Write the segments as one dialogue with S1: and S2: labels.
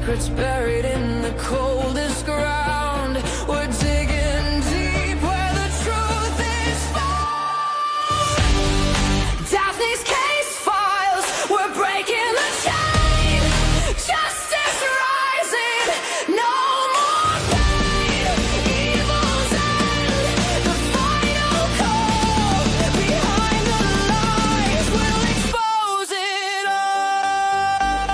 S1: secrets buried in the coldest ground. We're digging deep where the truth is found. Daphne's case files, we're breaking the chain. Justice rising, no more pain. Evil's end, the final call. Behind the lies, we'll expose it all.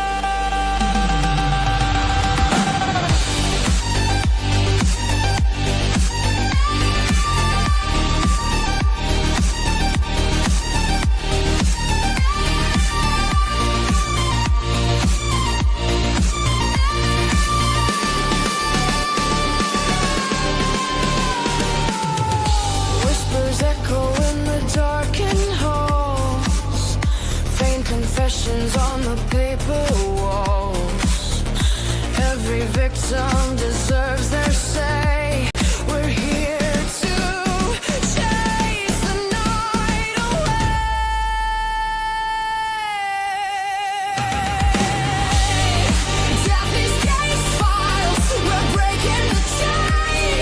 S1: Whispers echo in the darkened halls. Faint confessions on the paper walls. Every victim deserves their say. We're here to chase the night away. Daphne's case files, we're breaking the chain.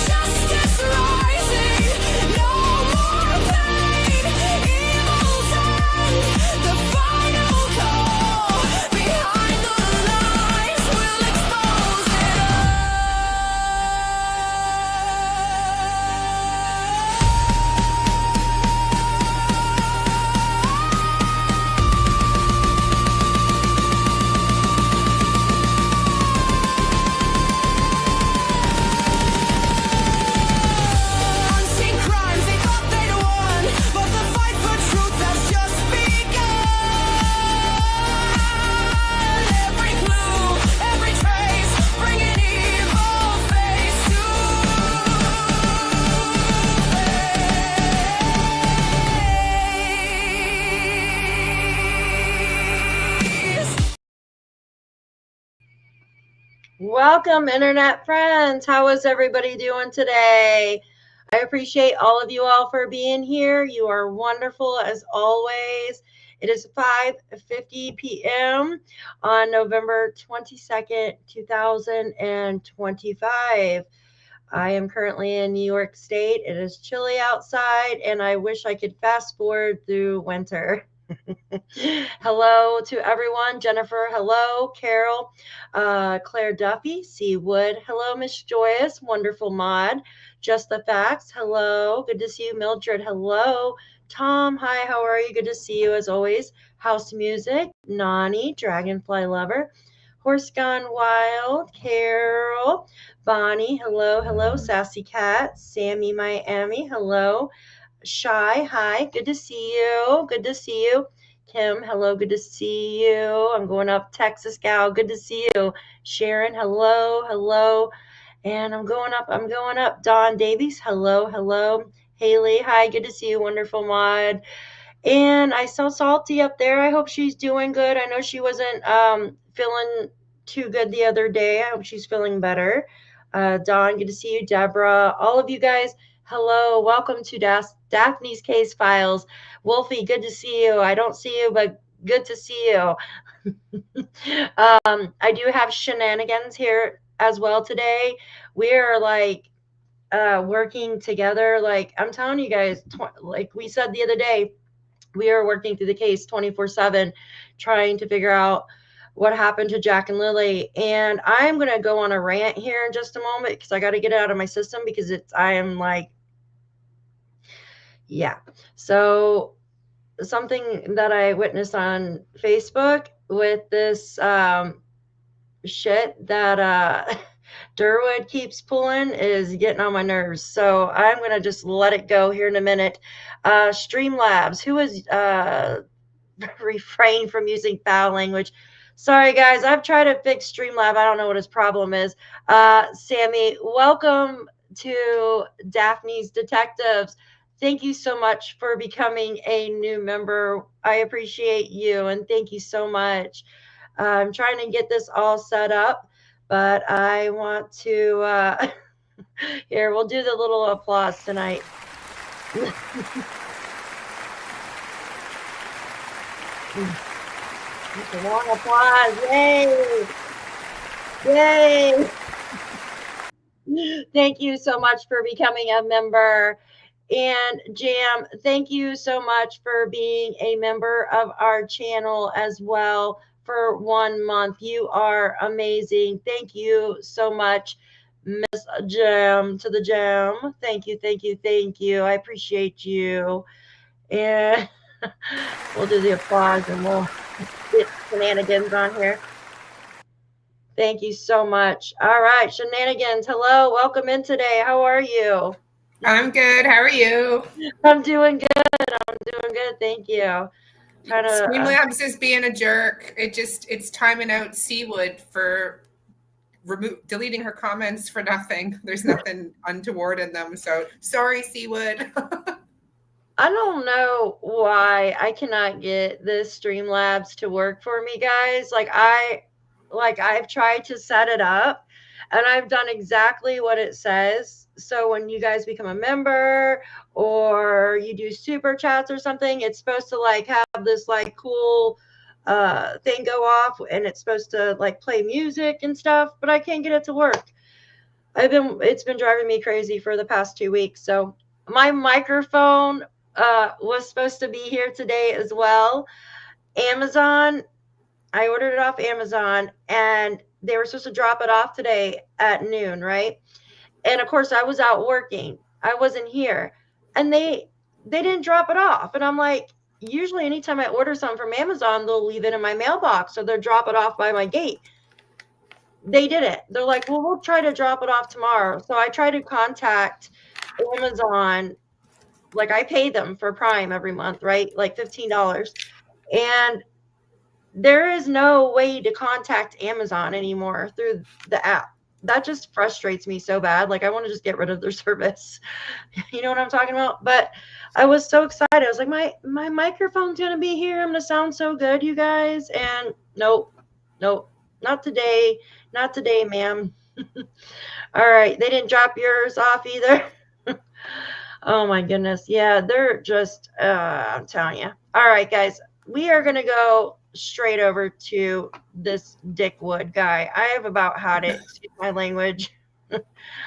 S1: Justice rising, no more pain. Evil's end, the final call. Behind the lies, we'll expose it Unseen crimes, they thought they'd won, but the fight for truth has just begun. Every clue, every trace, bringing evil face to face.
S2: Welcome, internet friends. How is everybody doing today? I appreciate all of you all for being here. You are wonderful as always. It is 5:50 p.m. on November 22nd, 2025. I am currently in New York State. It is chilly outside, and I wish I could fast forward through winter. Hello to everyone. Jennifer, hello. Carol, Claire Duffy, C. Wood, hello. Miss Joyous, wonderful mod. Just the Facts, hello. Good to see you. Mildred, hello. Tom, hi, how are you? Good to see you as always. House Music, Nani, Dragonfly Lover. Horse Gone Wild, Carol, Bonnie, hello, hello. Sassy Cat, Sammy Miami, hello. Shy, hi, good to see you. Good to see you. Kim, hello, good to see you. I'm going up. Texas Gal, good to see you. Sharon, hello, hello. And I'm going up. Dawn Davies, hello, hello. Haley, hi, good to see you. Wonderful mod. And I saw Salty up there. I hope she's doing good. I know she wasn't feeling too good the other day. I hope she's feeling better. Dawn, good to see you. Deborah, all of you guys, hello. Welcome to Daphne's Case Files. Wolfie, good to see you. I don't see you, but good to see you. I do have shenanigans here as well today. We are like working together. Like I'm telling you guys, like we said the other day, we are working through the case 24/7, trying to figure out what happened to Jack and Lilly. And I'm going to go on a rant here in just a moment because I got to get it out of my system because I am like, yeah. So something that I witnessed on Facebook with this shit that Durwood keeps pulling is getting on my nerves. So I'm going to just let it go here in a minute. Streamlabs, who is refrain from using foul language. Sorry, guys. I've tried to fix Streamlab. I don't know what his problem is. Sammy, welcome to Daphne's Detectives. Thank you so much for becoming a new member. I appreciate you, and thank you so much. I'm trying to get this all set up, but I want to here, we'll do the little applause tonight. It's a long applause. Yay! Yay! Thank you so much for becoming a member. And Jam, thank you so much for being a member of our channel as well for 1 month. You are amazing. Thank you so much, Miss Jam to the Jam. Thank you, thank you, thank you. I appreciate you. And we'll do the applause and we'll get shenanigans on here. Thank you so much. All right, Shenanigans, hello, welcome in today. How are you?
S3: I'm good. How are you?
S2: I'm doing good. I'm doing good. Thank you.
S3: Streamlabs is being a jerk. It's timing out Seawood for deleting her comments for nothing. There's nothing untoward in them. So sorry, Seawood.
S2: I don't know why I cannot get this Streamlabs to work for me, guys. I've tried to set it up and I've done exactly what it says. So when you guys become a member or you do super chats or something, it's supposed to like have this like cool thing go off and it's supposed to like play music and stuff, but I can't get it to work. It's been driving me crazy for the past 2 weeks. So my microphone was supposed to be here today as well. Amazon, I ordered it off Amazon and they were supposed to drop it off today at noon, right? And of course I was out working. I wasn't here. And they didn't drop it off. And I'm like, usually anytime I order something from Amazon, they'll leave it in my mailbox or they'll drop it off by my gate. They didn't. They're like, well, we'll try to drop it off tomorrow. So I tried to contact Amazon. Like I pay them for Prime every month, right? Like $15. And there is no way to contact Amazon anymore through the app. That just frustrates me so bad. Like I want to just get rid of their service. You know what I'm talking about? But I was so excited. I was like, my microphone's going to be here. I'm going to sound so good, you guys. And nope, not today. Not today, ma'am. All right. They didn't drop yours off either. Oh my goodness. Yeah, they're just, I'm telling you. All right, guys, we are going to go straight over to this Dick Wood guy. I have about had it, excuse my language.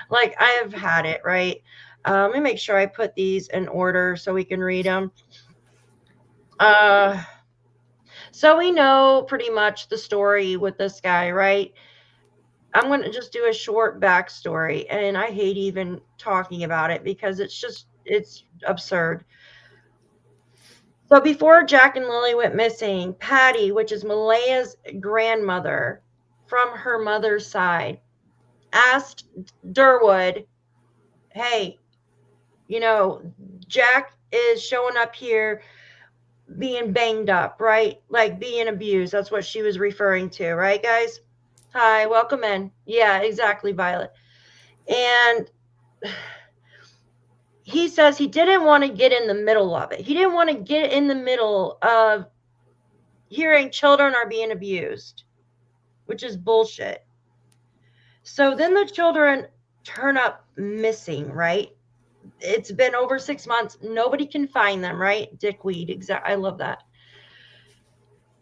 S2: Like I have had it, right? Let me make sure I put these in order so we can read them. So we know pretty much the story with this guy, right? I'm going to just do a short backstory, and I hate even talking about it because it's absurd. So before Jack and Lilly went missing, Patty, which is Malaya's grandmother from her mother's side, asked Durwood, hey, you know, Jack is showing up here being banged up, right? Like being abused. That's what she was referring to, right, guys? Hi, welcome in. Yeah, exactly, Violet. And he says he didn't want to get in the middle of it. He didn't want to get in the middle of hearing children are being abused, which is bullshit. So then the children turn up missing, right? It's been over 6 months. Nobody can find them, right? Dickweed. Exactly. I love that.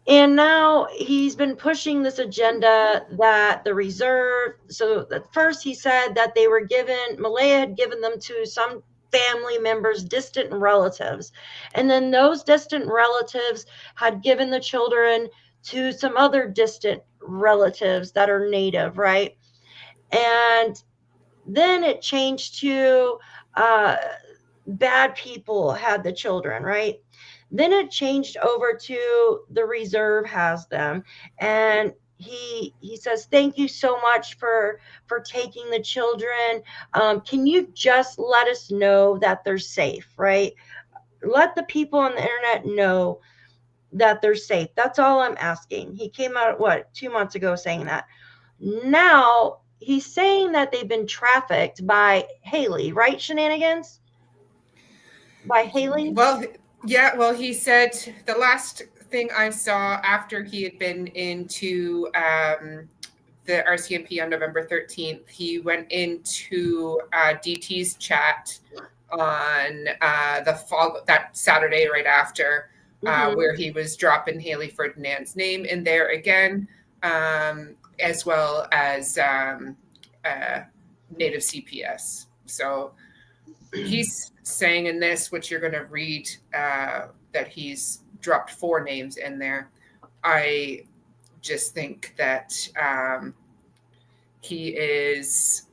S2: And now he's been pushing this agenda that the reserve. So at first he said that they were given, Malaya had given them to some family members, distant relatives. And then those distant relatives had given the children to some other distant relatives that are native, right? And then it changed to bad people had the children, right? Then it changed over to the reserve has them. And he says, thank you so much for taking the children. Can you just let us know that they're safe, right? Let the people on the internet know that they're safe. That's all I'm asking. He came out, 2 months ago saying that. Now he's saying that they've been trafficked by Haley, right? Shenanigans? By Haley?
S3: Well, yeah, well, he said the last thing I saw after he had been into the RCMP on November 13th, he went into DT's chat on that Saturday right after, where he was dropping Haley Ferdinand's name in there again. as well as native CPS. So he's saying in this, which you're going to read, that he's dropped 4 names in there. I just think that he is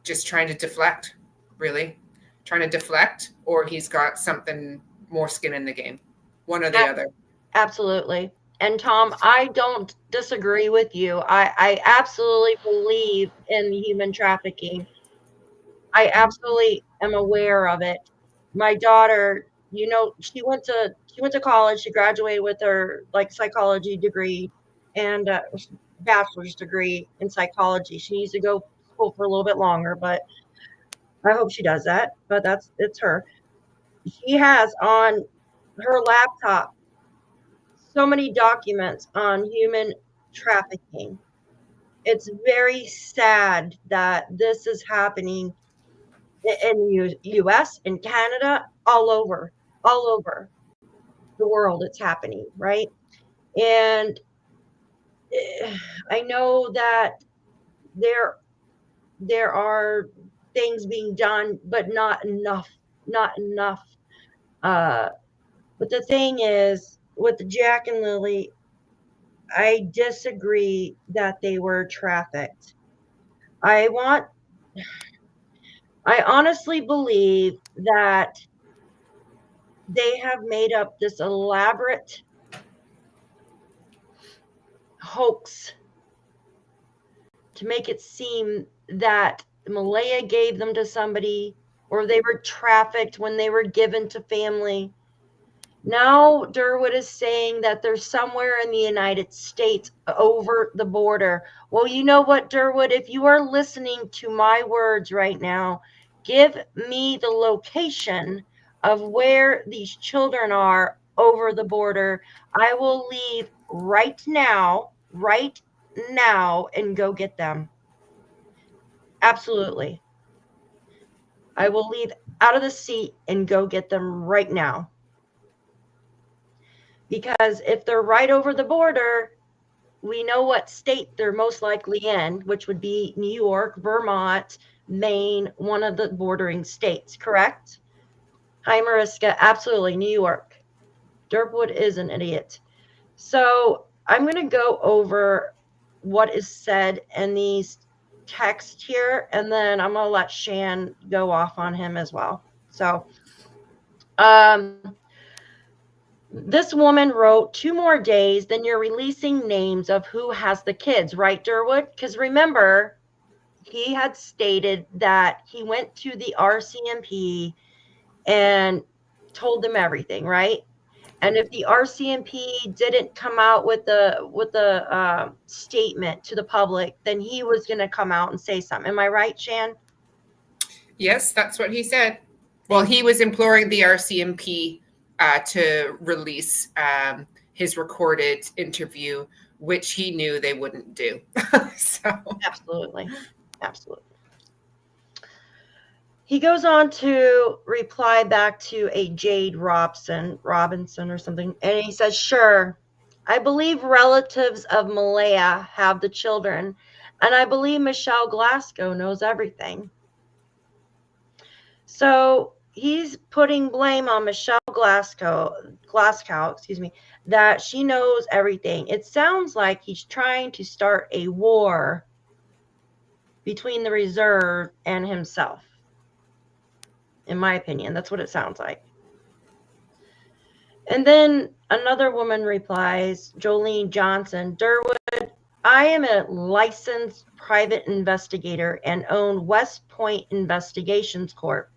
S3: just trying to deflect, really. Trying to deflect, or he's got something more skin in the game. One or the other.
S2: Absolutely. And Tom, I don't disagree with you. I absolutely believe in human trafficking. I absolutely am aware of it. My daughter, you know, she went to college. She graduated with her psychology degree and bachelor's degree in psychology. She needs to go to school for a little bit longer, but I hope she does that. But it's her. She has on her laptop so many documents on human trafficking. It's very sad that this is happening in the US, in Canada, all over the world. It's happening, right? And I know that there are things being done, but not enough. But the thing is, with Jack and Lilly, I disagree that they were trafficked. I honestly believe that they have made up this elaborate hoax to make it seem that Malaya gave them to somebody, or they were trafficked when they were given to family. Now Durwood is saying that they're somewhere in the United States over the border. Well, you know what, Durwood? If you are listening to my words right now, give me the location of where these children are over the border. I will leave right now, and go get them. Absolutely. I will leave out of the seat and go get them right now. Because if they're right over the border, we know what state they're most likely in, which would be New York, Vermont, Maine, one of the bordering states, correct? Hi, Mariska. Absolutely, New York. Durwood is an idiot. So I'm going to go over what is said in these texts here, and then I'm going to let Shan go off on him as well. So, this woman wrote, 2 more days, then you're releasing names of who has the kids, right, Durwood? Because remember, he had stated that he went to the RCMP and told them everything, right? And if the RCMP didn't come out with the statement to the public, then he was going to come out and say something. Am I right, Shan?
S3: Yes, that's what he said. Well, he was imploring the RCMP to release his recorded interview, which he knew they wouldn't do. So
S2: Absolutely. He goes on to reply back to a Jade Robinson or something, and he says, sure, I believe relatives of Malaya have the children, and I believe Michelle Glasgow knows everything. So he's putting blame on Michelle Glasgow, that she knows everything. It sounds like he's trying to start a war between the reserve and himself. In my opinion, that's what it sounds like. And then another woman replies, Jolene Johnson, Durwood, I am a licensed private investigator and own West Point Investigations Corp.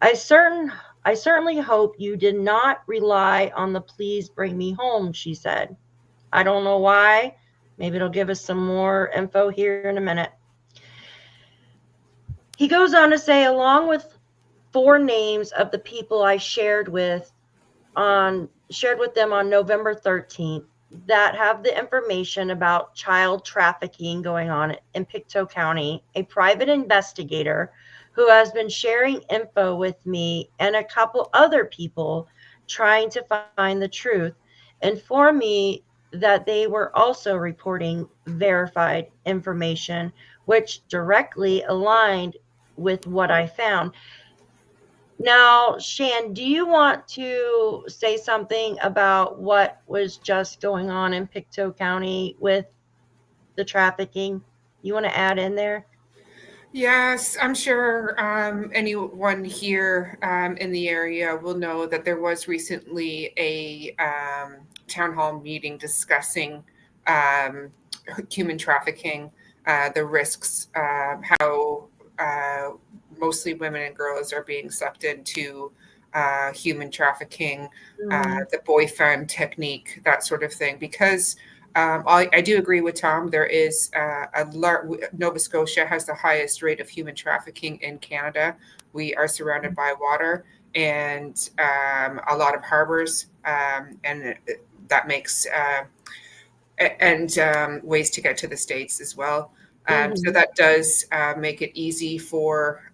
S2: I certainly hope you did not rely on the please bring me home, she said. I don't know why. Maybe it'll give us some more info here in a minute. He goes on to say, along with 4 names of the people I shared with them on November 13th that have the information about child trafficking going on in PICTOU County, a private investigator who has been sharing info with me and a couple other people trying to find the truth, informed me that they were also reporting verified information, which directly aligned with what I found. Now, Shan, do you want to say something about what was just going on in PICTOU County with the trafficking? You want to add in there?
S3: Yes, I'm sure anyone here in the area will know that there was recently a town hall meeting discussing human trafficking, the risks, how mostly women and girls are being sucked into human trafficking, the boyfriend technique, that sort of thing. Because I do agree with Tom. There is Nova Scotia has the highest rate of human trafficking in Canada. We are surrounded by water and a lot of harbors, and that makes ways to get to the States as well. So that does make it easy for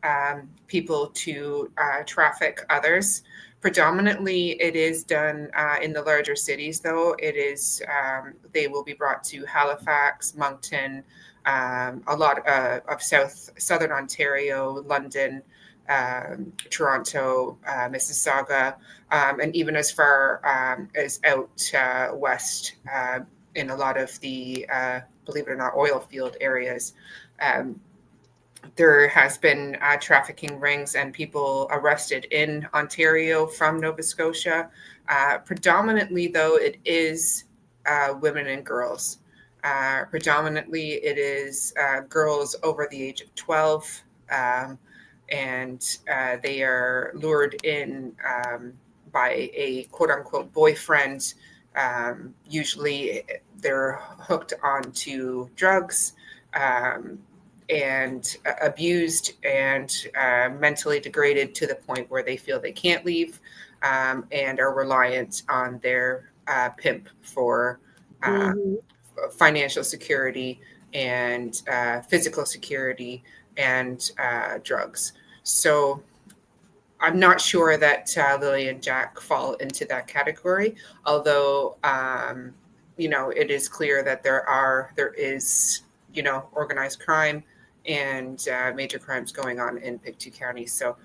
S3: people to traffic others. Predominantly, it is done in the larger cities, though. It is they will be brought to Halifax, Moncton, a lot of southern Ontario, London, Toronto, Mississauga, and even as far as out west in a lot of the, believe it or not, oil field areas. There has been trafficking rings and people arrested in Ontario from Nova Scotia. Predominantly, though, it is women and girls. Predominantly, it is girls over the age of 12, and they are lured in by a quote-unquote boyfriend. Usually, they're hooked onto drugs, and abused and mentally degraded to the point where they feel they can't leave, and are reliant on their pimp for financial security and physical security and drugs. So I'm not sure that Lilly and Jack fall into that category, although it is clear that there is organized crime and major crimes going on in PICTOU County. So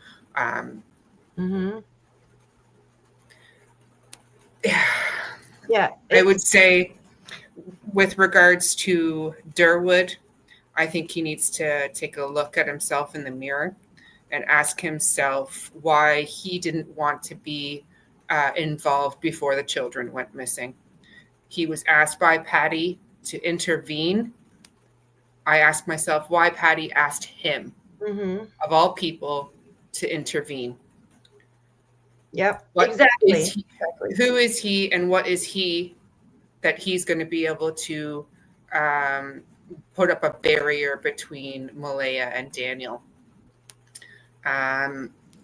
S2: yeah,
S3: I would say with regards to Durwood, I think he needs to take a look at himself in the mirror and ask himself why he didn't want to be involved before the children went missing. He was asked by Patty to intervene. I asked myself why Patty asked him, of all people, to intervene.
S2: Yep, exactly.
S3: Who is he and what is he that he's going to be able to put up a barrier between Malaya and Daniel?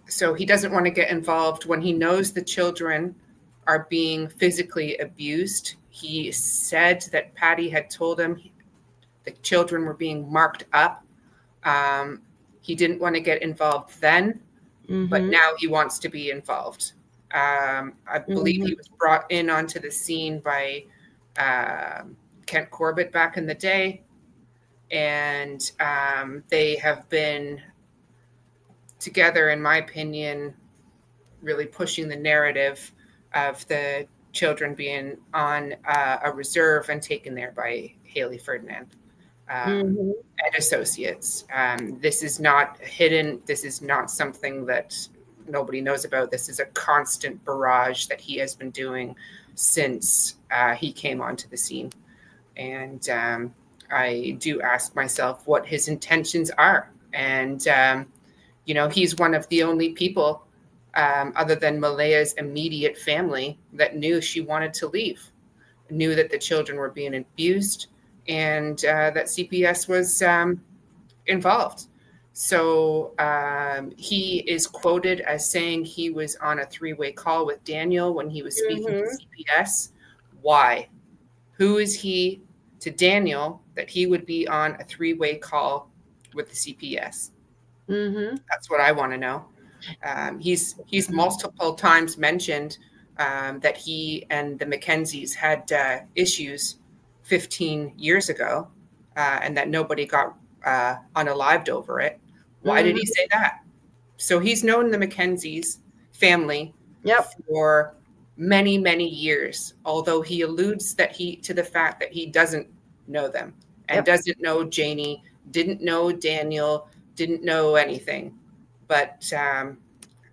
S3: So he doesn't want to get involved when he knows the children are being physically abused. He said that Patty had told him the children were being marked up. He didn't want to get involved then, but now he wants to be involved. I believe he was brought in onto the scene by Kent Corbett back in the day, and they have been together, in my opinion, really pushing the narrative of the children being on a reserve and taken there by Haley Ferdinand and associates. This is not hidden. This is not something that nobody knows about. This is a constant barrage that he has been doing since he came onto the scene. And I do ask myself what his intentions are. And, he's one of the only people other than Malaya's immediate family that knew she wanted to leave, knew that the children were being abused, and that CPS was involved. So he is quoted as saying he was on a 3-way call with Daniel when he was speaking to CPS. Why? Who is he to Daniel that he would be on a 3-way call with the CPS? That's what I want to know. He's multiple times mentioned that he and the Mackenzies had issues 15 years ago, and that nobody got unalived over it. Why did he say that? So he's known the Mackenzies family for many, many years, although he alludes to the fact that he doesn't know them and doesn't know Janie, didn't know Daniel, didn't know anything. But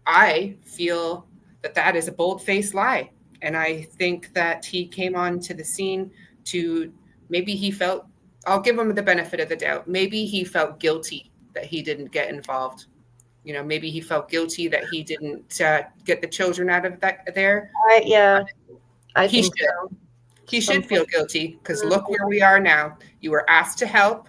S3: I feel that is a bold-faced lie. And I think that he came onto the scene to, maybe he felt, I'll give him the benefit of the doubt. Maybe he felt guilty that he didn't get involved. You know, maybe he felt guilty that he didn't get the children out of there.
S2: I
S3: he
S2: think
S3: should.
S2: so.
S3: He should feel guilty, because look where we are now. You were asked to help,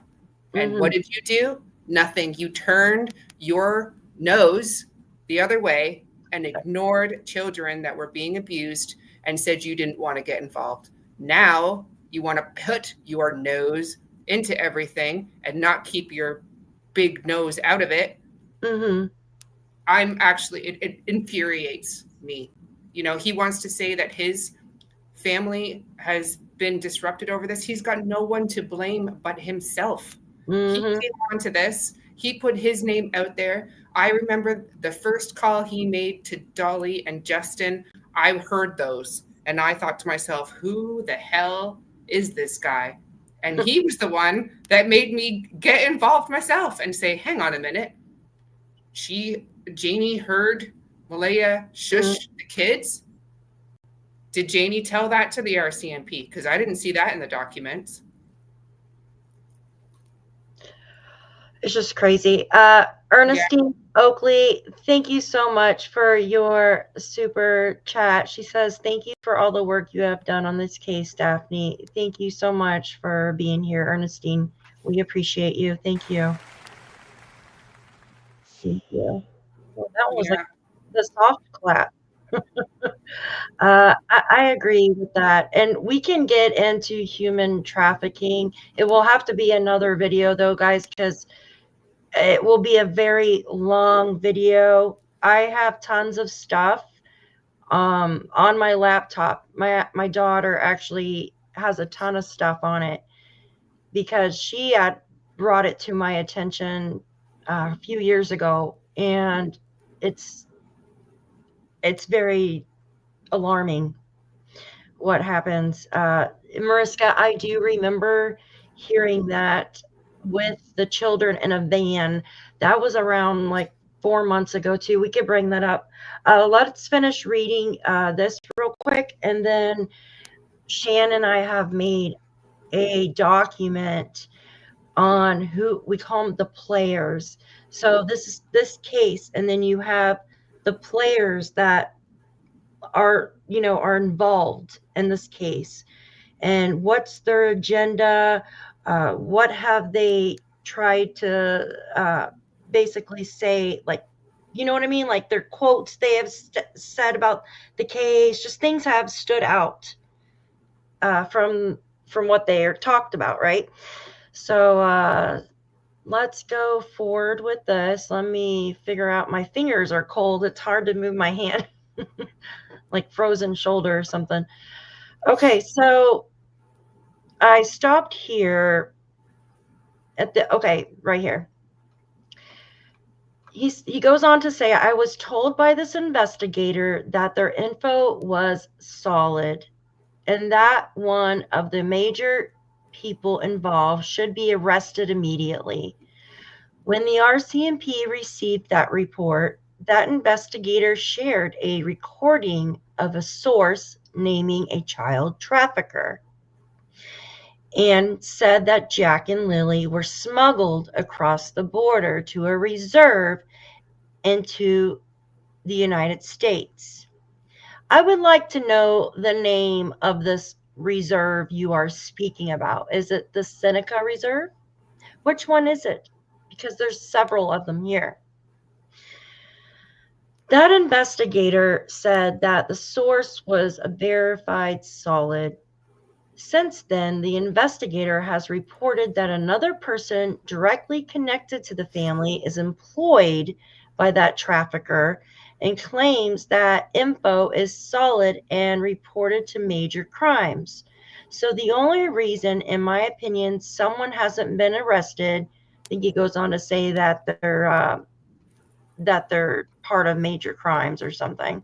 S3: and what did you do? Nothing. You turned your nose the other way and ignored children that were being abused and said you didn't want to get involved. Now you want to put your nose into everything and not keep your big nose out of it. I'm actually, it infuriates me. You know, he wants to say that his family has been disrupted over this. He's got no one to blame but himself. He came onto this. He put his name out there. I remember the first call he made to Dolly and Justin. I heard those and I thought to myself, who the hell is this guy? And he was the one that made me get involved myself and say, hang on a minute. Janie heard Malaya shush the kids. Did Janie tell that to the RCMP? Because I didn't see that in the documents.
S2: It's just crazy. Ernestine Oakley, thank you so much for your super chat. She says, thank you for all the work you have done on this case, Daphne. Thank you so much for being here, Ernestine. We appreciate you. Thank you. Thank you. Well, that was like the soft clap. I agree with that. And we can get into human trafficking. It will have to be another video, though, guys, because it will be a very long video. I have tons of stuff on my laptop. My daughter actually has a ton of stuff on it because she had brought it to my attention a few years ago, and it's very alarming what happens. Mariska, I do remember hearing that with the children in a van. That was around like 4 months ago too. We could bring that up. Let's finish reading this real quick, and then Shan and I have made a document on who we call them, the players. So this is this case, and then you have the players that are involved in this case, and what's their agenda, what have they tried to basically say, like, you know what I mean, like their quotes they have said about the case, just things have stood out from what they are talked about, right? So let's go forward with this. Let me figure out, my fingers are cold, it's hard to move my hand. Like frozen shoulder or something. Okay, so I stopped here at right here. He goes on to say, I was told by this investigator that their info was solid and that one of the major people involved should be arrested immediately. When the RCMP received that report, that investigator shared a recording of a source naming a child trafficker and said that Jack and Lilly were smuggled across the border to a reserve into the United States. I would like to know the name of this reserve you are speaking about. Is it the Seneca Reserve? Which one is it? Because there's several of them here. That investigator said that the source was a verified solid. Since then, the investigator has reported that another person directly connected to the family is employed by that trafficker and claims that info is solid and reported to major crimes. So the only reason, in my opinion, someone hasn't been arrested, I think he goes on to say that they're part of major crimes or something.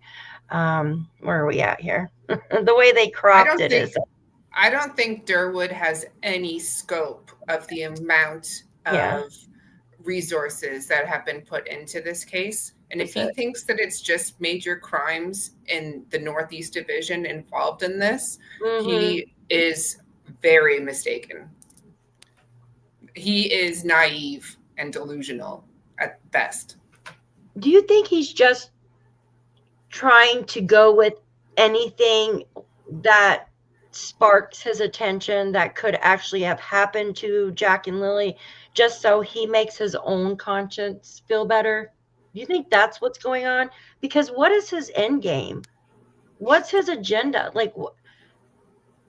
S2: Where are we at here? The way they cropped it is.
S3: I don't think Durwood has any scope of the amount of resources that have been put into this case. And if he thinks that it's just major crimes in the Northeast Division involved in this, he is very mistaken. He is naive and delusional at best.
S2: Do you think he's just trying to go with anything that sparks his attention that could actually have happened to Jack and Lilly, just so he makes his own conscience feel better? Do you think that's what's going on? Because what is his end game? What's his agenda? Like,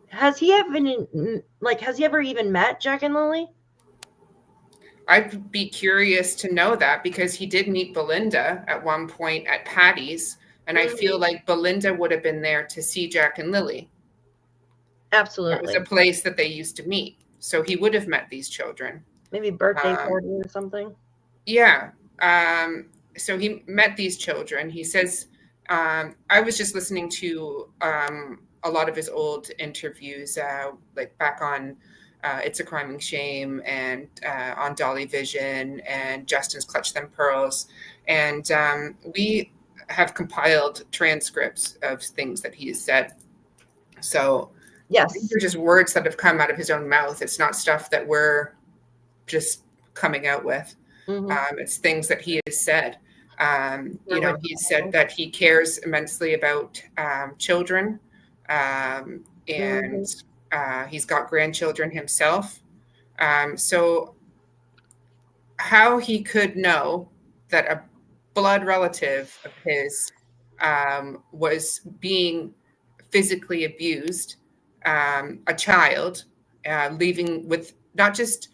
S2: has he ever even met Jack and Lilly?
S3: I'd be curious to know that, because he did meet Belinda at one point at Patty's, and I feel like Belinda would have been there to see Jack and Lilly.
S2: Absolutely.
S3: It was a place that they used to meet. So he would have met these children.
S2: Maybe birthday party or something.
S3: Yeah. So he met these children. He says, I was just listening to a lot of his old interviews, like back on It's a Crime and Shame, and on Dolly Vision and Justin's Clutch Them Pearls. And we have compiled transcripts of things that he has said. So
S2: yes,
S3: these are just words that have come out of his own mouth. It's not stuff that we're just coming out with. It's things that he has said. He said that he cares immensely about children, and he's got grandchildren himself. So how he could know that a blood relative of his was being physically abused, a child, leaving with not just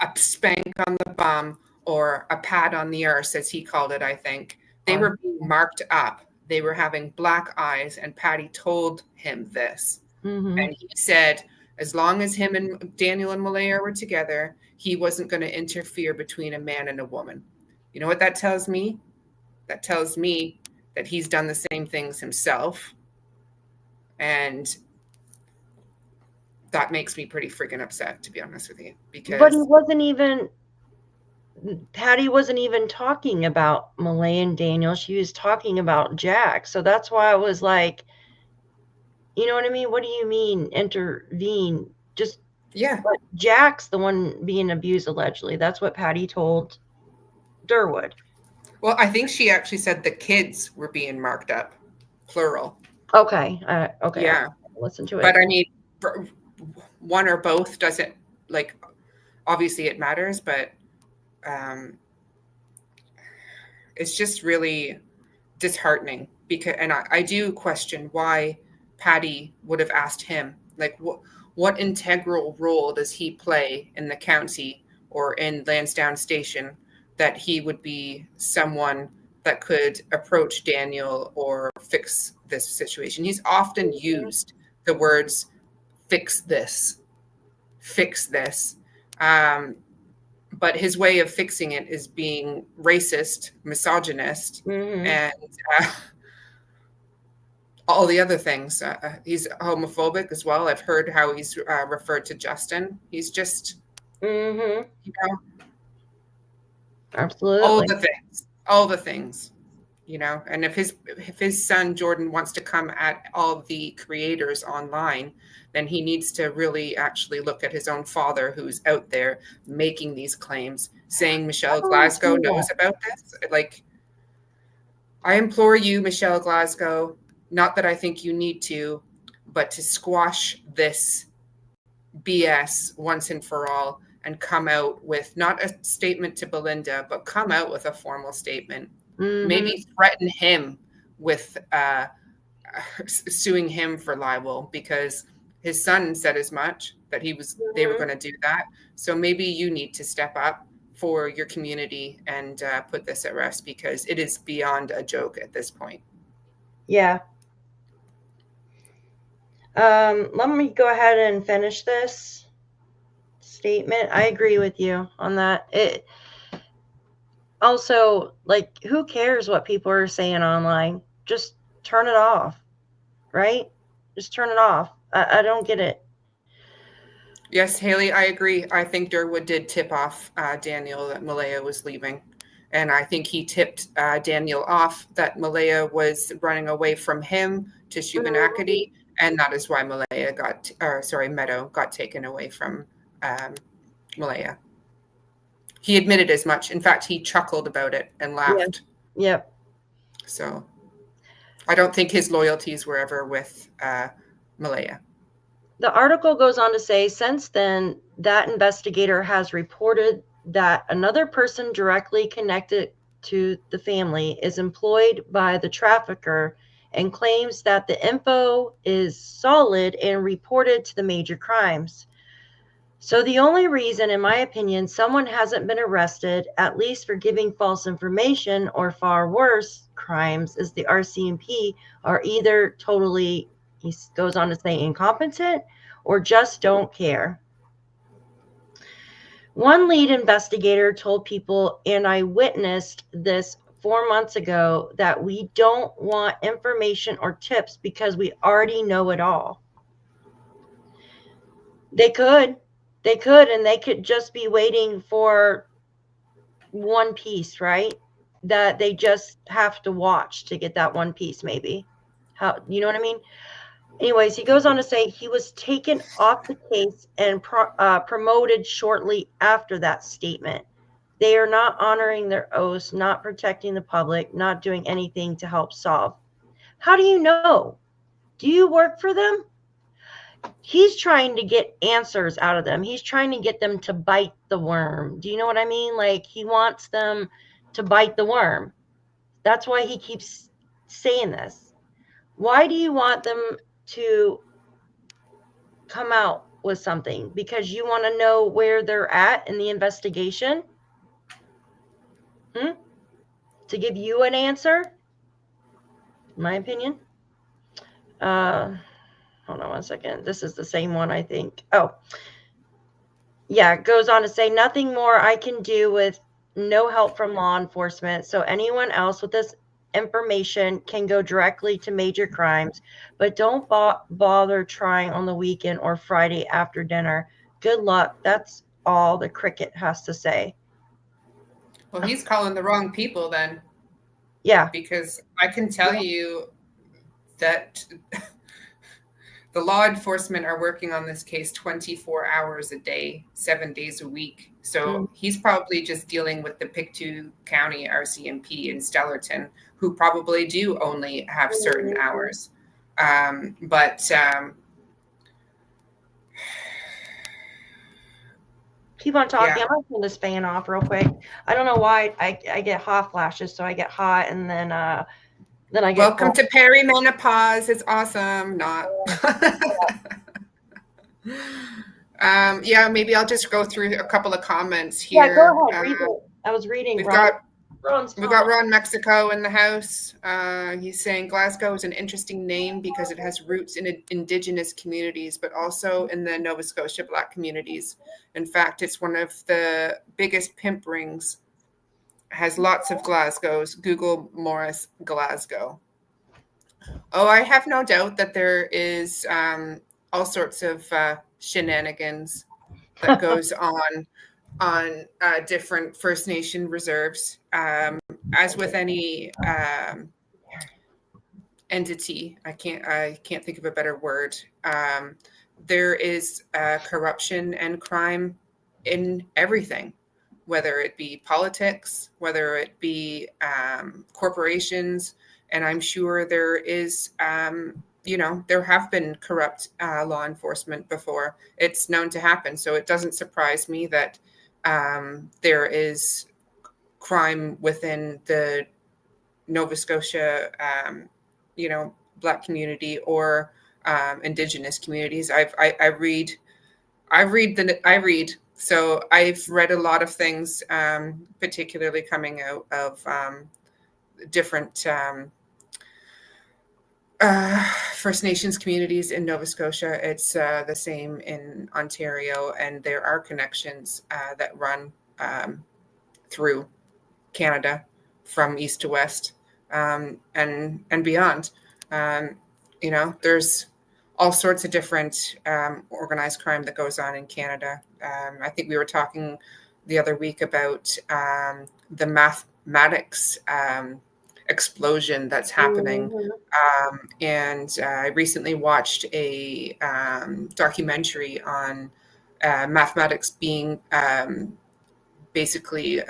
S3: a spank on the bum or a pat on the arse, as he called it, I think. They were being marked up. They were having black eyes, and Patty told him this. And he said, as long as him and Daniel and Malaya were together, he wasn't going to interfere between a man and a woman. You know what that tells me? That tells me that he's done the same things himself. And that makes me pretty freaking upset, to be honest with you.
S2: But he wasn't even... Patty wasn't even talking about Malaya and Daniel. She was talking about Jack. So that's why I was like, you know what I mean? What do you mean intervene? Just,
S3: yeah.
S2: But Jack's the one being abused, allegedly. That's what Patty told Durwood.
S3: Well, I think she actually said the kids were being marked up, plural.
S2: Okay. Okay.
S3: Yeah.
S2: I'll listen to it.
S3: But I mean, one or both doesn't, like, obviously it matters, but it's just really disheartening, because, and I do question why Patty would have asked him, like, what integral role does he play in the county or in Landsdowne Station that he would be someone that could approach Daniel or fix this situation. He's often used the words, fix this. But his way of fixing it is being racist, misogynist, and all the other things. He's homophobic as well. I've heard how he's referred to Justin. He's just,
S2: Absolutely.
S3: all the things, and if his son Jordan wants to come at all the creators online, then he needs to really actually look at his own father, who's out there making these claims, saying Michelle Glasgow knows about this. Like, I implore you, Michelle Glasgow, not that I think you need to, but to squash this BS once and for all, and come out with not a statement to Belinda, but come out with a formal statement. Maybe threaten him with suing him for libel, because his son said as much, that they were going to do that. So maybe you need to step up, for your community and put this at rest, because it is beyond a joke at this point.
S2: Yeah. Let me go ahead and finish this statement. I agree with you on that. It also, like, who cares what people are saying online? Just turn it off, right? Just turn it off. I don't get it.
S3: Yes, Haley, I agree. I think Durwood did tip off Daniel that Malaya was leaving. And I think he tipped Daniel off that Malaya was running away from him to Shubenacadie. And that is why Meadow got taken away from Malaya. He admitted as much. In fact, he chuckled about it and laughed.
S2: Yeah. Yep.
S3: So I don't think his loyalties were ever with Malaya.
S2: The article goes on to say, since then, that investigator has reported that another person directly connected to the family is employed by the trafficker and claims that the info is solid and reported to the major crimes. So the only reason, in my opinion, someone hasn't been arrested, at least for giving false information or far worse crimes, is the RCMP are either totally, he goes on to say, incompetent or just don't care. One lead investigator told People, and I witnessed this 4 months ago, that we don't want information or tips because we already know it all. They could, and they could just be waiting for one piece, right? That they just have to watch to get that one piece, maybe. How, you know what I mean? Anyways, he goes on to say he was taken off the case and promoted shortly after that statement. They are not honoring their oaths, not protecting the public, not doing anything to help solve. How do you know? Do you work for them? He's trying to get answers out of them. He's trying to get them to bite the worm. Do you know what I mean? Like, he wants them to bite the worm. That's why he keeps saying this. Why do you want them to come out with something? Because you want to know where they're at in the investigation? To give you an answer? In my opinion. Hold on one second. This is the same one, I think. Oh, yeah. It goes on to say, nothing more I can do with no help from law enforcement. So anyone else with this information can go directly to major crimes, but don't bother trying on the weekend or Friday after dinner. Good luck. That's all the cricket has to say.
S3: Well, he's calling the wrong people then.
S2: Yeah.
S3: Because I can tell you that the law enforcement are working on this case 24 hours a day, 7 days a week. So he's probably just dealing with the PICTOU County RCMP in Stellarton, who probably do only have certain hours.
S2: Keep on talking.
S3: Yeah.
S2: I'm going to turn this fan off real quick. I don't know why I get hot flashes, so I get hot and then I get
S3: Welcome
S2: cold.
S3: to perimenopause. It's awesome. Not. Yeah, maybe I'll just go through a couple of comments here.
S2: Yeah, go ahead. Read it. I was reading.
S3: We've got Ron Mexico in the house. He's saying Glasgow is an interesting name because it has roots in Indigenous communities, but also in the Nova Scotia Black communities. In fact, it's one of the biggest pimp rings. Has lots of Glasgows. Google Morris Glasgow. Oh, I have no doubt that there is all sorts of shenanigans that goes on different First Nation reserves. As with any entity, I can't think of a better word. There is corruption and crime in everything, whether it be politics, whether it be corporations, and I'm sure there is, there have been corrupt law enforcement before. It's known to happen, so it doesn't surprise me that there is crime within the Nova Scotia, Black community or Indigenous communities. I read So I've read a lot of things, particularly coming out of different First Nations communities in Nova Scotia. It's the same in Ontario, and there are connections that run through Canada from east to west, and beyond. There's all sorts of different organized crime that goes on in Canada. I think we were talking the other week about the mathematics explosion that's happening. And I recently watched a documentary on mathematics being basically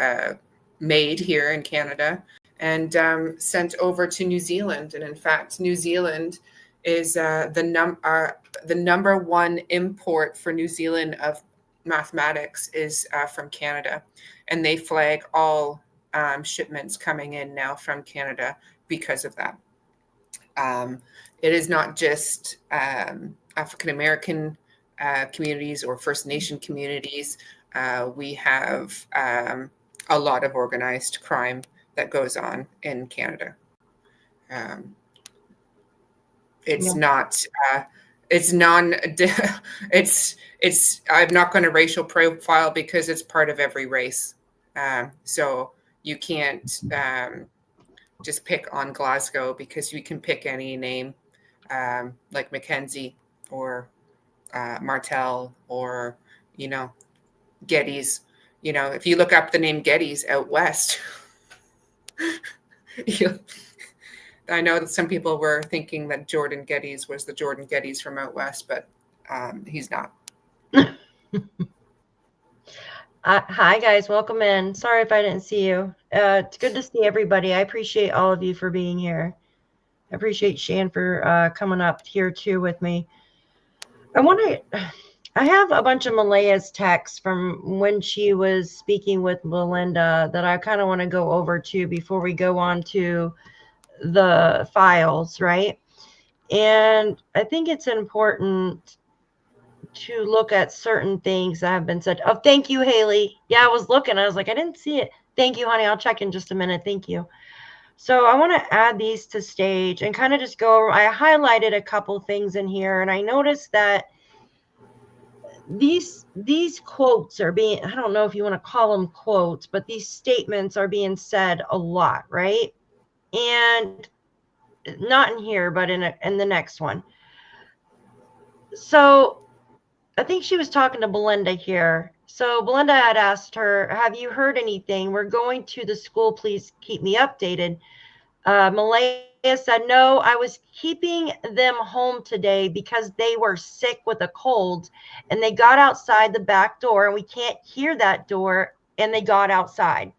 S3: made here in Canada and sent over to New Zealand. And in fact, New Zealand is the number one import for New Zealand of mathematics is from Canada. And they flag all shipments coming in now from Canada because of that. It is not just African American communities or First Nation communities. We have a lot of organized crime that goes on in Canada. It's not. It's I'm not going to racial profile because it's part of every race. So you can't just pick on Glasgow because you can pick any name like Mackenzie or Martel or Geddes. If you look up the name Geddes out west, I know that some people were thinking that Jordan Geddes was the Jordan Geddes from out west, but he's not.
S2: Hi, guys. Welcome in. Sorry if I didn't see you. It's good to see everybody. I appreciate all of you for being here. I appreciate Shan for coming up here, too, with me. I have a bunch of Malaya's texts from when she was speaking with Melinda that I kind of want to go over, too, before we go on to the files, right? And I think it's important to look at certain things that have been said. Oh, thank you, Haley. Yeah, I was looking. I was like, I didn't see it. Thank you, honey. I'll check in just a minute. Thank you. So I want to add these to stage and kind of just go over. I highlighted a couple things in here, and I noticed that these quotes are being, I don't know if you want to call them quotes, but these statements are being said a lot, right? And not in here, but in the next one. So I think she was talking to Belinda here. So Belinda had asked her, have you heard anything? We're going to the school. Please keep me updated. Malaya said, no, I was keeping them home today because they were sick with a cold and they got outside the back door and we can't hear that door and they got outside.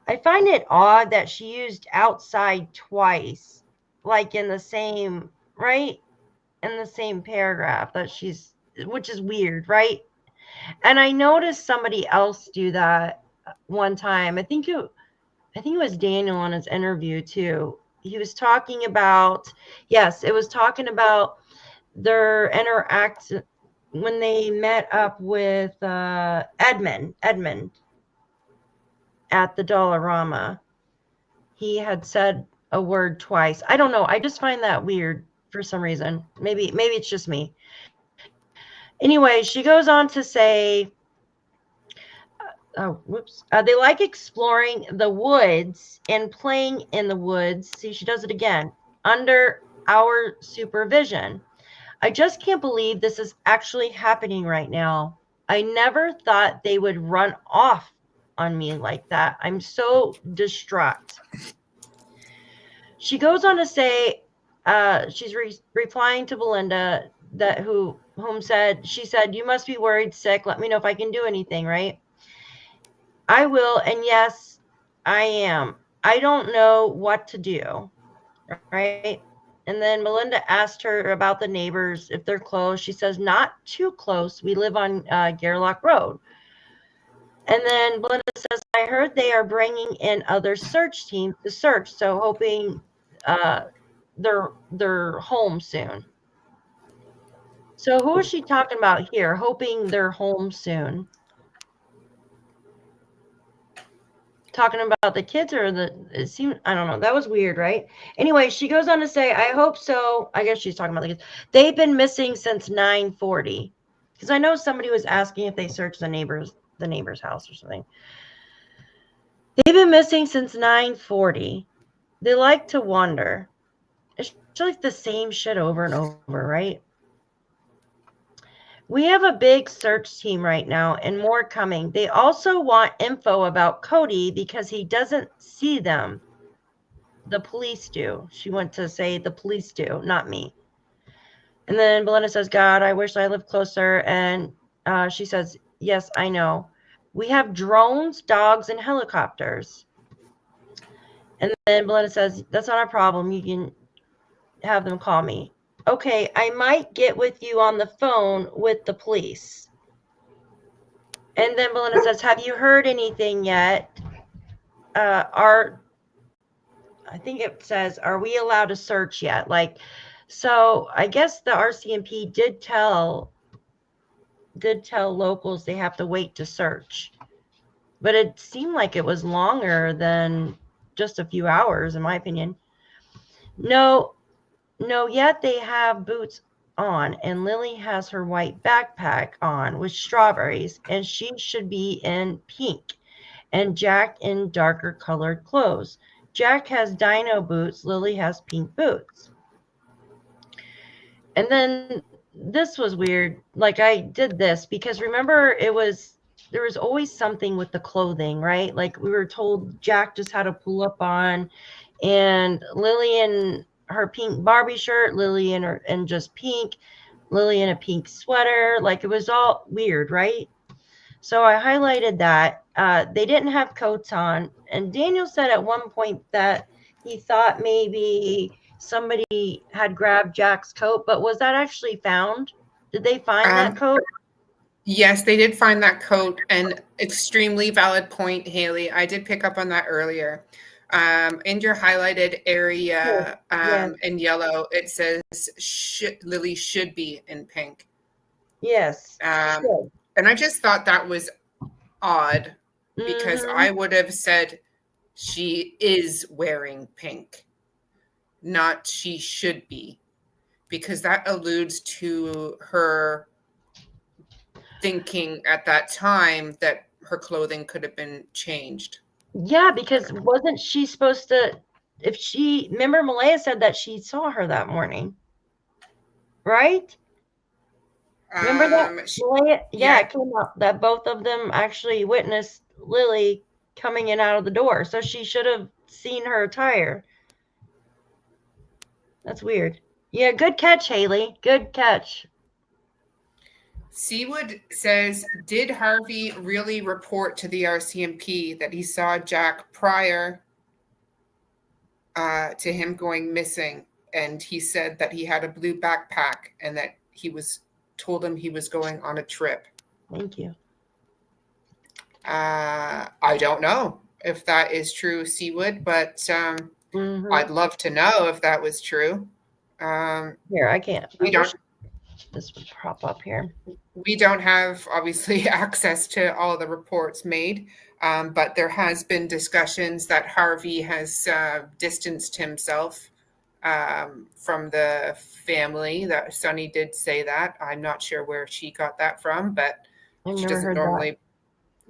S2: I find it odd that she used outside twice, like in the same, right? In the same paragraph that which is weird, right? And I noticed somebody else do that one time. I think it was Daniel on his interview too. He was talking about, it was talking about their interaction when they met up with Edmund at the Dollarama. He had said a word twice. I don't know. I just find that weird for some reason. Maybe it's just me. Anyway, she goes on to say, they like exploring the woods and playing in the woods. See, she does it again. Under our supervision. I just can't believe this is actually happening right now. I never thought they would run off on me like that. I'm so distraught. She goes on to say, she's replying to Belinda she said, you must be worried, sick. Let me know if I can do anything, right? I will. And yes, I am. I don't know what to do. Right. And then Melinda asked her about the neighbors, if they're close. She says, not too close. We live on Gairloch Road. And then Belinda says, I heard they are bringing in other search teams to search. So hoping they're home soon. So who is she talking about here? Hoping they're home soon. talking about the kids or it seemed, I don't know. That was weird, right? Anyway, she goes on to say, I hope so. I guess she's talking about the kids. They've been missing since 9:40. Because I know somebody was asking if they searched the neighbor's house or something. They've been missing since 9:40. They like to wander. It's like the same shit over and over, right? We have a big search team right now and more coming. They also want info about Cody because he doesn't see them. The police do. She went to say the police do, not me. And then Belinda says, God, I wish I lived closer. And she says, yes, I know. We have drones, dogs, and helicopters. And then Belinda says, that's not a problem. You can have them call me. Okay, I might get with you on the phone with the police. And then Belinda says, have you heard anything yet? I think it says, are we allowed to search yet? Like, so I guess the RCMP did tell locals they have to wait to search. But it seemed like it was longer than just a few hours, in my opinion. No, yet they have boots on, and Lily has her white backpack on with strawberries, and she should be in pink, and Jack in darker colored clothes. Jack has dino boots, Lily has pink boots. And then this was weird. Like, I did this because remember there was always something with the clothing, right? Like, we were told Jack just had a pull up on, and Lily in her pink Barbie shirt, Lily in just pink, Lily in a pink sweater. Like, it was all weird, right? So I highlighted that. They didn't have coats on. And Daniel said at one point that he thought maybe somebody had grabbed Jack's coat, but was that actually found? Did they find that coat?
S3: Yes, they did find that coat. And extremely valid point, Haley. I did pick up on that earlier. In your highlighted area in yellow, it says Lily should be in pink.
S2: Yes.
S3: And I just thought that was odd because I would have said she is wearing pink, not she should be, because that alludes to her thinking at that time that her clothing could have been changed.
S2: Yeah, because wasn't she supposed to, remember Malaya said that she saw her that morning, right? Remember that? Malaya, it came up that both of them actually witnessed Lily coming in out of the door. So she should have seen her attire. That's weird. Yeah, good catch, Haley. Good catch.
S3: Seawood says, did Harvey really report to the RCMP that he saw Jack prior to him going missing? And he said that he had a blue backpack and that told him he was going on a trip.
S2: Thank you.
S3: I don't know if that is true, Seawood, but I'd love to know if that was true.
S2: Here, I can't. This would prop up here.
S3: We don't have, obviously, access to all the reports made, but there has been discussions that Harvey has distanced himself from the family. That Sunny did say that. I'm not sure where she got that from, but she doesn't normally.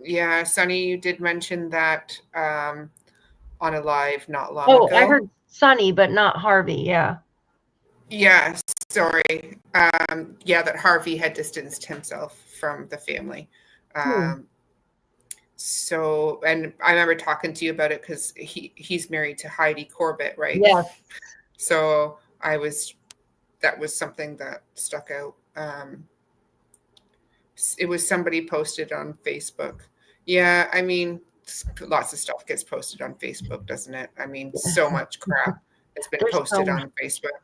S3: Yeah, Sunny, you did mention that on a live not long ago.
S2: Oh, I heard Sunny, but not Harvey. Yeah.
S3: Yeah, sorry. That Harvey had distanced himself from the family. So, and I remember talking to you about it because he's married to Heidi Corbett, right?
S2: Yeah.
S3: So that was something that stuck out. It was somebody posted on Facebook. Yeah, I mean, lots of stuff gets posted on Facebook, doesn't it? I mean, so much crap has been posted on Facebook.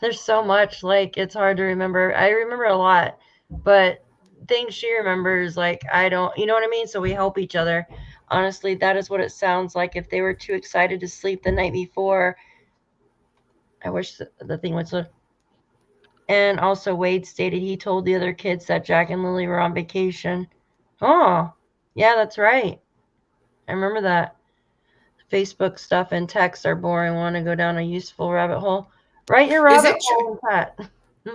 S2: There's so much, like, it's hard to remember. I remember a lot, but things she remembers, like, I don't, you know what I mean? So we help each other. Honestly, that is what it sounds like. If they were too excited to sleep the night before, I wish the thing would slip. And also Wade stated he told the other kids that Jack and Lily were on vacation. Oh, yeah, that's right. I remember that. Facebook stuff and texts are boring. Want to go down a useful rabbit hole? Write your
S3: Is
S2: rabbit
S3: it
S2: hole in chat.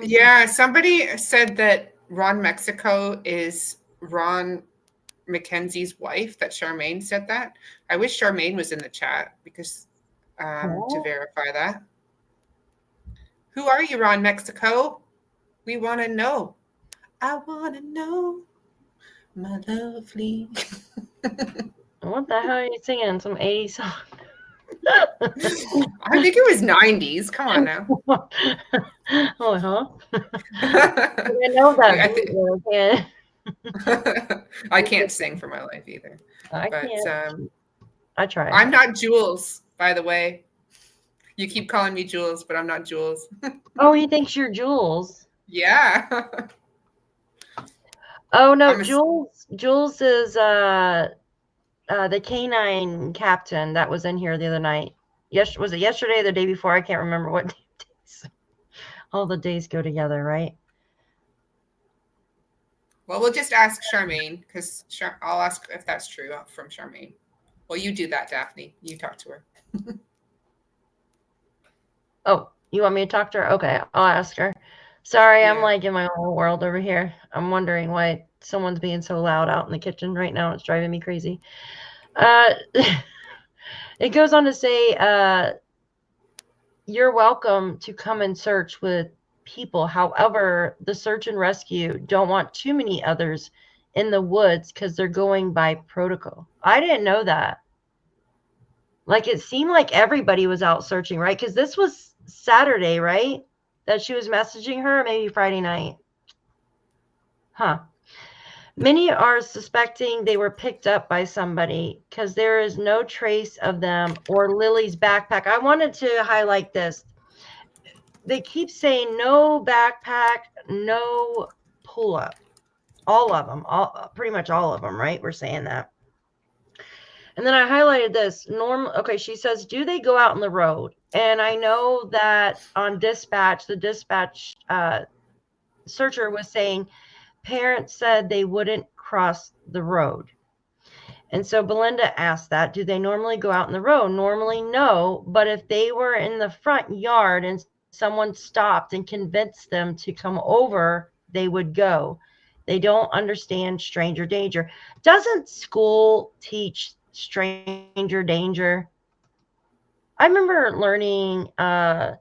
S3: Yeah, somebody said that Ron Mexico is Ron Mackenzie's wife, that Charmaine said that. I wish Charmaine was in the chat because to verify that. Who are you, Ron Mexico? We want to know. I want to know, my lovely.
S2: What the hell are you singing? Some 80s song?
S3: I think it was 90s. Come on now.
S2: Oh, huh? I know that.
S3: I can't sing for my life either.
S2: I can't. I try.
S3: I'm not Jules, by the way. You keep calling me Jules, but I'm not Jules.
S2: Oh, he thinks you're Jules.
S3: Yeah.
S2: Oh no, Jules is the canine captain that was in here the other night. Yes, was it yesterday or the day before? I can't remember what days. All the days go together, right?
S3: Well, we'll just ask Charmaine because I'll ask if that's true from Charmaine. Well, you do that, Daphne. You talk to her.
S2: Oh, you want me to talk to her? Okay, I'll ask her. Sorry,
S3: Yeah.
S2: I'm like in my own world over here. I'm wondering why someone's being so loud out in the kitchen right now. It's driving me crazy. It goes on to say, you're welcome to come and search with people. However, the search and rescue don't want too many others in the woods because they're going by protocol. I didn't know that. Like, it seemed like everybody was out searching, right? Because this was Saturday, right? That she was messaging her, maybe Friday night. Huh. Many are suspecting they were picked up by somebody because there is no trace of them or Lily's backpack. I wanted to highlight this. They keep saying no backpack, no pull-up. All of them, pretty much all of them, right? We're saying that. And then I highlighted this. Okay, she says, do they go out on the road? And I know that on dispatch, the dispatch searcher was saying parents said they wouldn't cross the road. And so Belinda asked that, do they normally go out in the road? Normally, no. But if they were in the front yard and someone stopped and convinced them to come over, they would go. They don't understand stranger danger. Doesn't school teach stranger danger? I remember learning, are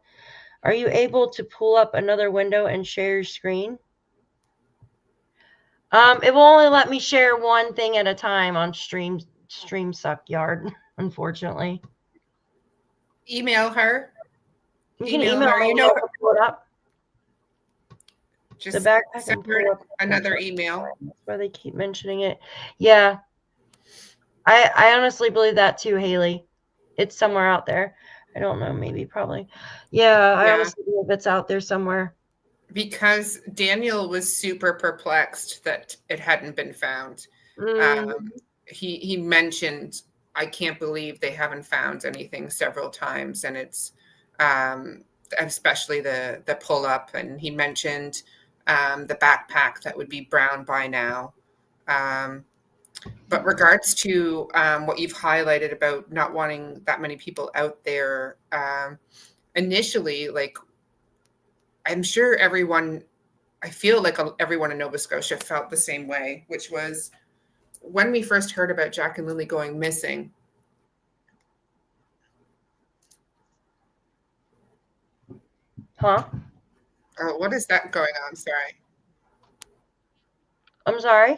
S2: you able to pull up another window and share your screen? It will only let me share one thing at a time on Stream Suck Yard, unfortunately.
S3: Email her.
S2: You can email her. You know, pull it up.
S3: Just
S2: the backpack
S3: send her another email.
S2: That's why they keep mentioning it. Yeah. I honestly believe that too, Haley. It's somewhere out there. I don't know, maybe, probably. Yeah, I honestly believe it's out there somewhere.
S3: Because Daniel was super perplexed that it hadn't been found. He mentioned, I can't believe they haven't found anything several times. And it's especially the pull-up. And he mentioned the backpack that would be brown by now. But regards to what you've highlighted about not wanting that many people out there, initially, like, I'm sure I feel like everyone in Nova Scotia felt the same way, which was when we first heard about Jack and Lilly going missing.
S2: Huh?
S3: Oh, what is that going on? Sorry.
S2: I'm sorry?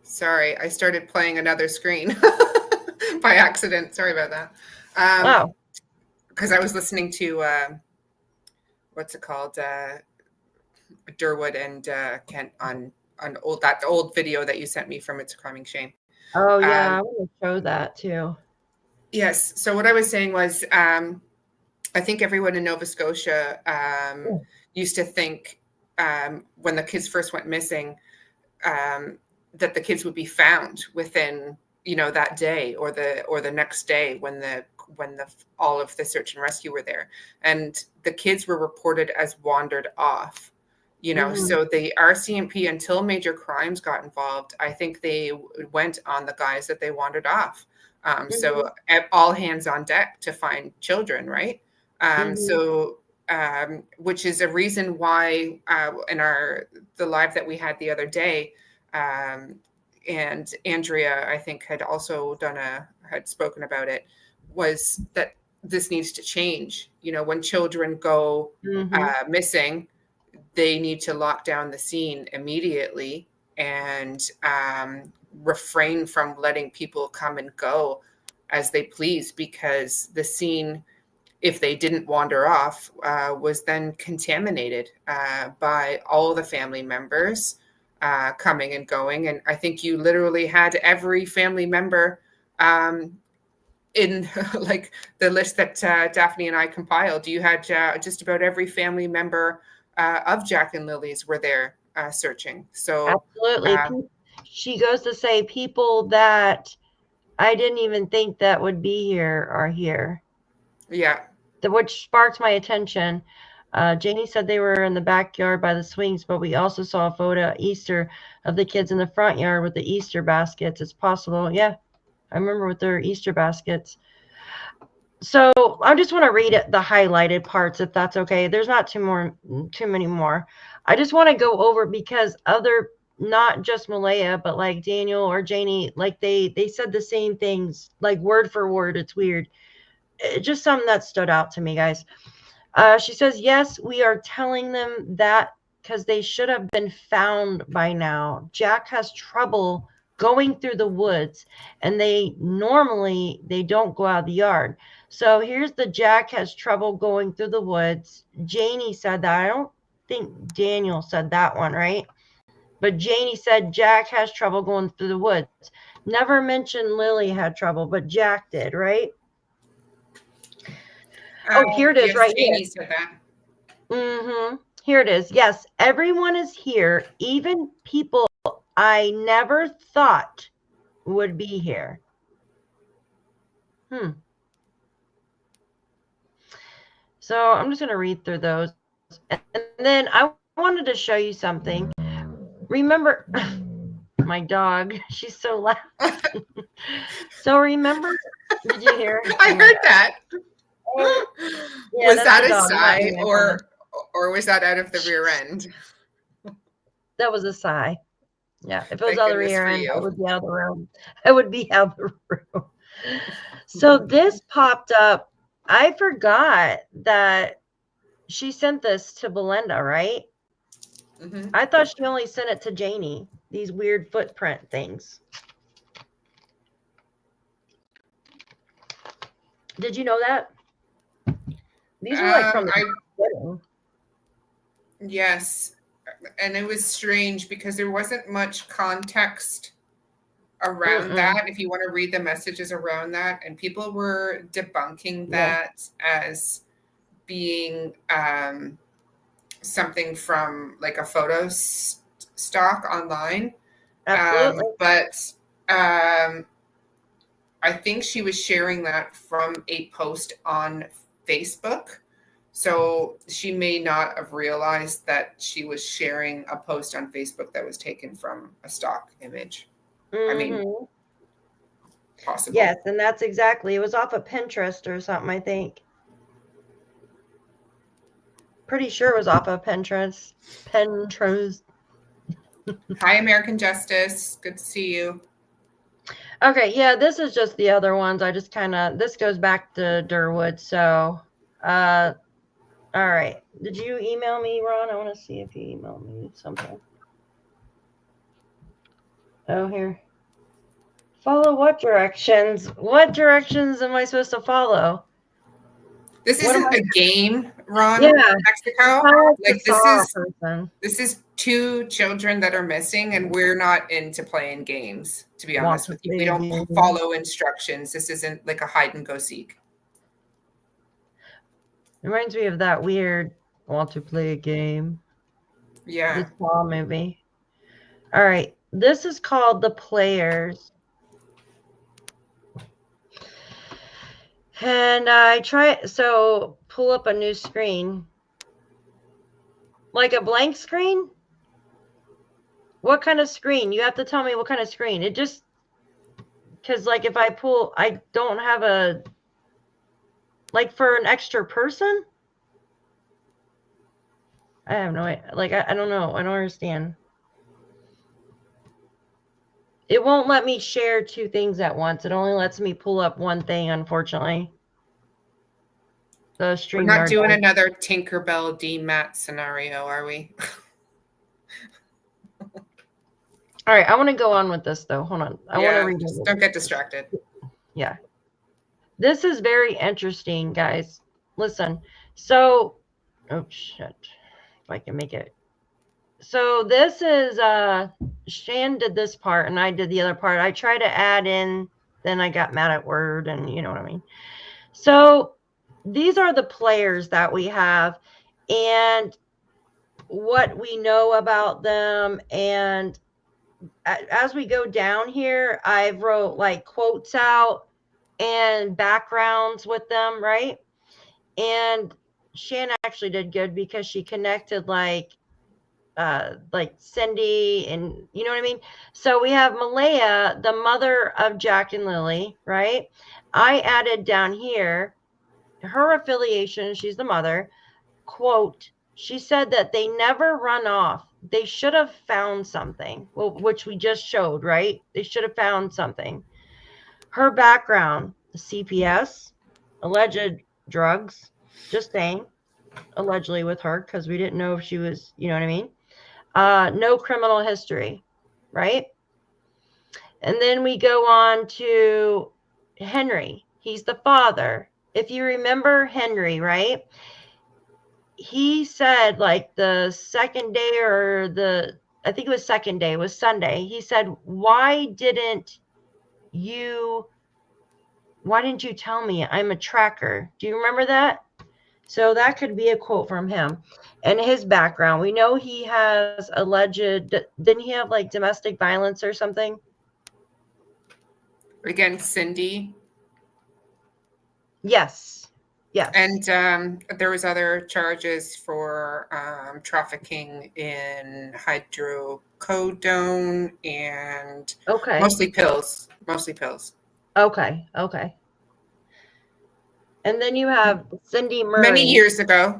S3: Sorry, I started playing another screen by accident. Sorry about that.
S2: Wow.
S3: Because I was listening to, what's it called? Durwood and Kent on that old video that you sent me from It's a Crowning Shame.
S2: Oh, yeah, I want to show that too.
S3: Yes. So what I was saying was, I think everyone in Nova Scotia used to think when the kids first went missing, that the kids would be found within, that day or the next day when all of the search and rescue were there, and the kids were reported as wandered off. You know,
S2: Mhm.
S3: so the RCMP, until major crimes got involved, I think they went on the guys that they wanted off. So all hands on deck to find children, right? So which is a reason why in the live that we had the other day, and Andrea, I think, had also had spoken about it, was that this needs to change. You know, when children go missing, they need to lock down the scene immediately and refrain from letting people come and go as they please, because the scene, if they didn't wander off, was then contaminated by all the family members coming and going. And I think you literally had every family member in like the list that Daphne and I compiled. You had just about every family member of Jack and Lilly's were there searching. So
S2: absolutely. She goes to say people that I didn't even think that would be here are here.
S3: Yeah.
S2: Which sparked my attention. Janie said they were in the backyard by the swings, but we also saw a photo Easter of the kids in the front yard with the Easter baskets. It's possible. Yeah, I remember with their Easter baskets. So I just want to read the highlighted parts, if that's okay. There's not too many more. I just want to go over, because not just Malaya, but like Daniel or Janie, like they said the same things, like word for word. It's weird. Just something that stood out to me, guys. She says, yes, we are telling them that because they should have been found by now. Jack has trouble going through the woods, and they don't go out of the yard. So here's the Jack has trouble going through the woods. Janie said that. I don't think Daniel said that one, right? But Janie said Jack has trouble going through the woods. Never mentioned Lily had trouble, but Jack did, right? Oh, here it is,
S3: yes,
S2: right
S3: Janie
S2: here.
S3: said that.
S2: Here it is. Yes, everyone is here, even people I never thought would be here. So I'm just going to read through those. And then I wanted to show you something. Remember, my dog, she's so loud. So remember, did you hear?
S3: I heard that.
S2: Yeah,
S3: Was
S2: that's
S3: that
S2: the
S3: a
S2: dog, not
S3: sigh,
S2: me, my dog.
S3: or was that out of the rear end?
S2: That was a sigh. Yeah, if it was
S3: Thank
S2: out of the
S3: goodness
S2: rear
S3: for
S2: end, I
S3: you.
S2: would be out of the room. I would be out of the room. So this popped up. I forgot that she sent this to Belinda, right? I thought she only sent it to Janie, these weird footprint things. Did you know that? These are like from the wedding.
S3: Yes. And it was strange because there wasn't much context around that, if you want to read the messages around that. And people were debunking that as being something from like a photo stock online.
S2: Absolutely.
S3: But I think she was sharing that from a post on Facebook. So she may not have realized that she was sharing a post on Facebook that was taken from a stock image. I mean, possible.
S2: Yes, and that's exactly. It was off of Pinterest or something, I think. Pretty sure it was off of Pinterest.
S3: Hi, American Justice. Good to see you.
S2: Okay, yeah, this is just the other ones. I just this goes back to Durwood. So, all right. Did you email me, Ron? I want to see if you emailed me something. Oh, here. Follow what directions? What directions am I supposed to follow?
S3: This isn't a game, Ron.
S2: Yeah.
S3: Mexico.
S2: Like
S3: this is two children that are missing, and we're not into playing games, to be honest with you. We don't follow instructions. This isn't like a hide and go seek.
S2: Reminds me of that weird want to play a game.
S3: Yeah.
S2: The Saw movie. All right. This is called The Players. And I pull up a new screen. Like a blank screen? What kind of screen? You have to tell me what kind of screen. It just, because like if I pull, I don't have a, like for an extra person? I have no idea. Like, I don't know. I don't understand. It won't let me share two things at once. It only lets me pull up one thing, unfortunately. The stream.
S3: We're not doing another Tinkerbell DMAT scenario, are we?
S2: All right, I want to go on with this though. Hold on. I want to read
S3: just don't get distracted.
S2: Yeah. This is very interesting, guys. Listen. So, oh shit. If I can make it. So this is Shan did this part and I did the other part. I tried to add in, then I got mad at Word, and you know what I mean. So these are the players that we have and what we know about them. And as we go down here, I wrote like quotes out and backgrounds with them, right? And Shan actually did good because she connected like Cindy, and you know what I mean? So we have Malaya, the mother of Jack and Lilly, right? I added down here her affiliation. She's the mother. Quote, she said that they never run off. They should have found something, well, which we just showed, right? They should have found something. Her background, CPS, alleged drugs, just saying, allegedly with her, because we didn't know if she was, you know what I mean? No criminal history, right? And then we go on to Henry. He's the father. If you remember Henry, right? He said like the second day I think it was second day, it was Sunday. He said, why didn't you tell me I'm a tracker? Do you remember that? So that could be a quote from him. And his background, we know he has alleged, didn't he have like domestic violence or something?
S3: Against Cindy.
S2: Yes. Yes.
S3: And there was other charges for trafficking in hydrocodone and mostly pills. Okay. And then you have Cindy Murray. Many years ago,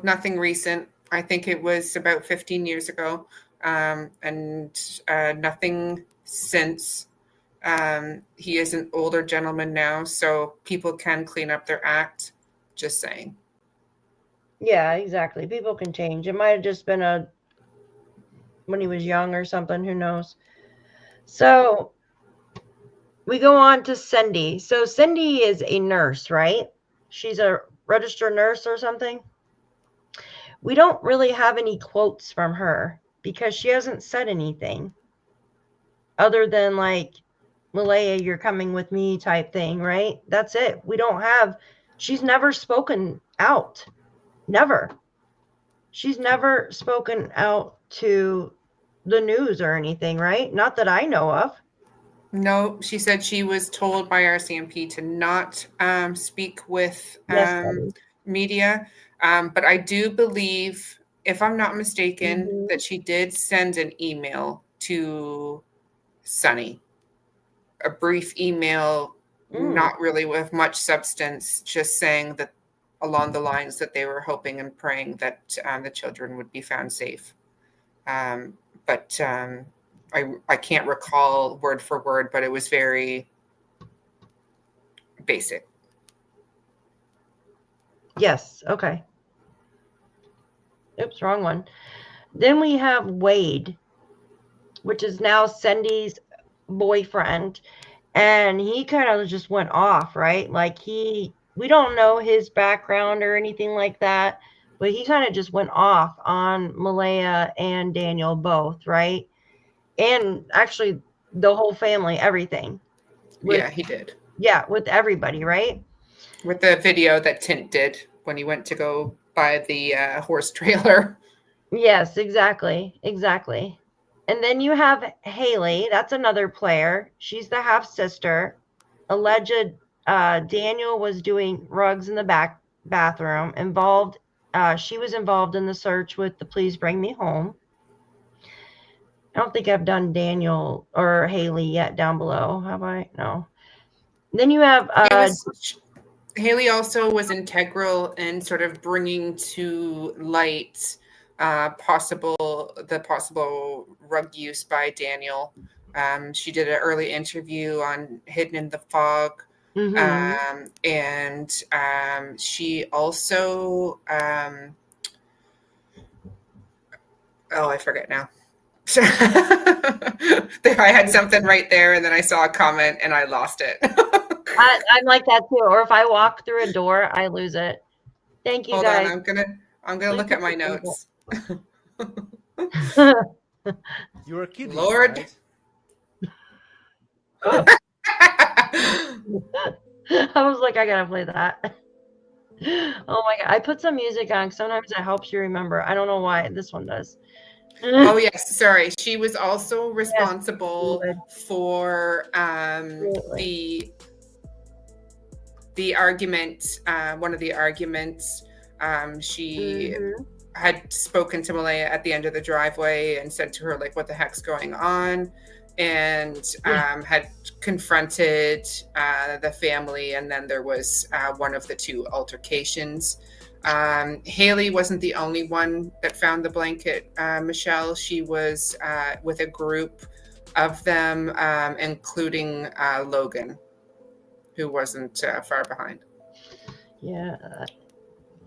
S3: nothing recent. I think it was about 15 years ago, and nothing since. He is an older gentleman now, so people can clean up their act. Just saying.
S2: Yeah, exactly. People can change. It might have just been when he was young or something. Who knows? So we go on to Cindy. So Cindy is a nurse, right? She's a registered nurse or something. We don't really have any quotes from her because she hasn't said anything other than like, Malaya, you're coming with me type thing, right? That's it. We don't have, she's never spoken out. Never. She's never spoken out to the news or anything, right? Not that I know of.
S3: No, she said she was told by RCMP to not speak with media. But I do believe, if I'm not mistaken, that she did send an email to Sunny. A brief email, not really with much substance, just saying that along the lines that they were hoping and praying that the children would be found safe. But I can't recall word for word, but it was very basic.
S2: Yes. Okay. Oops, wrong one. Then we have Wade, which is now Cindy's boyfriend, and he kind of just went off, right? Like we don't know his background or anything like that, but he kind of just went off on Malaya and Daniel both, right? And actually the whole family, everything.
S3: Yeah, he did.
S2: Yeah, with everybody, right?
S3: With the video that Tint did when he went to go buy the horse trailer.
S2: Yes, exactly. And then you have Haley. That's another player. She's the half sister. Alleged Daniel was doing rugs in the bathroom, involved She was involved in the search with the Please Bring Me Home. I don't think I've done Daniel or Haley yet down below. Have I? No. Then you have
S3: Haley also was integral in sort of bringing to light the possible drug use by Daniel. She did an early interview on Hidden in the Fog. And she also, I forget now. I had something right there, and then I saw a comment, and I lost it.
S2: I'm like that too. Or if I walk through a door, I lose it. Thank you,
S3: Hold
S2: guys.
S3: on, I'm gonna look at my notes.
S4: You're a kid,
S3: Lord.
S2: I was like, I gotta play that. Oh my god! I put some music on. Sometimes it helps you remember. I don't know why. This one does.
S3: Oh yes, sorry. She was also responsible for the argument. One of the arguments. She had spoken to Malaya at the end of the driveway and said to her, like, what the heck's going on? And had confronted the family. And then there was one of the two altercations. Haley wasn't the only one that found the blanket, Michelle. She was with a group of them, including Logan, who wasn't far behind.
S2: Yeah.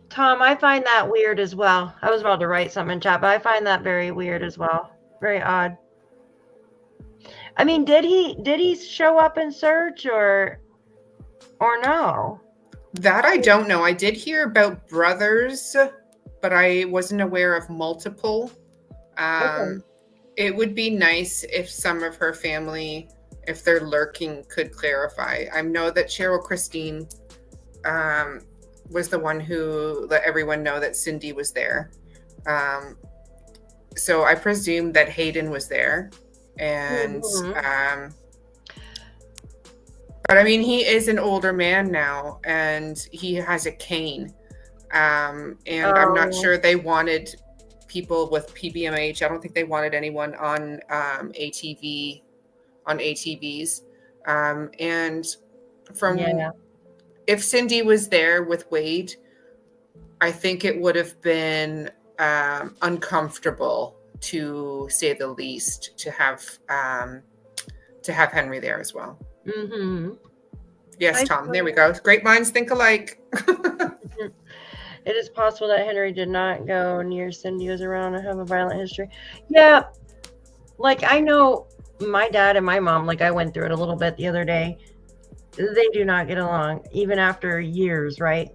S2: Tom, I find that weird as well. I was about to write something in chat, but I find that very weird as well. Very odd. I mean, did he show up and search or no?
S3: That I don't know. I did hear about brothers, but I wasn't aware of multiple. It would be nice if some of her family, if they're lurking, could clarify. I know that Cheryl Christine was the one who let everyone know that Cindy was there. So I presume that Hayden was there. And but I mean, he is an older man now, and he has a cane. And I'm not sure they wanted people with PBMH. I don't think they wanted anyone on ATVs. And from if Cindy was there with Wade, I think it would have been uncomfortable, to say the least, to have Henry there as well. Yes, Tom. There we go. Great minds think alike.
S2: It is possible that Henry did not go near Cindy was around and have a violent history. Yeah, like I know my dad and my mom. Like I went through it a little bit the other day. They do not get along, even after years, right?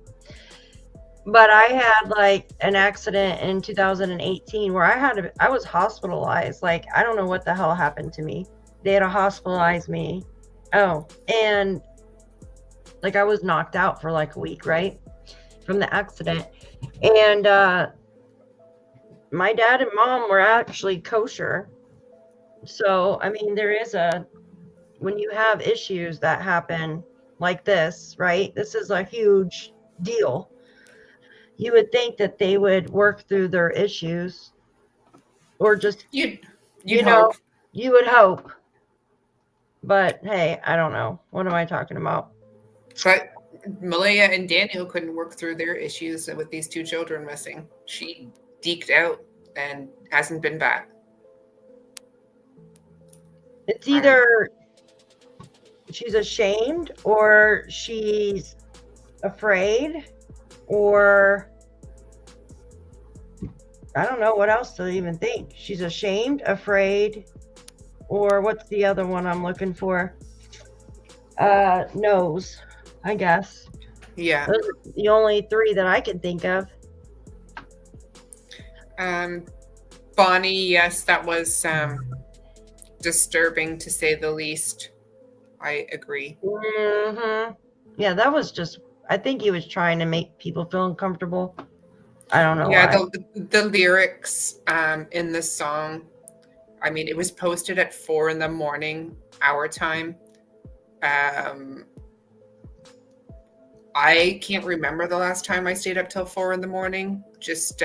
S2: But I had like an accident in 2018 where I was hospitalized. Like, I don't know what the hell happened to me. They had to hospitalize me. Oh, and like I was knocked out for like a week, right? From the accident. And my dad and mom were actually kosher. So, I mean, when you have issues that happen like this, right? This is a huge deal. You would think that they would work through their issues, or just
S3: you
S2: would hope. But hey, I don't know. What am I talking about?
S3: But Malaya and Daniel couldn't work through their issues with these two children missing. She deked out and hasn't been back.
S2: It's either she's ashamed, or she's afraid, or I don't know what else to even think. She's ashamed, afraid, or what's the other one I'm looking for? Knows, I guess.
S3: Yeah.
S2: Those are the only three that I can think of.
S3: Bonnie, yes, that was disturbing, to say the least. I agree.
S2: Yeah, that was just, I think he was trying to make people feel uncomfortable. I don't know.
S3: Yeah, the lyrics in the song, I mean, it was posted at 4 a.m, our time. I can't remember the last time I stayed up till 4 a.m. Just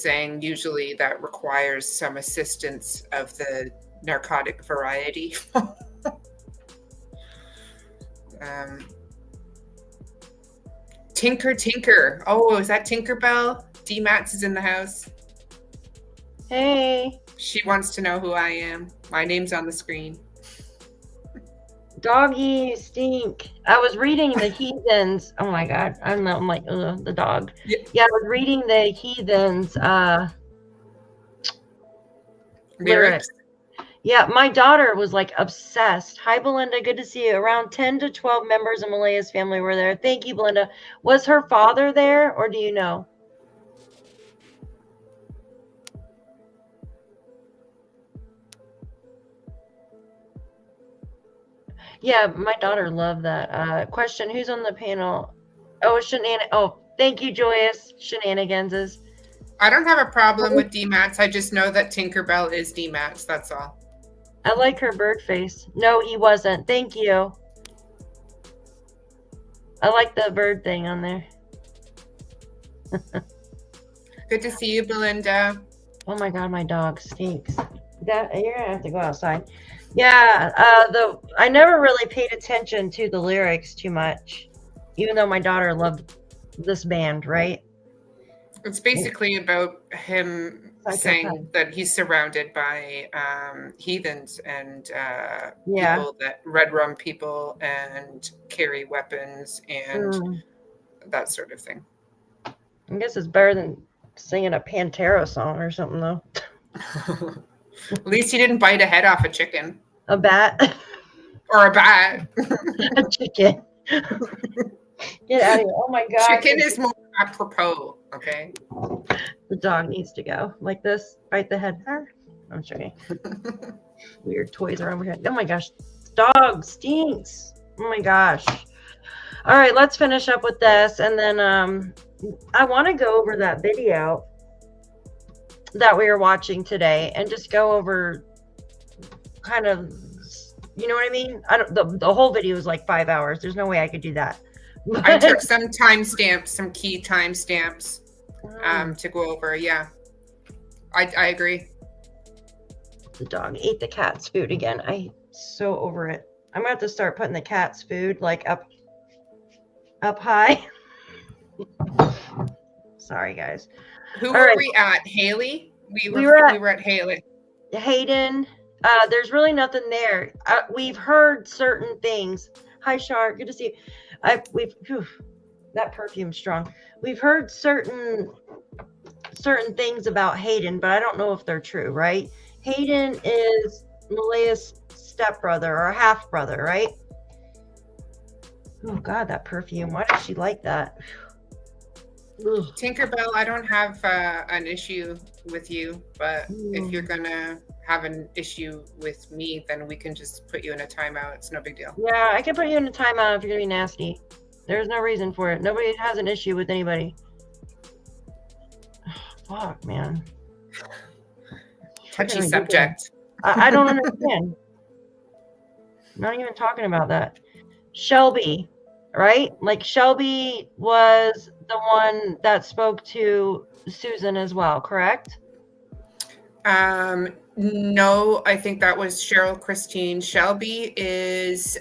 S3: saying, usually that requires some assistance of the narcotic variety. Tinker. Oh, is that Tinkerbell? D Mats is in the house.
S2: Hey,
S3: She wants to know who I am. My name's on the screen.
S2: doggy stink. I was reading the Heathens. Oh my God. I'm like, ugh, the dog.
S3: Yeah.
S2: Yeah, I was reading the Heathens lyrics. Yeah, my daughter was like obsessed. Hi, Belinda. Good to see you. Around 10 to 12 members of Malaya's family were there. Thank you, Belinda. Was her father there, or do you know? Yeah, my daughter loved that. Question, who's on the panel? Oh, Oh, thank you, Joyous. Shenanigans.
S3: I don't have a problem with D Mats. I just know that Tinkerbell is D Mats. That's all.
S2: I like her bird face. No, he wasn't. Thank you. I like the bird thing on there.
S3: Good to see you, Belinda.
S2: Oh my God, my dog stinks. You're gonna have to go outside. Yeah, I never really paid attention to the lyrics too much, even though my daughter loved this band, right?
S3: It's basically about him saying that he's surrounded by heathens and people that red rum people and carry weapons and that sort of thing.
S2: I guess it's better than singing a Pantera song or something, though.
S3: At least he didn't bite a head off a chicken.
S2: A bat?
S3: Or a bat.
S2: A chicken. Get out of here. Oh my God.
S3: Chicken is more apropos, okay?
S2: The dog needs to go. Like this. Bite the head. I'm joking. Weird toys are over here. Oh my gosh. Dog stinks. Oh my gosh. All right, let's finish up with this. And then I want to go over that video that we were watching today and just go over kind of, you know what I mean? The whole video is like 5 hours. There's no way I could do that.
S3: I took some timestamps, some key timestamps to go over. Yeah, I agree.
S2: The dog ate the cat's food again. I'm so over it. I'm gonna have to start putting the cat's food like up high. Sorry, guys.
S3: Who were we at? Haley? We were at Haley.
S2: Hayden. There's really nothing there. We've heard certain things. Hi, Shar. Good to see you. That perfume's strong. We've heard certain things about Hayden, but I don't know if they're true, right? Hayden is Malaya's stepbrother or half brother, right? Oh God, that perfume. Why does she like that? Ugh.
S3: Tinkerbell, I don't have an issue with you, but if you're gonna have an issue with me, then we can just put you in a timeout. It's no big deal.
S2: Yeah, I can put you in a timeout if you're gonna be nasty. There's no reason for it. Nobody has an issue with anybody. Fuck, man.
S3: Touchy subject.
S2: I don't understand. I'm not even talking about that. Shelby, right? Like Shelby was the one that spoke to Susan as well, correct?
S3: No, I think that was Cheryl Christine. Shelby is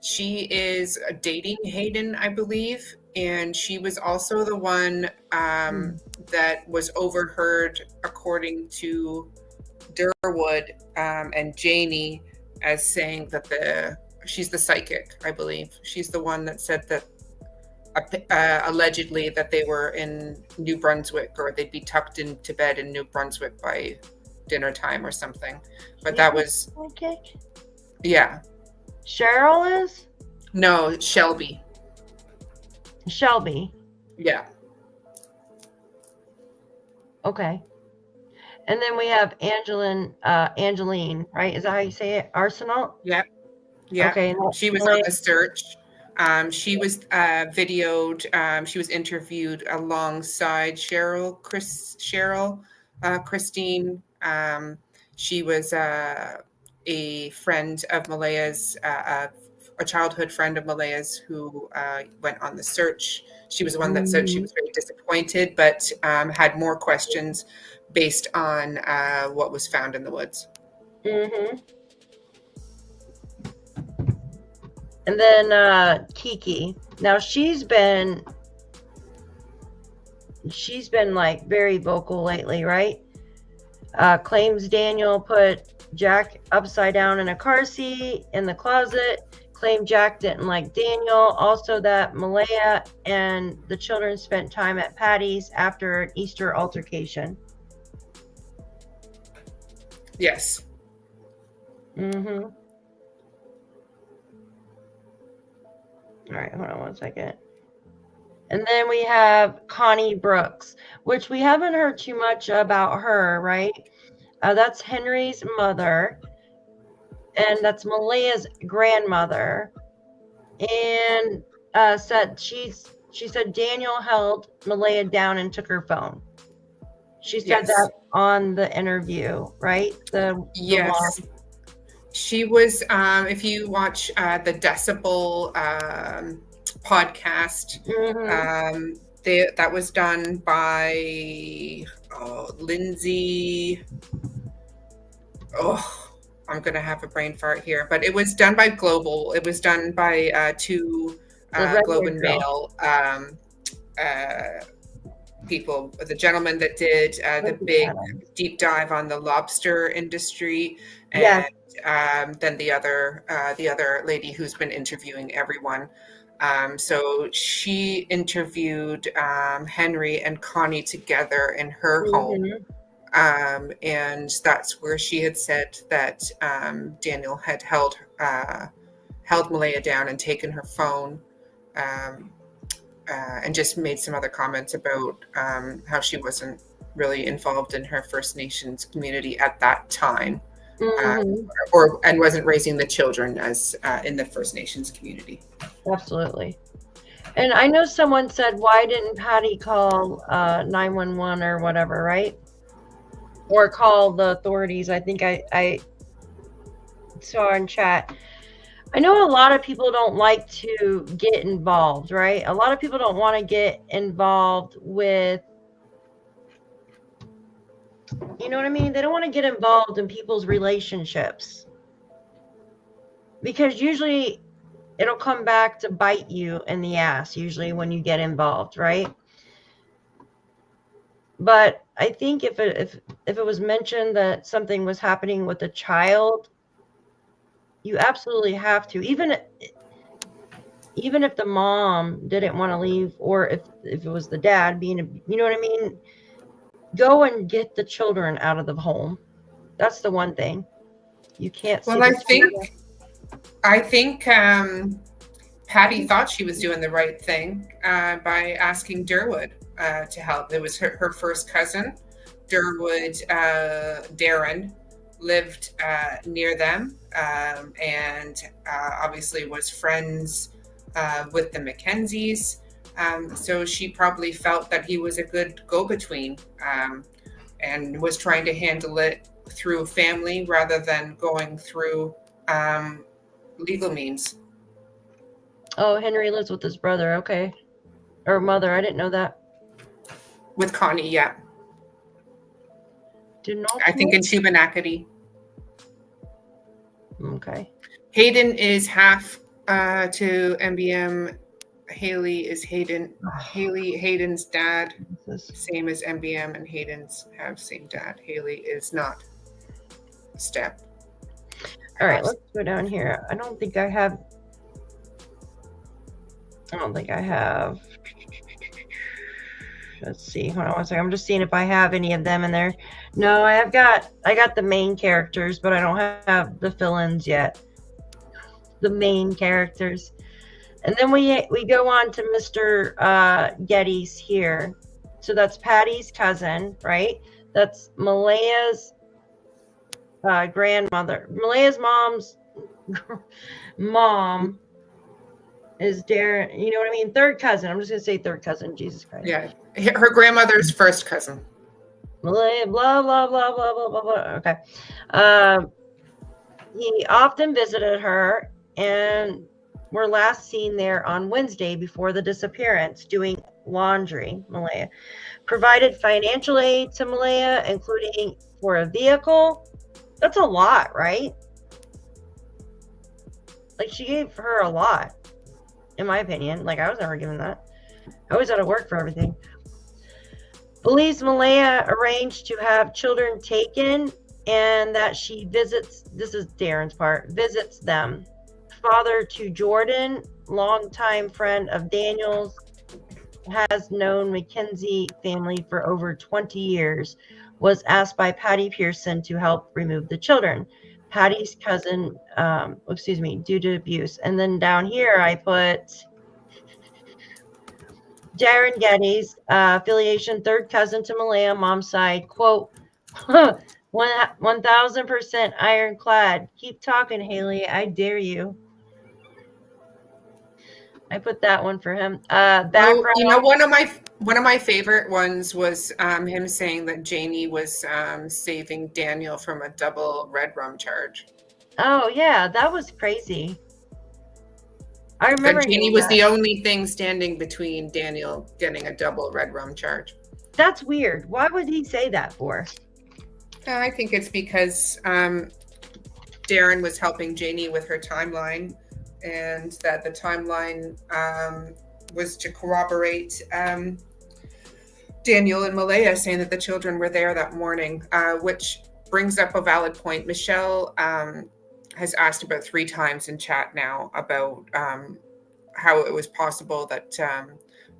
S3: she is dating Hayden, I believe, and she was also the one that was overheard, according to Durwood and Janie, as saying that she's the psychic, I believe. She's the one that said that allegedly that they were in New Brunswick, or they'd be tucked into bed in New Brunswick by dinner time or something. But that was
S2: psychic.
S3: Yeah.
S2: Cheryl is?
S3: No, Shelby.
S2: Shelby.
S3: Yeah.
S2: Okay. And then we have Angeline, right? Is that how you say it? Arsenal?
S3: Yeah. Yeah. Okay. She was on the search. She was videoed. She was interviewed alongside Christine. She was a friend of Malaya's, a childhood friend of Malaya's who went on the search. She was the one that said she was very disappointed, but had more questions based on what was found in the woods.
S2: Mm-hmm. And then Kiki. Now she's been like very vocal lately, right? Claims Daniel put Jack upside down in a car seat in the closet. Claimed Jack didn't like Daniel. Also that Malaya and the children spent time at Patty's after an Easter altercation.
S3: Yes.
S2: Mm-hmm. All right, hold on one second. And then we have Connie Brooks, which we haven't heard too much about her, right? That's Henry's mother, and that's Malaya's grandmother. And she said Daniel held Malaya down and took her phone. She said that on the interview, right?
S3: Yes. She was, if you watch the Decibel podcast, that was done by Lindsay. I'm going to have a brain fart here, but it was done by Global. It was done by two Globe and Mail people. The gentleman that did the big deep dive on the lobster industry, and then the other lady who's been interviewing everyone. So she interviewed Henry and Connie together in her home. And that's where she had said that Daniel had held Malaya down and taken her phone, and just made some other comments about how she wasn't really involved in her First Nations community at that time, and wasn't raising the children as in the First Nations community.
S2: Absolutely. And I know someone said, why didn't Patty call 911 or whatever, right? Or call the authorities. I think I saw in chat. I know a lot of people don't like to get involved, right? A lot of people don't want to get involved with, you know what I mean? They don't want to get involved in people's relationships, because usually it'll come back to bite you in the ass, usually when you get involved, right? But I think if it was mentioned that something was happening with a child, you absolutely have to, even if the mom didn't want to leave, or if it was the dad being, you know what I mean? Go and get the children out of the home. That's the one thing. You can't.
S3: Well, I think Patty thought she was doing the right thing by asking Durwood to help. It was her first cousin, Durwood. Darren lived near them, and obviously was friends with the Mackenzies. So she probably felt that he was a good go-between, and was trying to handle it through family rather than going through legal means.
S2: Oh, Henry lives with his brother, okay. Or mother, I didn't know that.
S3: With Connie, yeah. I think in Shubenacadie.
S2: Okay.
S3: Hayden is half to MBM. Haley is Hayden's dad, same as MBM, and Hayden's have same dad. Haley is not step.
S2: All right, let's go down here. I don't think I have. Let's see. Hold on one second. I'm just seeing if I have any of them in there. No, I got the main characters, but I don't have the fill-ins yet. The main characters. And then we go on to Mr. Geddes here. So that's Patty's cousin, right? That's Malaya's grandmother. Malaya's mom's mom is Darren. You know what I mean? Third cousin. I'm just going to say third cousin. Jesus Christ.
S3: Yeah. Her grandmother's first cousin.
S2: Malaya, blah, blah, blah, blah, blah, blah, blah. Okay. He often visited her, and were last seen there on Wednesday before the disappearance, doing laundry. Malaya provided financial aid to Malaya, including for a vehicle. That's a lot, right? Like, she gave her a lot, in my opinion. Like, I was never given that. I always had to work for everything. Believes Malaya arranged to have children taken and that she visits, this is Darren's part, visits them. Father to Jordan, longtime friend of Daniel's, has known Mackenzie family for over 20 years, was asked by Patty Pearson to help remove the children. Patty's cousin, due to abuse. And then down here I put Darren Geddes, affiliation, third cousin to Malaya, mom's side, quote, 1000% ironclad. Keep talking, Haley. I dare you. I put that one for him. Background.
S3: You know, one of my favorite ones was him saying that Janie was saving Daniel from a double red rum charge.
S2: Oh yeah, that was crazy. I remember
S3: that Janie was the only thing standing between Daniel getting a double red rum charge.
S2: That's weird. Why would he say that for?
S3: I think it's because Darren was helping Janie with her timeline, and that the timeline was to corroborate Daniel and Malaya saying that the children were there that morning, which brings up a valid point. Michelle has asked about 3 times in chat now about how it was possible that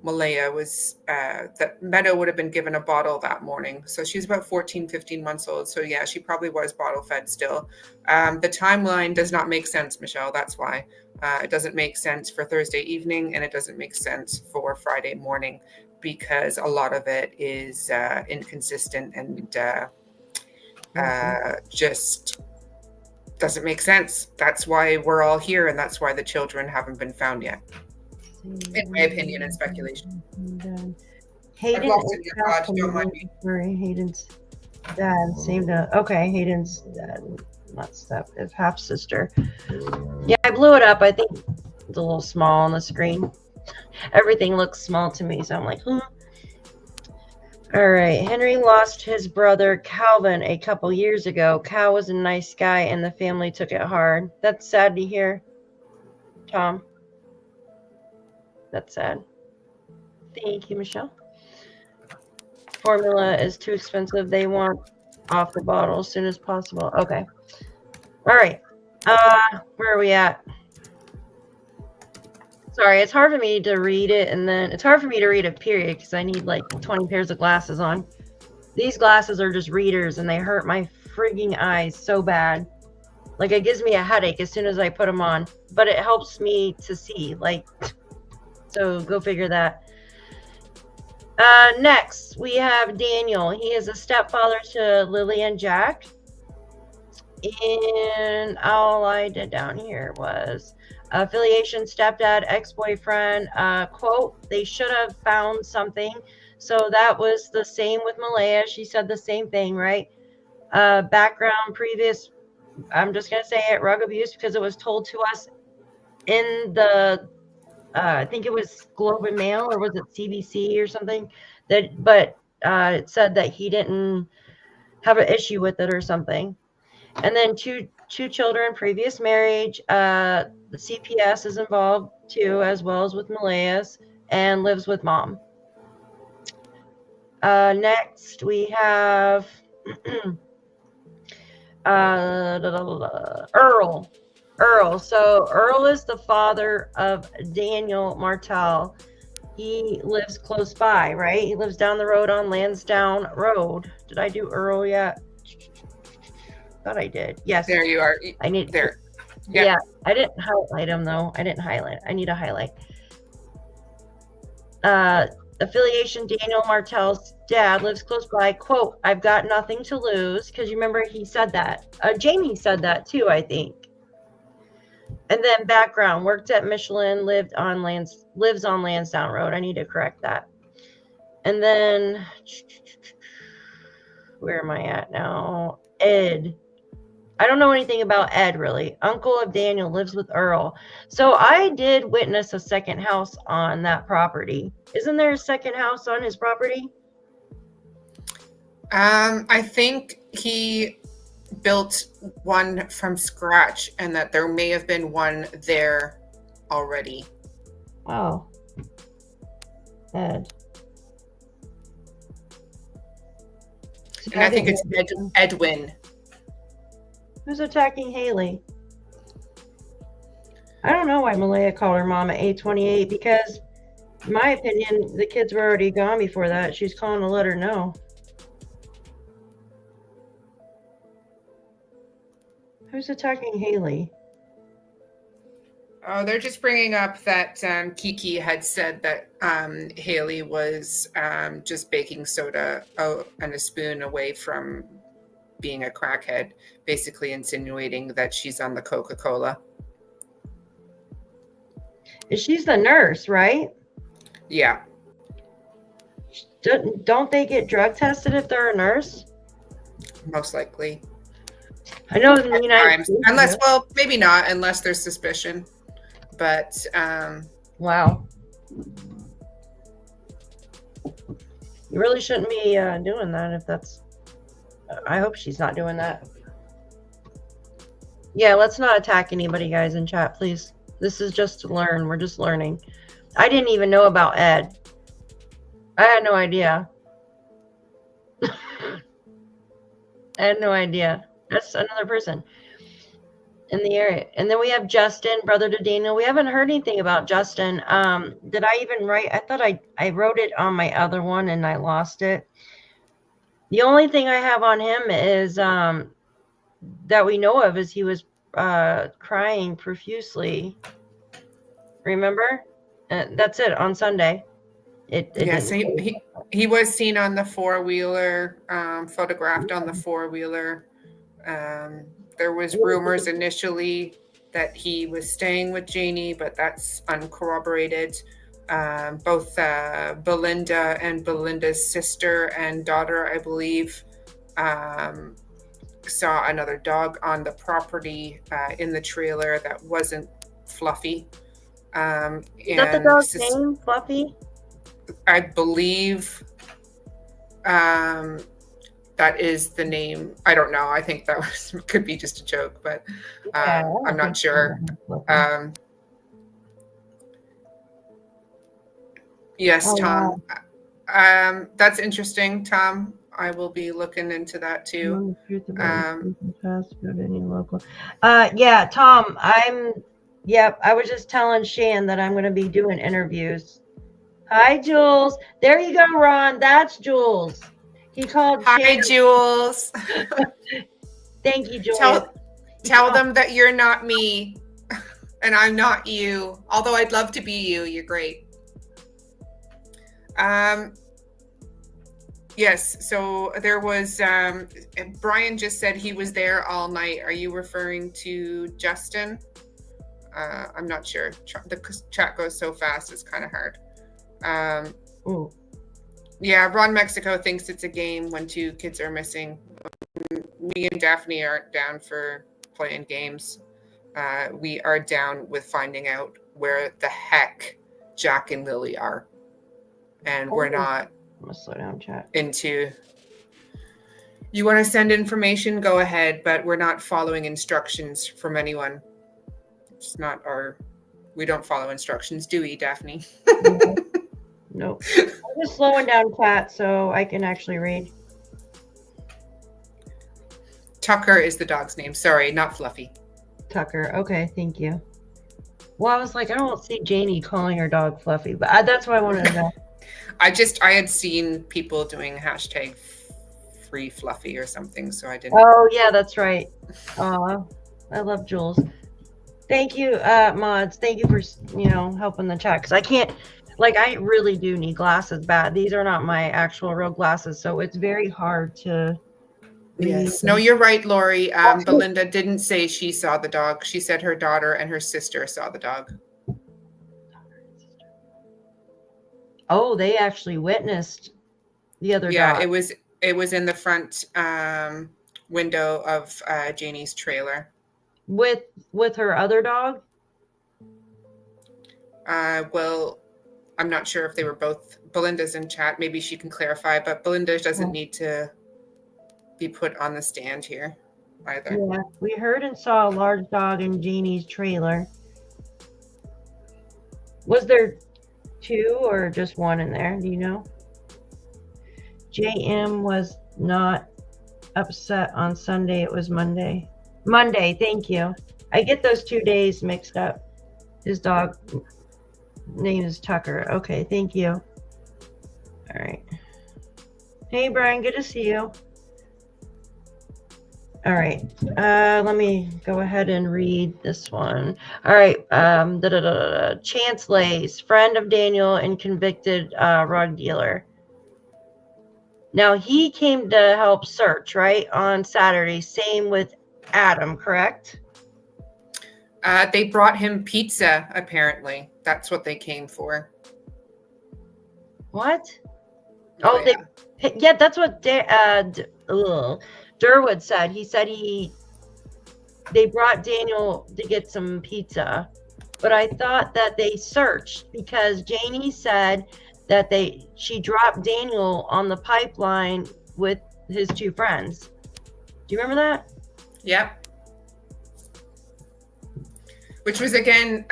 S3: Malaya was, that Meadow would have been given a bottle that morning. So she's about 14, 15 months old. So yeah, she probably was bottle fed still. The timeline does not make sense, Michelle. That's why. It doesn't make sense for Thursday evening, and it doesn't make sense for Friday morning, because a lot of it is inconsistent and just doesn't make sense. That's why we're all here, and that's why the children haven't been found yet, in my opinion and speculation.
S2: Hayden,
S3: don't mind me.
S2: Sorry, Hayden's dad saved a. Okay, Hayden's dad, not step, is half sister. Yeah, I blew it up. I think it's a little small on the screen. Everything looks small to me, so I'm like, All right. Henry lost his brother Calvin a couple years ago. Cal was a nice guy, and the family took it hard. That's sad to hear, Tom. That's sad. Thank you, Michelle. Formula is too expensive. They want off the bottle as soon as possible. Okay. All right. Where are we at? Sorry, it's hard for me to read it, and then it's hard for me to read a period because I need like 20 pairs of glasses on. These glasses are just readers, and they hurt my frigging eyes so bad. Like, it gives me a headache as soon as I put them on, but it helps me to see. Like, so go figure that. Next, we have Daniel. He is a stepfather to Lilly and Jack. And all I did down here was affiliation, stepdad, ex-boyfriend, quote, they should have found something. So that was the same with Malaya. She said the same thing, right? Background, previous, I'm just going to say it, rug abuse, because it was told to us in the, I think it was Globe and Mail, or was it CBC or something, that, but it said that he didn't have an issue with it or something. And then two children, previous marriage. The CPS is involved too, as well as with Malaya's, and lives with mom. Next, we have Earl. So Earl is the father of Daniel Martel. He lives close by, right? He lives down the road on Landsdowne Road. Did I do Earl yet? Thought I did. Yes.
S3: There you are.
S2: I need
S3: there.
S2: Yep. Yeah, I didn't highlight him though. I need a highlight. Affiliation, Daniel Martel's dad lives close by. Quote, I've got nothing to lose. Because you remember he said that. Jamie said that too, I think. And then background, worked at Michelin, lives on Landsdowne Road. I need to correct that. And then where am I at now? Ed. I don't know anything about Ed, really. Uncle of Daniel lives with Earl. So I did witness a second house on that property. Isn't there a second house on his property?
S3: I think he built one from scratch and that there may have been one there already.
S2: Oh. Ed. See,
S3: And I think
S2: didn't
S3: it's
S2: know.
S3: Edwin.
S2: Who's attacking Haley? I don't know why Malaya called her mama A28 because, in my opinion, the kids were already gone before that. She's calling to let her know. Who's attacking Haley?
S3: Oh, they're just bringing up that Kiki had said that Haley was just baking soda and a spoon away from being a crackhead, basically insinuating that she's on the Coca-Cola.
S2: She's the nurse, right?
S3: Yeah.
S2: Don't they get drug tested if they're a nurse?
S3: Most likely.
S2: I know in the United States.
S3: Unless, well, maybe not, unless there's suspicion. But
S2: wow. You really shouldn't be doing that if that's... I hope she's not doing that. Yeah, let's not attack anybody, guys, in chat, please. This is just to learn. We're just learning. I didn't even know about Ed. I had no idea. I had no idea. That's another person in the area. And then we have Justin, brother to Daniel. We haven't heard anything about Justin. Did I even write? I thought I wrote it on my other one and I lost it. The only thing I have on him is that we know of is he was crying profusely. Remember? That's it on Sunday.
S3: Yes, he was seen on the four-wheeler, photographed on the four-wheeler. There was rumors initially that he was staying with Janie, but that's uncorroborated. Both Belinda and Belinda's sister and daughter, I believe, saw another dog on the property in the trailer that wasn't Fluffy.
S2: Is that the dog's name, Fluffy?
S3: I believe that is the name. I don't know. I think that could be just a joke, but I'm not sure. Yes, Tom. Wow. That's interesting, Tom. I will be looking into that too.
S2: Yeah, Tom, I was just telling Shan that I'm going to be doing interviews. Hi, Jules. There you go, Ron. That's Jules. He called
S3: Hi,
S2: Shan.
S3: Jules.
S2: Thank you, Jules.
S3: Tell them that you're not me and I'm not you. Although I'd love to be you. You're great. Yes, so there was, Brian just said he was there all night. Are you referring to Justin? I'm not sure. The chat goes so fast, it's kind of hard. Yeah, Ron Mexico thinks it's a game when two kids are missing. Me and Daphne aren't down for playing games. We are down with finding out where the heck Jack and Lilly are. And we're not
S2: I'm gonna slow down chat.
S3: into... You want to send information, go ahead, but we're not following instructions from anyone. It's not our... We don't follow instructions, do we, Daphne?
S2: Nope. I'm just slowing down chat so I can actually read.
S3: Tucker is the dog's name. Sorry, not Fluffy.
S2: Tucker. Okay, thank you. Well, I was like, I don't see Janie calling her dog Fluffy, but that's what I wanted to know.
S3: I had seen people doing hashtag free Fluffy or something, so I didn't.
S2: Oh, yeah, that's right. I love Jules. Thank you, mods. Thank you for, helping the chat. Because I can't, I really do need glasses bad. These are not my actual real glasses, so it's very hard to read.
S3: Yes. No, you're right, Lori. Belinda didn't say she saw the dog. She said her daughter and her sister saw the dog.
S2: Oh, they actually witnessed the other dog.
S3: Yeah, it was in the front window of Janie's trailer.
S2: With her other dog?
S3: Well, I'm not sure if they were both. Belinda's in chat. Maybe she can clarify, but Belinda doesn't need to be put on the stand here either.
S2: Yeah, we heard and saw a large dog in Janie's trailer. Was there two or just one in there? Do you know? JM was not upset on Sunday. It was Monday. Monday, thank you. I get those 2 days mixed up. His dog name is Tucker. Okay, thank you. All right. Hey, Brian, good to see you. All right, let me go ahead and read this one. All right, Chance Lays, friend of Daniel and convicted rug dealer. Now, he came to help search, right, on Saturday. Same with Adam, correct?
S3: They brought him pizza, apparently. That's what they came for.
S2: What?
S3: Oh,
S2: yeah, that's what Durwood said. He said they brought Daniel to get some pizza, but I thought that they searched because Janie said that she dropped Daniel on the pipeline with his two friends. Do you remember that?
S3: Yep. Which was, again,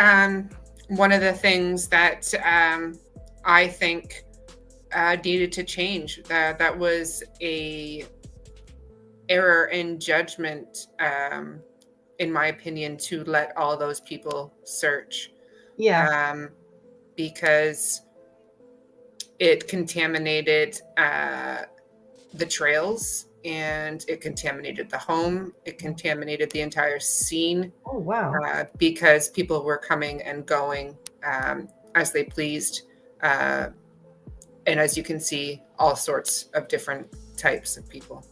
S3: one of the things that I think needed to change. That was a error in judgment, in my opinion, to let all those people search.
S2: Yeah.
S3: Because it contaminated the trails, and it contaminated the home. It contaminated the entire scene.
S2: Oh, wow.
S3: Because people were coming and going as they pleased. And as you can see, all sorts of different types of people.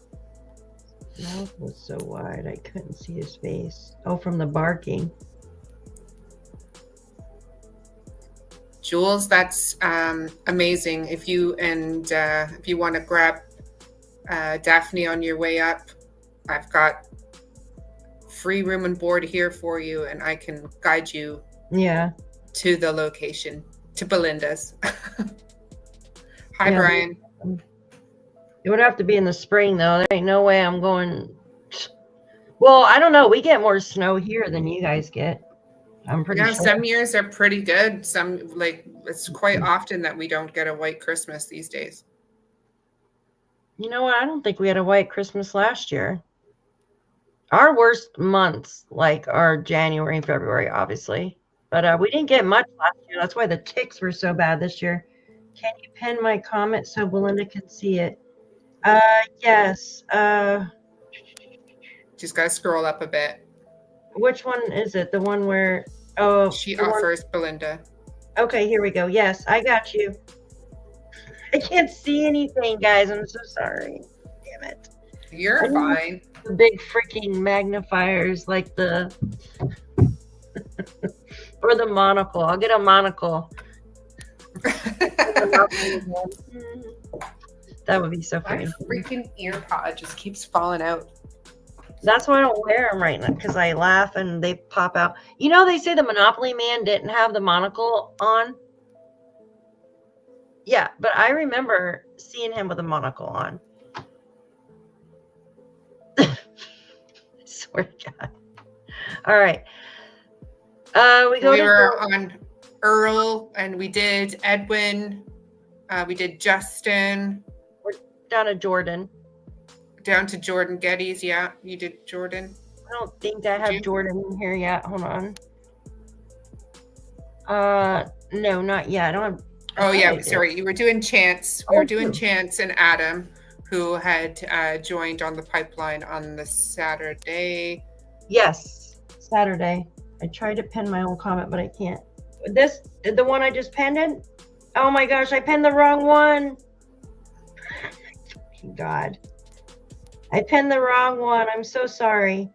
S2: His mouth was so wide, I couldn't see his face. Oh, from the barking.
S3: Jules, that's amazing. If you want to grab Daphne on your way up, I've got free room and board here for you, and I can guide you to the location, to Belinda's. Hi, Brian.
S2: It would have to be in the spring, though. There ain't no way I'm going. Well, I don't know. We get more snow here than you guys get. I'm pretty sure.
S3: Some years are pretty good. Some, it's quite often that we don't get a white Christmas these days.
S2: You know what? I don't think we had a white Christmas last year. Our worst months, are January and February, obviously. But we didn't get much last year. That's why the ticks were so bad this year. Can you pin my comment so Belinda can see it? Yes.
S3: Just got to scroll up a bit.
S2: Which one is it? The one where...
S3: she offers Belinda.
S2: Okay, here we go. Yes, I got you. I can't see anything, guys. I'm so sorry. Damn it.
S3: You're fine.
S2: The big freaking magnifiers like the... or the monocle. I'll get a monocle. That would be so funny.
S3: My freaking ear pod just keeps falling out.
S2: That's why I don't wear them right now, because I laugh and they pop out. You know, they say the Monopoly man didn't have the monocle on. Yeah, but I remember seeing him with a monocle on. I swear to God. All right. We
S3: were on Earl, and we did Edwin. We did Justin.
S2: We're down to Jordan.
S3: Down to Jordan Geddes. Yeah, you did Jordan.
S2: I don't think I have Jordan in here yet. Hold on. No, not yet. I don't have.
S3: Oh yeah, sorry. You were doing Chance. We were doing Chance and Adam, who had joined on the pipeline on the Saturday.
S2: Yes, Saturday. I tried to pin my own comment, but I can't. The one I just pinned in? Oh my gosh, I pinned the wrong one. God. I pinned the wrong one. I'm so sorry.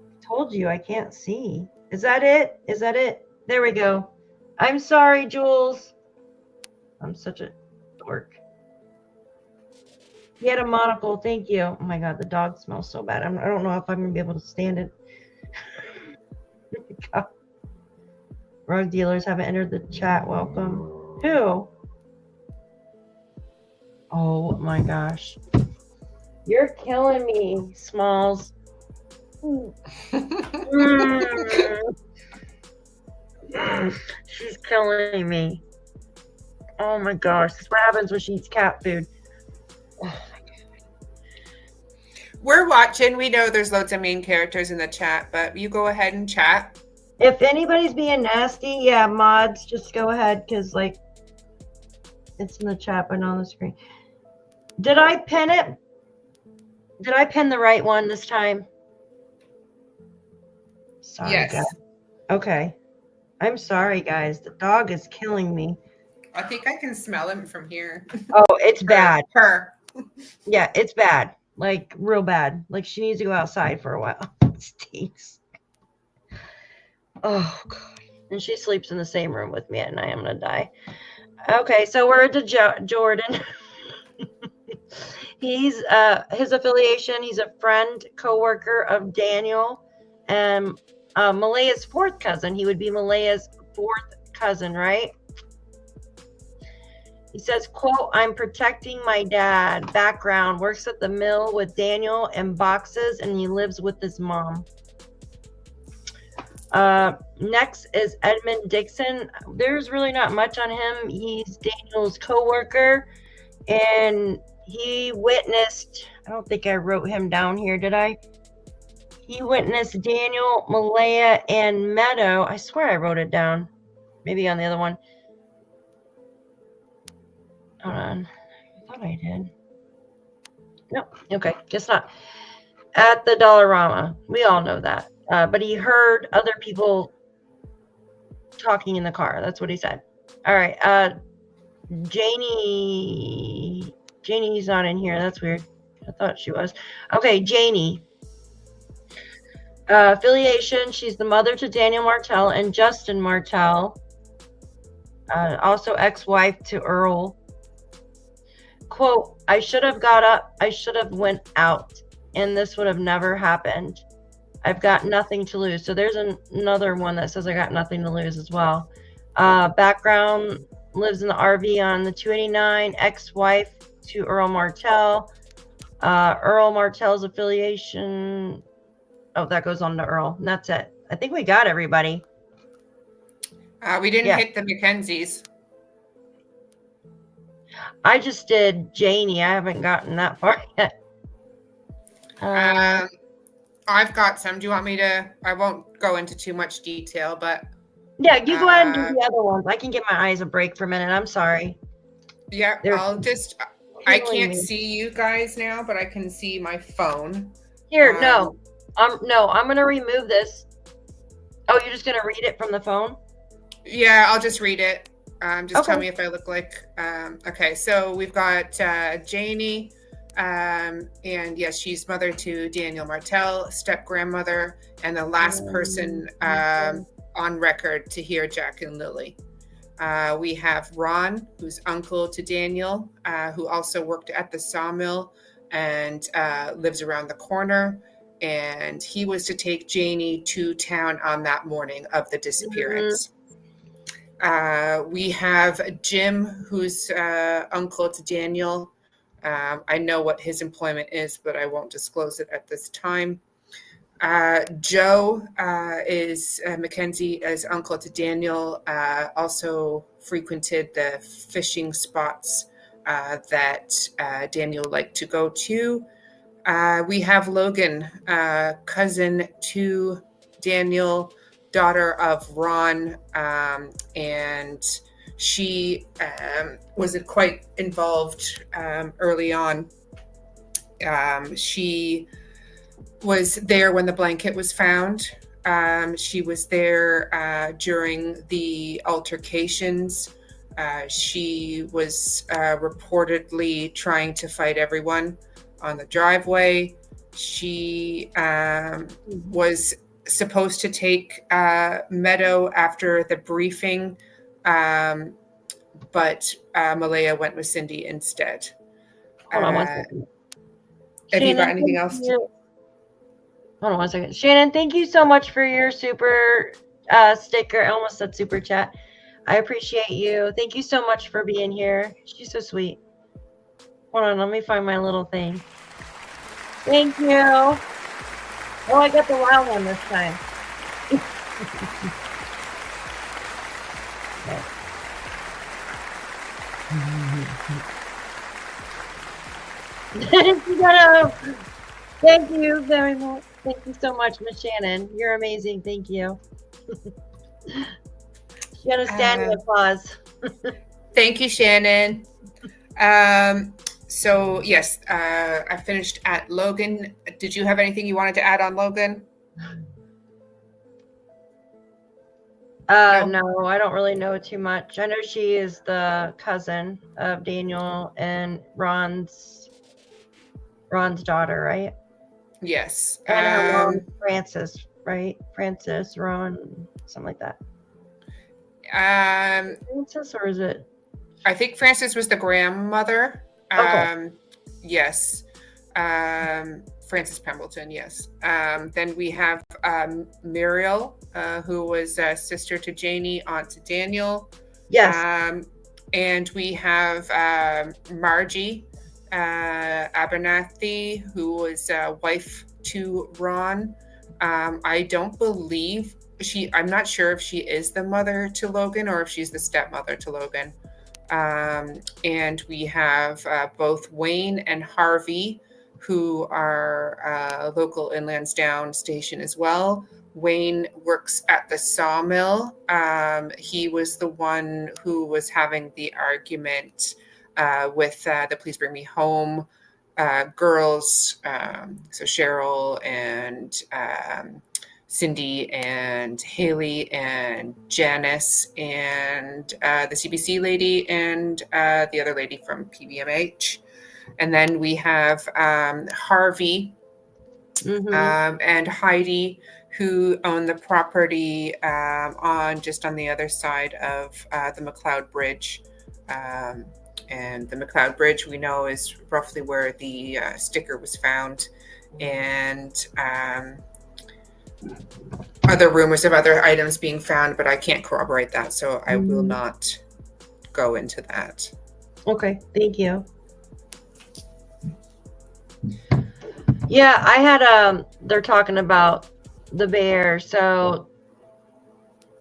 S2: I told you I can't see. Is that it? Is that it? There we go. I'm sorry, Jules. I'm such a dork. He had a monocle. Thank you. Oh my God, the dog smells so bad. I don't know if I'm gonna be able to stand it. Drug dealers haven't entered the chat. Welcome. Who? Oh my gosh. You're killing me, Smalls. She's killing me. Oh my gosh. That's what happens when she eats cat food.
S3: We're watching. We know there's loads of main characters in the chat, but you go ahead and chat.
S2: If anybody's being nasty, yeah, mods, just go ahead because, like, it's in the chat but not on the screen. Did I pin it? Did I pin the right one this time? Sorry,
S3: Yes.
S2: guys. Okay. I'm sorry, guys. The dog is killing me.
S3: I think I can smell him from here.
S2: Oh, it's bad.
S3: Her.
S2: Yeah, it's bad. Like, real bad. Like, she needs to go outside for a while. It stinks. Oh, God. And she sleeps in the same room with me at night. I'm going to die. Okay, so we're to Jordan. He's his affiliation. He's a friend, co-worker of Daniel, and Malaya's fourth cousin. He would be Malaya's fourth cousin, right? He says, quote, I'm protecting my dad. Background, works at the mill with Daniel and boxes, and he lives with his mom. Next is Edmund Dixon. There's really not much on him. He's Daniel's co-worker, and he witnessed, I don't think I wrote him down here, did I? He witnessed Daniel, Malaya, and Meadow. I swear I wrote it down. Maybe on the other one. Hold on. I thought I did. No. Okay. Guess not. At the Dollarama. We all know that. But he heard other people talking in the car. That's what he said. All right. Janie's not in here. That's weird. I thought she was. Okay. Janie. Affiliation. She's the mother to Daniel Martell and Justin Martell. Also ex-wife to Earl. Quote, I should have got up. I should have went out. And this would have never happened. I've got nothing to lose. So there's another one that says I got nothing to lose as well. Background, lives in the RV on the 289. Ex-wife to Earl Martell. Earl Martell's affiliation. Oh, that goes on to Earl. And that's it. I think we got everybody.
S3: We didn't hit the Mackenzies.
S2: I just did Janie. I haven't gotten that far yet.
S3: I've got some. Do you want me to? I won't go into too much detail, but
S2: yeah, you go ahead and do the other ones. I can give my eyes a break for a minute. I'm sorry.
S3: Yeah, I'll just. I can't see you guys now, but I can see my phone.
S2: Here, no, I'm gonna remove this. Oh, you're just gonna read it from the phone?
S3: Yeah, I'll just read it. Just
S2: Okay.
S3: tell me if I look like. Okay, so we've got Janie. And yes, she's mother to Daniel Martell, step grandmother, and the last person on record to hear Jack and Lilly. We have Ron, who's uncle to Daniel, who also worked at the sawmill and lives around the corner. And he was to take Janie to town on that morning of the disappearance. We have Jim, who's uncle to Daniel. I know what his employment is, but I won't disclose it at this time. Joe is Mackenzie as uncle to Daniel, also frequented the fishing spots that Daniel liked to go to. We have Logan, cousin to Daniel, daughter of Ron, and she was quite involved early on. She was there when the blanket was found. She was there during the altercations. She was reportedly trying to fight everyone on the driveway. She was supposed to take Meadow after the briefing, but Malaya went with Cindy instead.
S2: Hold on one second.
S3: Have you got
S2: Shannon,
S3: anything
S2: thank
S3: else?
S2: you. Hold on one second. Shannon, thank you so much for your super sticker. I almost said super chat. I appreciate you. Thank you so much for being here. She's so sweet. Hold on, let me find my little thing. Thank you. Oh, I got the wild one this time. You gotta, thank you very much. Thank you so much, Miss Shannon. You're amazing. Thank you. You got a standing applause.
S3: Thank you, Shannon. So yes, I finished at Logan. Did you have anything you wanted to add on Logan?
S2: No, I don't really know too much. I know she is the cousin of Daniel and Ron's daughter, right?
S3: Yes.
S2: And her mom, Frances, right? Frances, Ron, something like that. Frances, or is it?
S3: I think Frances was the grandmother.
S2: Okay.
S3: Yes. Frances Pembleton, yes. Then we have Muriel, who was sister to Janie, aunt to Daniel.
S2: Yes.
S3: And we have Margie Abernathy, who was wife to Ron. I don't believe I'm not sure if she is the mother to Logan or if she's the stepmother to Logan. And we have both Wayne and Harvey, who are local in Landsdowne station as well. Wayne works at the sawmill. He was the one who was having the argument with the Please Bring Me Home girls. So Cheryl and Cindy and Haley and Janice and the CBC lady and the other lady from PBMH. And then we have Harvey and Heidi, who own the property on the other side of the McLeod Bridge. And the McLeod Bridge, we know, is roughly where the sticker was found. And other rumors of other items being found, but I can't corroborate that, so I will not go into that.
S2: Okay, thank you. Yeah, I had they're talking about the bear. So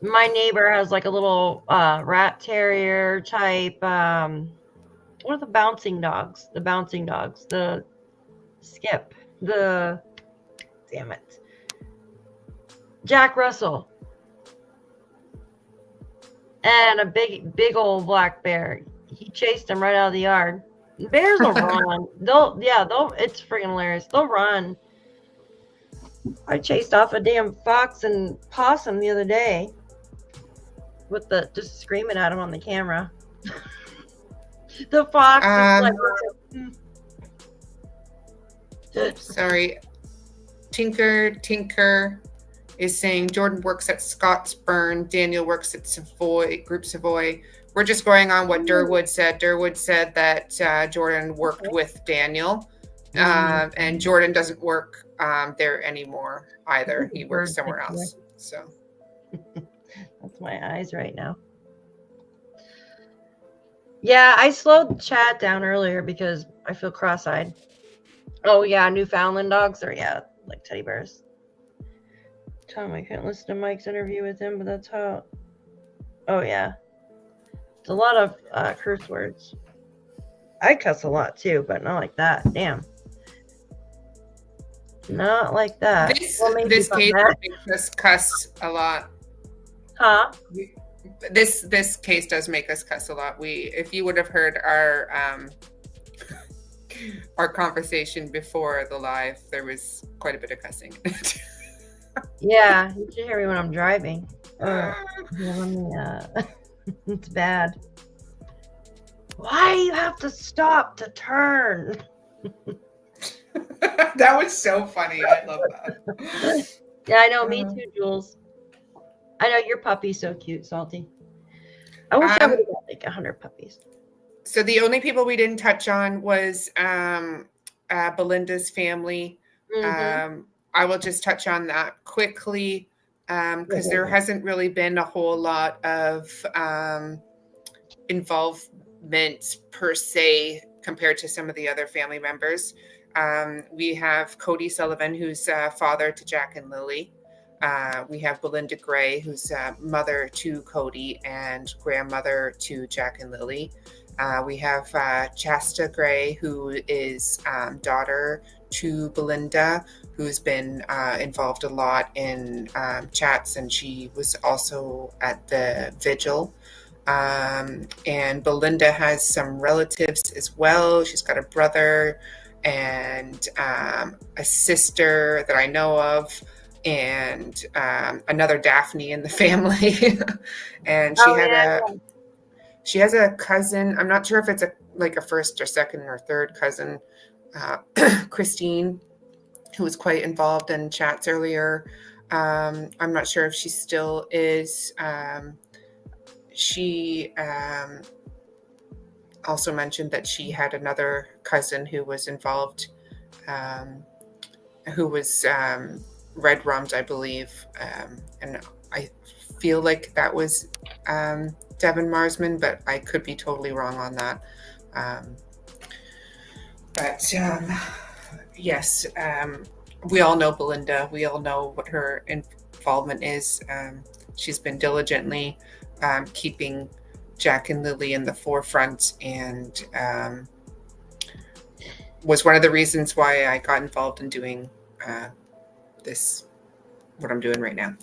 S2: my neighbor has like a little rat terrier type. What are the bouncing dogs? The bouncing dogs. The Skip. The damn it. Jack Russell. And a big old black bear. He chased him right out of the yard. Bears will run. It's freaking hilarious. They'll run. I chased off a damn fox and possum the other day with just screaming at him on the camera. The fox is like,
S3: sorry. Tinker is saying Jordan works at Scottsburn. Daniel works at Group Savoy. We're just going on what Durwood said. Durwood said that Jordan worked with Daniel, and Jordan doesn't work there anymore either. He works somewhere else. So
S2: that's my eyes right now. Yeah, I slowed chat down earlier because I feel cross-eyed. Oh yeah, Newfoundland dogs are like teddy bears. Tom, I couldn't listen to Mike's interview with him, but that's how. Oh yeah. It's a lot of curse words. I cuss a lot too, but not like that. Damn. Not like that.
S3: This case makes us cuss a lot.
S2: Huh?
S3: This case does make us cuss a lot. If you would have heard our conversation before the live, there was quite a bit of cussing.
S2: Yeah, you should hear me when I'm driving. It's bad. Why do you have to stop to turn?
S3: That was so funny. I love that.
S2: Yeah, I know. Me too, Jules. I know your puppy's so cute, Salty. I wish I would have got like 100 puppies.
S3: So the only people we didn't touch on was Belinda's family. I will just touch on that quickly because there hasn't really been a whole lot of involvement per se compared to some of the other family members. We have Cody Sullivan, who's father to Jack and Lilly. We have Belinda Gray, who's mother to Cody and grandmother to Jack and Lilly. We have Chasta Gray, who is daughter to Belinda, who's been involved a lot in chats, and she was also at the vigil. And Belinda has some relatives as well. She's got a brother and a sister that I know of, and another Daphne in the family. And she has a cousin. I'm not sure if it's a first or second or third cousin, Christine, who was quite involved in chats earlier. I'm not sure if she still is. She also mentioned that she had another cousin who was involved, who was Red Rums, I believe. And I feel like that was Devin Marsman, but I could be totally wrong on that. But yes, we all know Belinda. We all know what her involvement is. She's been diligently keeping Jack and Lilly in the forefront, and was one of the reasons why I got involved in doing what I'm doing right now.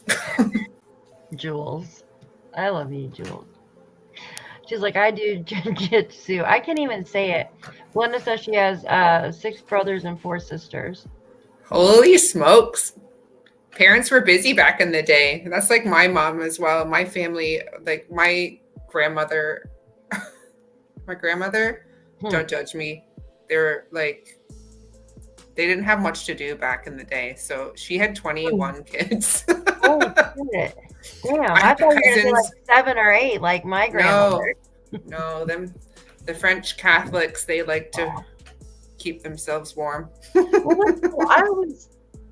S2: Jules. I love you, Jules. She's like, I do jiu-jitsu. I can't even say it. Belinda says she has 6 brothers and 4 sisters.
S3: Holy smokes. Parents were busy back in the day. That's like my mom as well. My family, like my grandmother, don't judge me. They're like, they didn't have much to do back in the day. So she had 21 kids.
S2: Oh, shit. Damn, I thought you were going to say like 7 or 8, like my grandmother.
S3: No, the French Catholics, they like to keep themselves warm.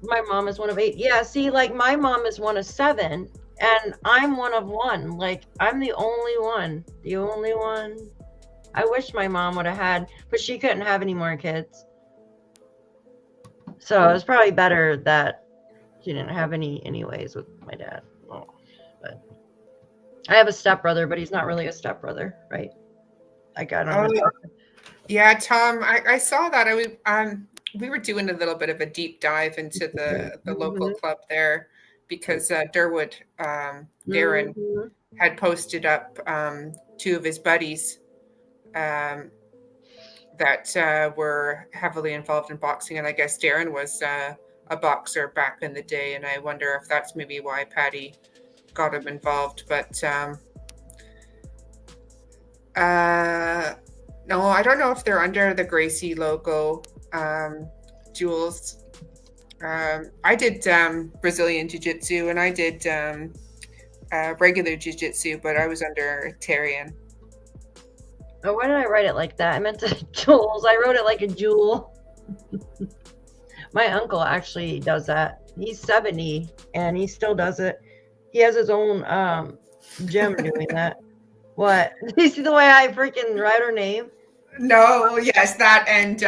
S2: My mom is one of 8. Yeah, see, like my mom is one of 7, and I'm one of 1. Like I'm the only one. I wish my mom would have had, but she couldn't have any more kids. So it was probably better that she didn't have any anyways with my dad. Oh, but I have a stepbrother, but he's not really a stepbrother, right? Like I don't know.
S3: Yeah, Tom, I saw that. We were doing a little bit of a deep dive into the local club there because Darren had posted up 2 of his buddies that were heavily involved in boxing, and I guess Darren was a boxer back in the day, and I wonder if that's maybe why Patty got him involved. But no, I don't know if they're under the Gracie logo. Jules, I did Brazilian Jiu-Jitsu, and I did regular Jiu-Jitsu, but I was under Tarian.
S2: Oh, why did I write it like that? I meant to Jules. I wrote it like a jewel. My uncle actually does that. He's 70 and he still does it. He has his own gym doing that. What? You see the way I freaking write her name?
S3: No, yes, that and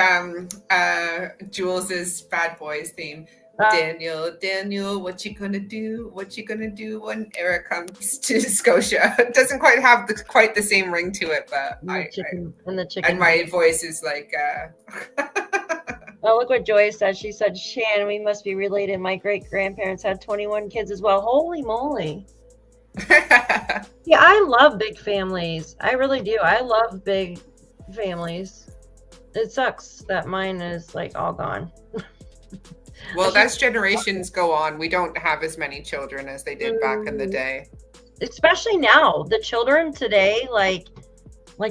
S3: Jules's Bad Boys theme. Daniel, what you gonna do? What you gonna do when Eric comes to Scotia? It doesn't quite have quite the same ring to it, but and my voice is like.
S2: Oh, look what Joy said. She said, "Shan, we must be related. My great grandparents had 21 kids as well. Holy moly!" Yeah, I love big families. I really do. I love big families. It sucks that mine is like all gone.
S3: Well, as generations go on, we don't have as many children as they did back in the day. Especially
S2: now, the children today, like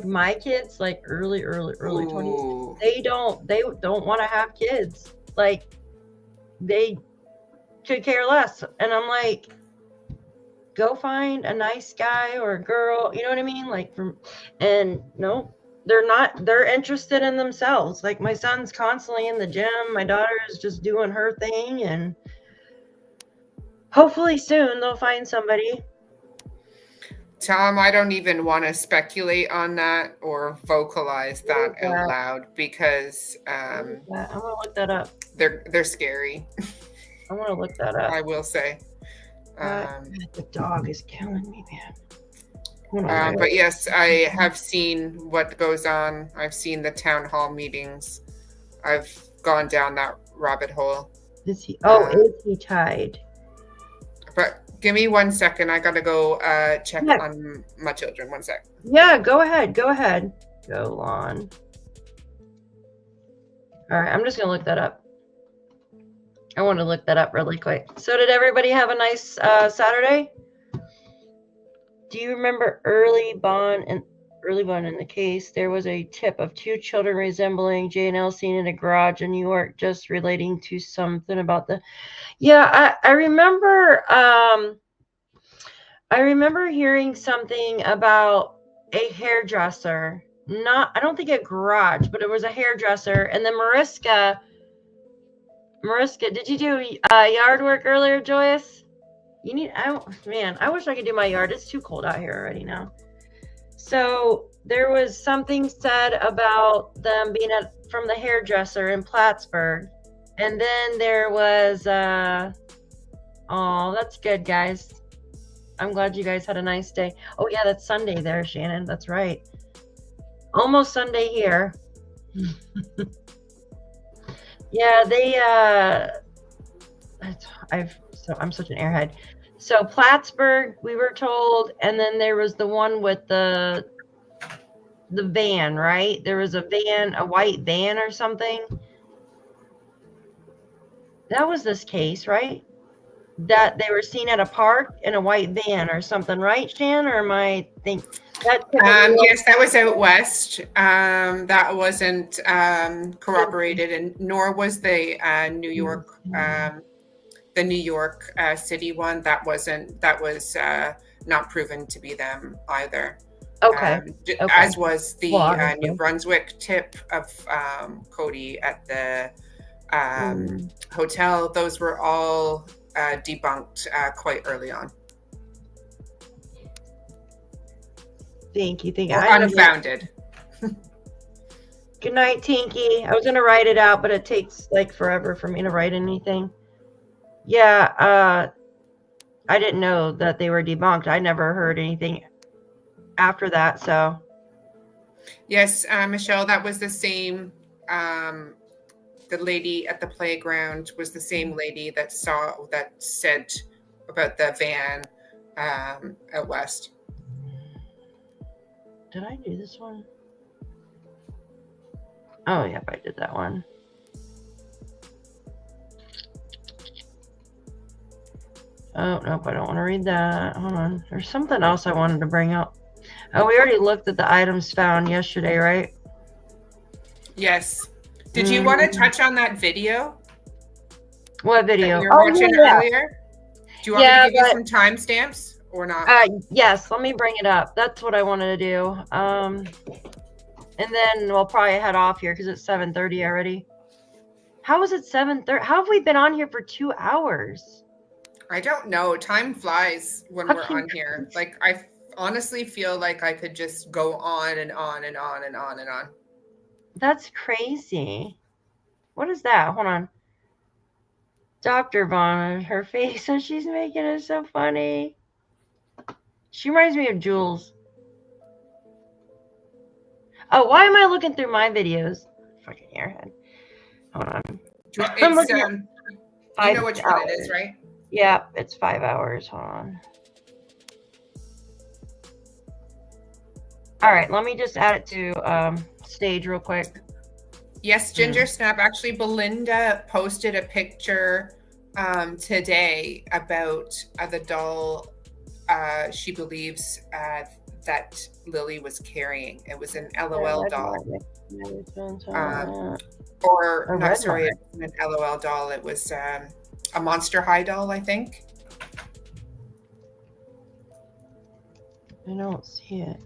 S2: my kids, like early 20s, they don't want to have kids. Like they could care less. And I'm like, go find a nice guy or a girl, you know what I mean? Like and no, they're interested in themselves. Like my son's constantly in the gym. My daughter is just doing her thing, and hopefully soon they'll find somebody.
S3: Tom, I don't even want to speculate on that or vocalize that out loud because
S2: I'm gonna look that up.
S3: they're scary.
S2: I want to look that up.
S3: I will say.
S2: The dog is killing me, man.
S3: But yes, I have seen what goes on. I've seen the town hall meetings. I've gone down that rabbit hole.
S2: Is he? Oh, is he tied?
S3: But give me 1 second. I gotta go check on my children. 1 sec.
S2: Yeah, go ahead. Go ahead. Go on. All right, I'm just gonna look that up. I want to look that up really quick. So did everybody have a nice Saturday? Do you remember early on in the case, there was a tip of 2 children resembling J&L seen in a garage in New York, just relating to something about the. Yeah, I remember. I remember hearing something about a hairdresser. I don't think a garage, but it was a hairdresser. And then Mariska, did you do yard work earlier, Joyce? I wish I could do my yard. It's too cold out here already now. So there was something said about them being from the hairdresser in Plattsburgh. And then there was, oh, that's good, guys. I'm glad you guys had a nice day. Oh, yeah, that's Sunday there, Shannon. That's right. Almost Sunday here. Yeah, I'm such an airhead. So Plattsburgh, we were told, and then there was the one with the van, right? There was a van, a white van or something. That was this case, right? That they were seen at a park in a white van or something, right, Shan? Or am I think that?
S3: Yes, that was out west. That wasn't corroborated, and nor was the New York, the New York City one. That was not proven to be them either.
S2: Okay.
S3: As was the New Brunswick tip of Cody at the hotel. Those were all debunked quite early on.
S2: Thank you.
S3: Or unfounded.
S2: Good night, Tinky. I was going to write it out, but it takes like forever for me to write anything. Yeah, I didn't know that they were debunked. I never heard anything after that, so.
S3: Yes, Michelle, that was the same. The lady at the playground was the same lady that said about the van out west.
S2: Did I do this one? Oh, yep, I did that one. Oh, nope, I don't want to read that. Hold on. There's something else I wanted to bring up. Oh, we already looked at the items found yesterday, right?
S3: Yes. Did you want to touch on that video?
S2: What video?
S3: You were watching earlier? Do you want me to give you some timestamps or not?
S2: Yes, let me bring it up. That's what I wanted to do. And then we'll probably head off here because it's 7:30 already. How is it 7:30? How have we been on here for 2 hours?
S3: I don't know. Time flies when we're on here. Like, I honestly feel like I could just go on and on and on and on and on.
S2: That's crazy. What is that? Hold on. Dr. Vaughn, her face, and she's making it so funny. She reminds me of Jules. Oh, why am I looking through my videos? Fucking airhead. Hold on.
S3: It's, you know which one it is, right?
S2: Yeah, it's 5 hours. Hold on. All right, let me just add it to stage real quick.
S3: Yes, Ginger Snap. Actually, Belinda posted a picture today about the doll she believes that Lilly was carrying. It was an LOL doll. Or, not sorry, it wasn't an LOL doll. It was a Monster High doll, I think.
S2: I don't see it.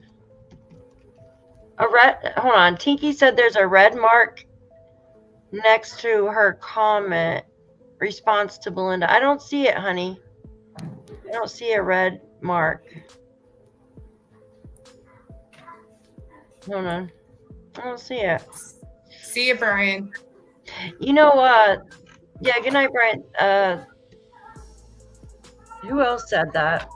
S2: A red, hold on. Tinky said there's a red mark next to her comment response to Belinda. I don't see it, honey. I don't see a red mark. Hold on. I don't see it.
S3: See you, Brian.
S2: You know, yeah, good night, Brian. Who else said that?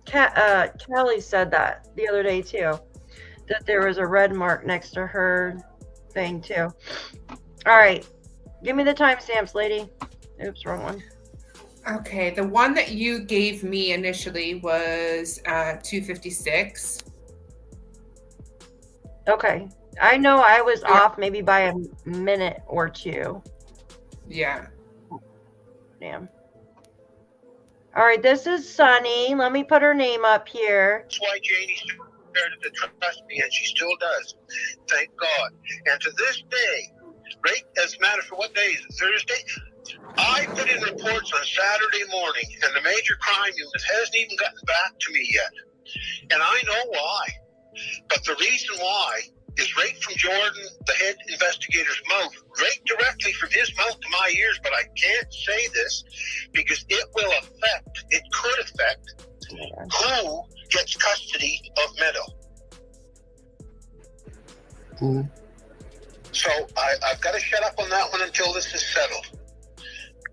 S2: Kelly said that the other day too, that there was a red mark next to her thing too. All right, give me the timestamps, lady. Oops, wrong one.
S3: Okay, the one that you gave me initially was 2:56.
S2: Okay, I know I was
S3: Yeah.
S2: off maybe by a minute or two.
S3: Yeah.
S2: Damn. All right, this is Sunny. Let me put her name up here.
S5: That's why Janie started to trust me, and she still does. Thank God. And to this day, right, as a matter for what day is it? Thursday? I put in reports on Saturday morning, and the major crime unit hasn't even gotten back to me yet. And I know why. But the reason why is right from Jordan, the head investigator's mouth, right directly from his mouth to my ears, but I can't say this because it could affect who gets custody of Meadow. So I've got to shut up on that one until this is settled.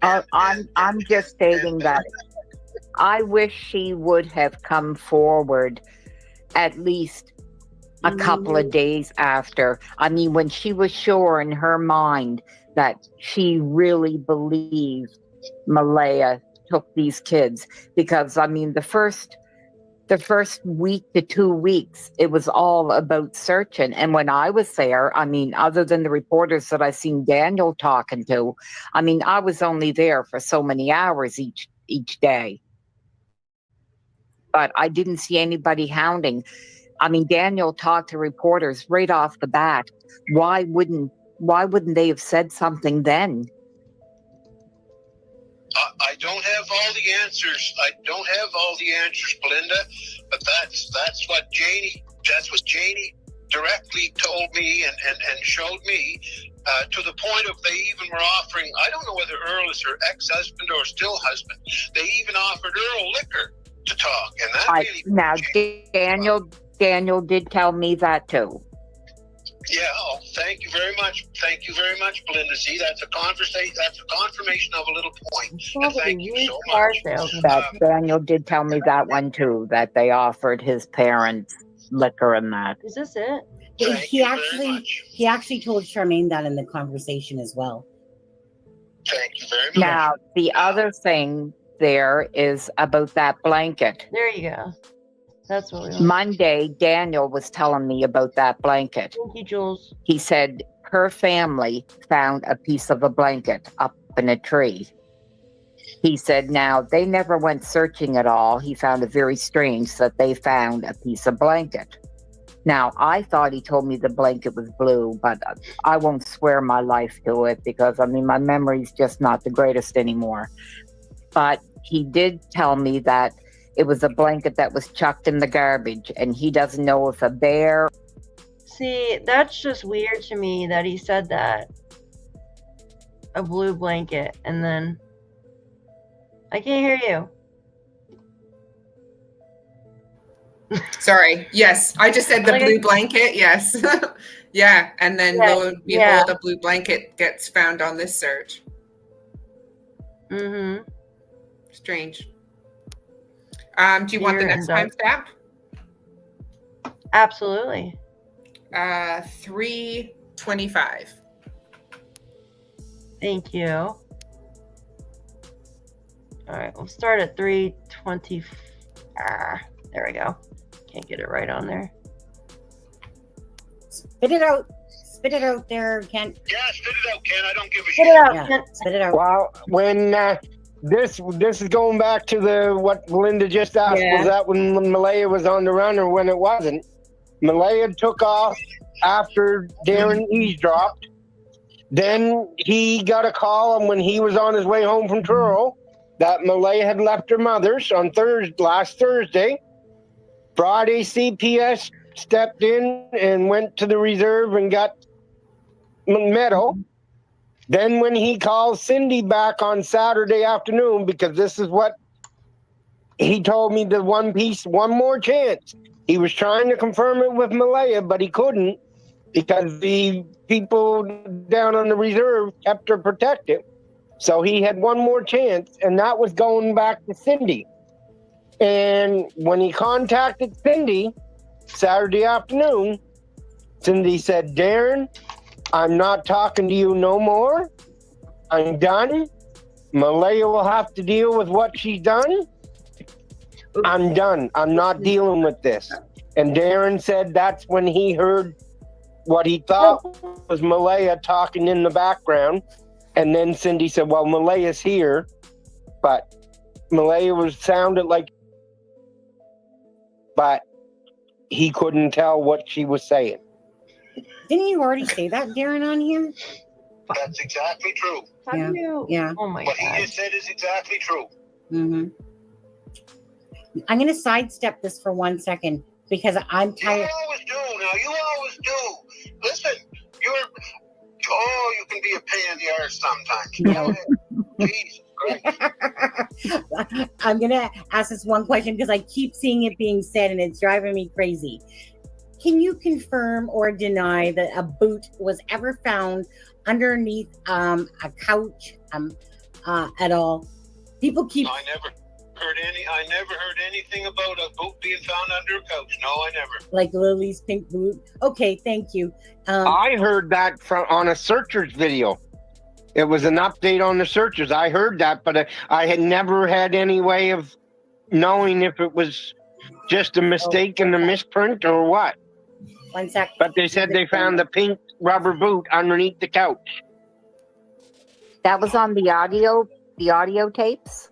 S6: I'm just stating that I wish she would have come forward at least a couple of days after. I mean, when she was sure in her mind that she really believed Malaya took these kids, because I mean, the first week to 2 weeks, it was all about searching. And when I was there, I mean, other than the reporters that I seen Daniel talking to, I mean, I was only there for so many hours each day. But I didn't see anybody hounding. I mean, Daniel talked to reporters right off the bat. Why wouldn't they have said something then?
S5: I don't have all the answers. Belinda, but that's what Janie directly told me and showed me, to the point of they even were offering, I don't know whether Earl is her ex-husband or still husband, they even offered Earl liquor to talk, and that really...
S6: Now, Daniel did tell me that too.
S5: Yeah, thank you very much. Thank you very much, Belinda. See, that's a confirmation of a little point. And thank you so much.
S6: That Daniel did tell me that one too, that they offered his parents liquor and that.
S2: Is this it?
S5: He
S7: actually told Charmaine that in the conversation as well.
S5: Thank you very much.
S6: Now, the other thing there is about that blanket.
S2: There you go. That's what we want.
S6: Monday, Daniel was telling me about that blanket.
S2: Thank you, Jules.
S6: He said her family found a piece of a blanket up in a tree. He said now they never went searching at all. He found it very strange that they found a piece of blanket. Now, I thought he told me the blanket was blue, but I won't swear my life to it because, I mean, my memory's just not the greatest anymore. But he did tell me that it was a blanket that was chucked in the garbage, and he doesn't know if a bear...
S2: See, that's just weird to me that he said that. A blue blanket, and then... I can't hear you.
S3: Sorry. Yes, I just said the
S2: Like
S3: blue blanket. Yes. Yeah, and then
S2: Yeah,
S3: lo and behold,
S2: yeah.
S3: a blue blanket gets found on this search.
S2: Mm-hmm.
S3: Strange. Do you want the
S2: Here
S3: next
S2: and
S3: timestamp?
S2: Absolutely.
S3: 3:25.
S2: Thank you. All right, we'll start at 3:20. There we go. Can't get it right on there.
S7: Spit it out. Spit it out there, Kent.
S5: Yeah, spit it out, Ken. I don't give a
S2: Get
S5: shit.
S2: it out,
S7: Yeah,
S2: Kent.
S7: spit it out.
S8: Well, when this is going back to what Linda just asked,
S2: Yeah.
S8: was that when Malaya was on the run or when it wasn't? Malaya took off after Darren eavesdropped. Then he got a call, and when he was on his way home from Truro, that Malaya had left her mother's on last Thursday. Friday, CPS stepped in and went to the reserve and got medal. Then when he calls Cindy back on Saturday afternoon, because this is what he told me, the one more chance. He was trying to confirm it with Malaya, but he couldn't because the people down on the reserve kept her protected. So he had one more chance, and that was going back to Cindy. And when he contacted Cindy Saturday afternoon, Cindy said, Darren, I'm not talking to you no more. I'm done. Malaya will have to deal with what she's done. I'm done. I'm not dealing with this. And Darren said that's when he heard what he thought was Malaya talking in the background. And then Cindy said, well, Malaya's here. But Malaya sounded like, but he couldn't tell what she was saying.
S7: Didn't you already say that, Darren, on here?
S5: That's exactly true.
S2: How do you?
S7: Yeah.
S2: Oh my
S5: What he
S2: God.
S5: just said is exactly true.
S7: Mm-hmm. I'm going to sidestep this for 1 second because I'm
S5: You
S7: tired.
S5: always do. Now, you always do. Listen, you can be a pain in the arse sometimes.
S7: No.
S5: Jesus Christ.
S7: I'm going to ask this one question because I keep seeing it being said and it's driving me crazy. Can you confirm or deny that a boot was ever found underneath a couch at all? People keep...
S5: I never heard anything about a boot being found under a couch. No, I never.
S7: Like Lily's pink boot. Okay, thank you.
S8: I heard that on a searchers video. It was an update on the searchers. I heard that, but I had never had any way of knowing if it was just a mistake in the misprint or what.
S7: 1 sec.
S8: But they said they found the pink rubber boot underneath the couch.
S6: That was on the audio tapes.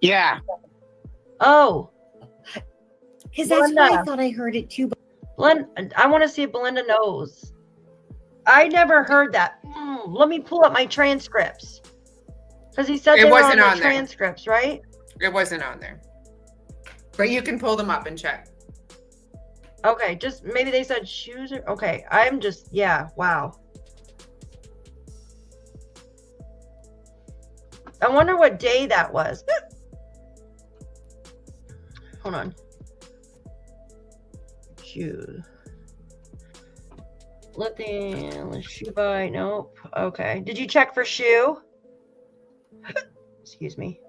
S8: Yeah.
S2: Oh,
S7: Because that's what I
S2: Belinda.
S7: thought I heard it too.
S2: I want to see if Belinda knows. I never heard that. Let me pull up my transcripts. Because he said
S3: It
S2: they were on
S3: wasn't
S2: the
S3: on there.
S2: transcripts, right?
S3: It wasn't on there. But you can pull them up and check.
S2: Okay, just maybe they said shoes or okay. I'm just wow. I wonder what day that was. Hold on. Shoe. Shoe buy. Nope. Okay. Did you check for shoe? Excuse me.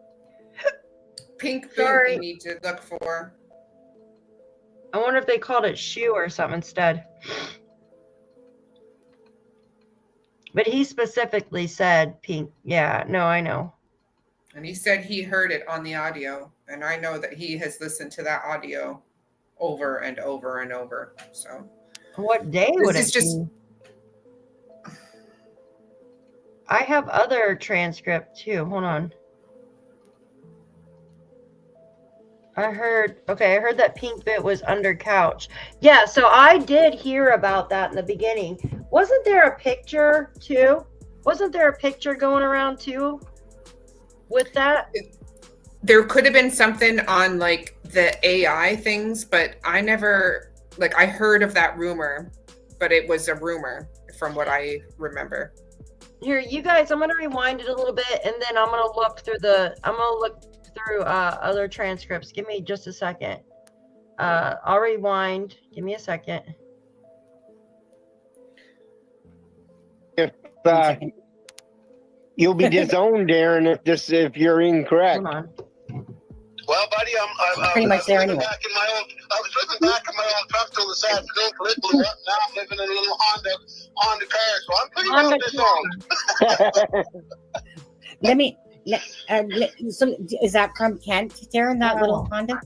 S3: Pink boot
S2: Sorry.
S3: you need to look for.
S2: I wonder if they called it shoe or something instead. But he specifically said pink. Yeah, no, I know.
S3: And he said he heard it on the audio. And I know that he has listened to that audio over and over and over. So
S2: What day would
S3: this
S2: it
S3: is just
S2: be? I have other transcript too. Hold on. I heard that pink bit was under couch. Yeah, so I did hear about that in the beginning. Wasn't there a picture too? Wasn't there a picture going around too with that?
S3: there could have been something on like the AI things, but I never I heard of that rumor, but it was a rumor from what I remember.
S2: Here, you guys, I'm gonna rewind it a little bit, and then I'm gonna look through other transcripts. Give me just a second. I'll rewind. Give me a second.
S8: You'll be disowned, Darren, if you're incorrect.
S2: Hold on.
S5: Well, buddy, I'm
S7: Pretty much there
S5: living
S7: anyway.
S5: back in my old. I was living back in my old truck till this afternoon. It blew up. Now I'm living in a little Honda car, so I'm pretty well
S2: Honda
S5: disowned.
S7: So is that from Kent, Darren, that little
S2: No.
S7: Honda?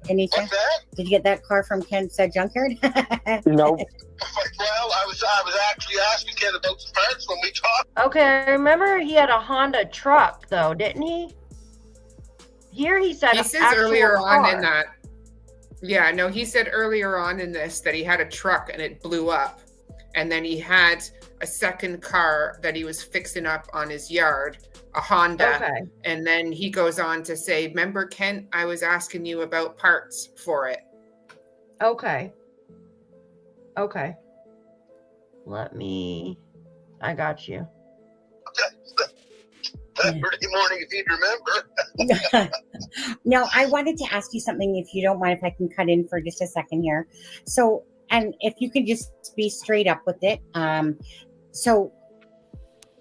S7: Any
S5: What's
S7: chance?
S5: that?
S7: Did you get that car from Kent's junkyard?
S8: Nope.
S5: Well, I was actually asking Ken about the parts when we talked.
S2: Okay, I remember he had a Honda truck, though, didn't he? Here he said
S3: He says
S2: actual
S3: earlier on in
S2: car.
S3: that. Yeah, no, he said earlier on in this that he had a truck and it blew up. And then he had a second car that he was fixing up on his yard, a Honda.
S2: Okay.
S3: And then he goes on to say, remember, Kent, I was asking you about parts for it.
S2: Okay. Okay. I got you.
S5: Saturday morning, if you'd remember.
S7: Now, I wanted to ask you something, if you don't mind, if I can cut in for just a second here. So, and if you can just be straight up with it. So,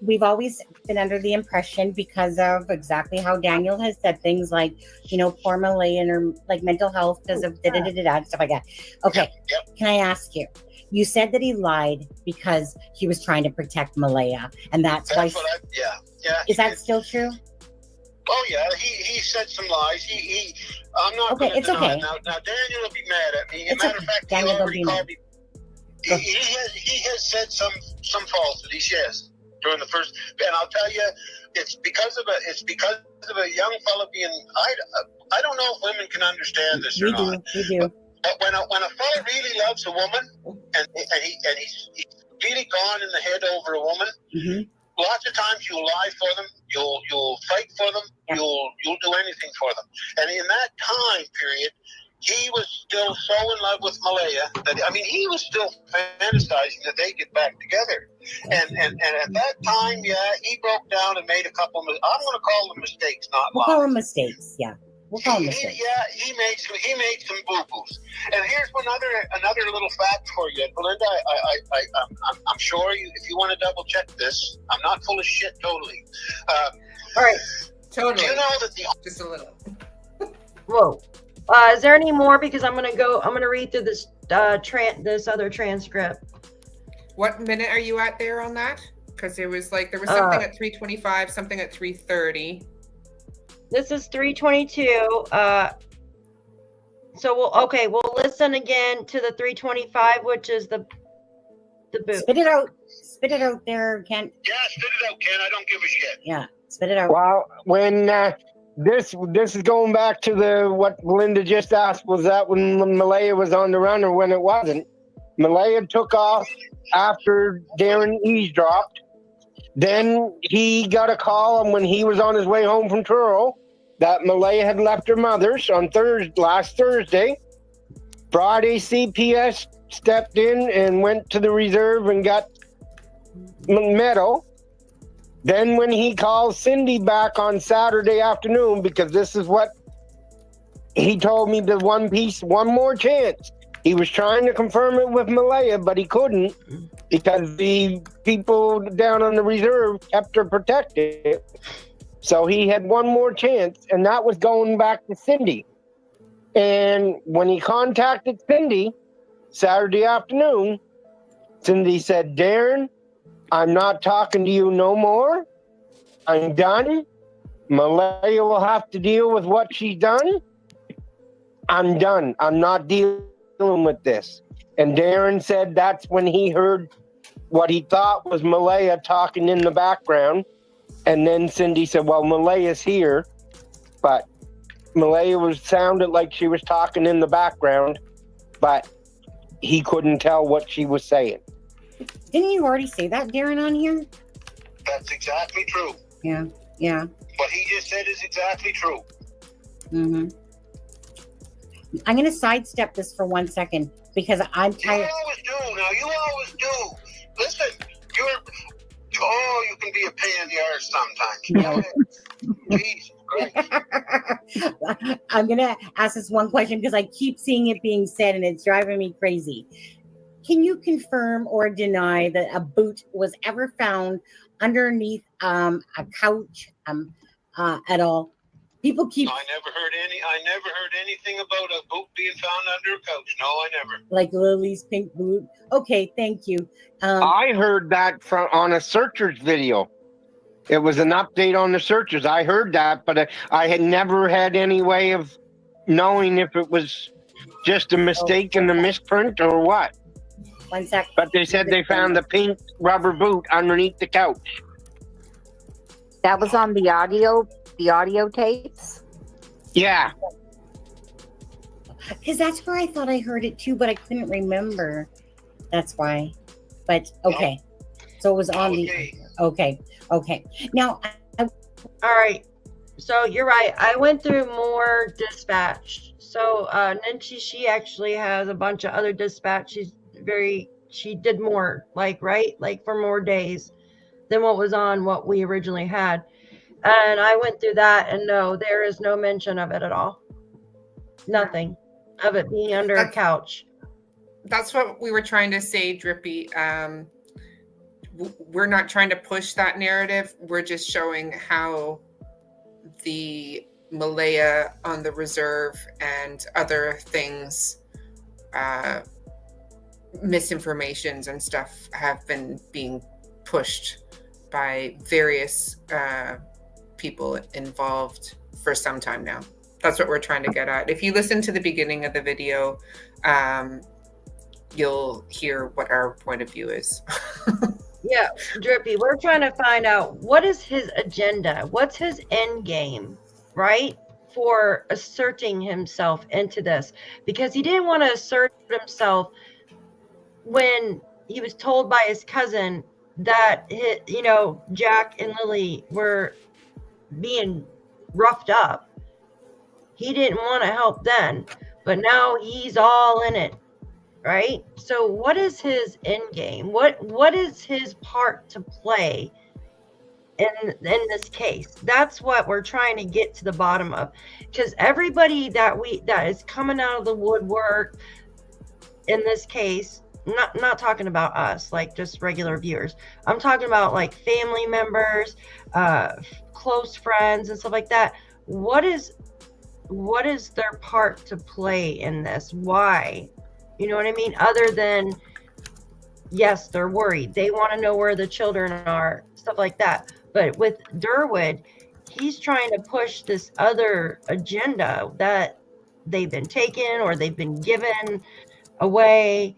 S7: we've always been under the impression, because of exactly how Daniel has said things like, you know, poor Malay and her like mental health because of da-da-da-da-da, stuff like that. Okay,
S5: Yep.
S7: Can I ask you? You said that he lied because he was trying to protect Malaya, and that's why.
S5: Yeah.
S7: Is that still true?
S5: Oh yeah, he said some lies. I'm not
S7: Okay,
S5: going to
S7: it's
S5: deny
S7: okay.
S5: it. Now Daniel will be mad at me. As
S7: It's
S5: a matter
S7: okay.
S5: of fact,
S7: Daniel
S5: he
S7: will
S5: already
S7: be
S5: called
S7: mad.
S5: me. He has said some falsities, yes, during the first. And I'll tell you, it's because of a young fella being. I don't know if women can understand this or not.
S7: We do.
S5: But when a fella really loves a woman and he's really gone in the head over a woman,
S7: Mm-hmm.
S5: lots of times you'll lie for them, you'll fight for them,
S7: Yeah.
S5: you'll do anything for them. And in that time period, he was still so in love with Malaya that he was still fantasizing that they get back together. And at that time, he broke down and made a couple of. I'm going to call them mistakes, not
S7: We'll call
S5: lies.
S7: them mistakes. Yeah, we'll call them mistakes.
S5: He made some boo-boos. And here's another little fact for you, Belinda. I'm sure if you want to double check this, I'm not full of shit totally.
S2: All right.
S3: Totally.
S5: Do you know that
S3: Just a little.
S2: Whoa. Is there any more? Because I'm gonna read through this this other transcript.
S3: What minute are you at there on that? Because there was something at 3:25, something at 3:30.
S2: This is 3:22. So we'll listen again to the 3:25, which is the boot.
S7: Spit it out there, Kent.
S5: Yeah, spit it out, Ken. I don't give a shit.
S7: Yeah, spit it out.
S8: Well, when this is going back to what Linda just asked, was that when Malaya was on the run or when it wasn't? Malaya took off after Darren eavesdropped. Then he got a call, and when he was on his way home from Truro, that Malaya had left her mother's on last Thursday. Friday, CPS stepped in and went to the reserve and got Meadow. Then when he called Cindy back on Saturday afternoon, because this is what he told me, the one more chance. He was trying to confirm it with Malaya, but he couldn't because the people down on the reserve kept her protected. So he had one more chance, and that was going back to Cindy. And when he contacted Cindy Saturday afternoon, Cindy said, Darren, I'm not talking to you no more. I'm done. Malaya will have to deal with what she's done. I'm done. I'm not dealing with this. And Darren said that's when he heard what he thought was Malaya talking in the background. And then Cindy said, well, Malaya's here. But Malaya sounded like she was talking in the background, but he couldn't tell what she was saying.
S7: Didn't you already say that, Darren, on here?
S5: That's exactly true.
S7: Yeah.
S5: What he just said is exactly true.
S7: Mm-hmm. I'm going to sidestep this for 1 second because I'm tired.
S5: You always do. Now, you always do. Listen, you can be a pain in the arse sometimes. Jesus Christ.
S7: I'm going to ask this one question because I keep seeing it being said and it's driving me crazy. Can you confirm or deny that a boot was ever found underneath a couch at all? People keep
S5: I never heard anything about a boot being found under a couch. No, I never.
S7: like Lily's pink boot. Okay, thank you.
S8: I heard that on a searchers video. It was an update on the searchers. I heard that, but I had never had any way of knowing if it was just a mistake in the misprint or what.
S7: 1 sec.
S8: But they said they found the pink rubber boot underneath the couch.
S6: That was on the audio tapes?
S8: Yeah.
S7: Because that's where I thought I heard it too, but I couldn't remember. That's why. But okay. So it was on
S5: Okay.
S7: the okay. Now
S2: All right. So you're right. I went through more dispatch. So Nancy, she actually has a bunch of other dispatch. She's she did more, like, right? Like for more days than what was on what we originally had. And I went through that, and no, there is no mention of it at all. Nothing of it being under a couch.
S3: That's what we were trying to say, Drippy. We're not trying to push that narrative. We're just showing how the Malaya on the reserve and other things, misinformations and stuff have been being pushed by various people involved for some time now. That's what we're trying to get at. If you listen to the beginning of the video, you'll hear what our point of view is.
S2: Yeah, Drippy, we're trying to find out what is his agenda, what's his end game, right? For asserting himself into this, because he didn't want to assert himself when he was told by his cousin that Jack and Lilly were being roughed up. He didn't want to help then, but now he's all in it, right? So what is his end game? What is his part to play in this case? That's what we're trying to get to the bottom of, because everybody that is coming out of the woodwork in this case, not talking about us, like just regular viewers. I'm talking about like family members, close friends and stuff like that. What is their part to play in this? Why? You know what I mean? Other than, yes, they're worried. They want to know where the children are, stuff like that. But with Durwood, he's trying to push this other agenda that they've been taken or they've been given away,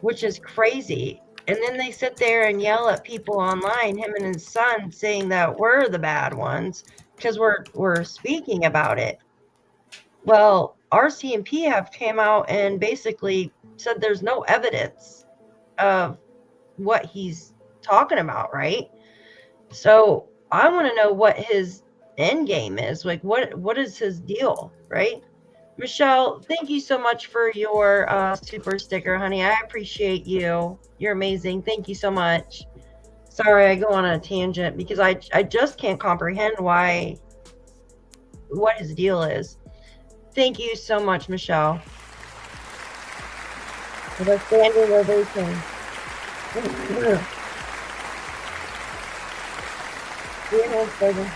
S2: which is crazy. And then they sit there and yell at people online, him and his son, saying that we're the bad ones because we're speaking about it. Well, RCMP have came out and basically said there's no evidence of what he's talking about, right? So I want to know what his end game is. Like, what is his deal, right? Michelle, thank you so much for your super sticker, honey. I appreciate you. You're amazing. Thank you so much. Sorry, I go on a tangent because I just can't comprehend what his deal is. Thank you so much, Michelle. For the standing ovation. Your hands, baby.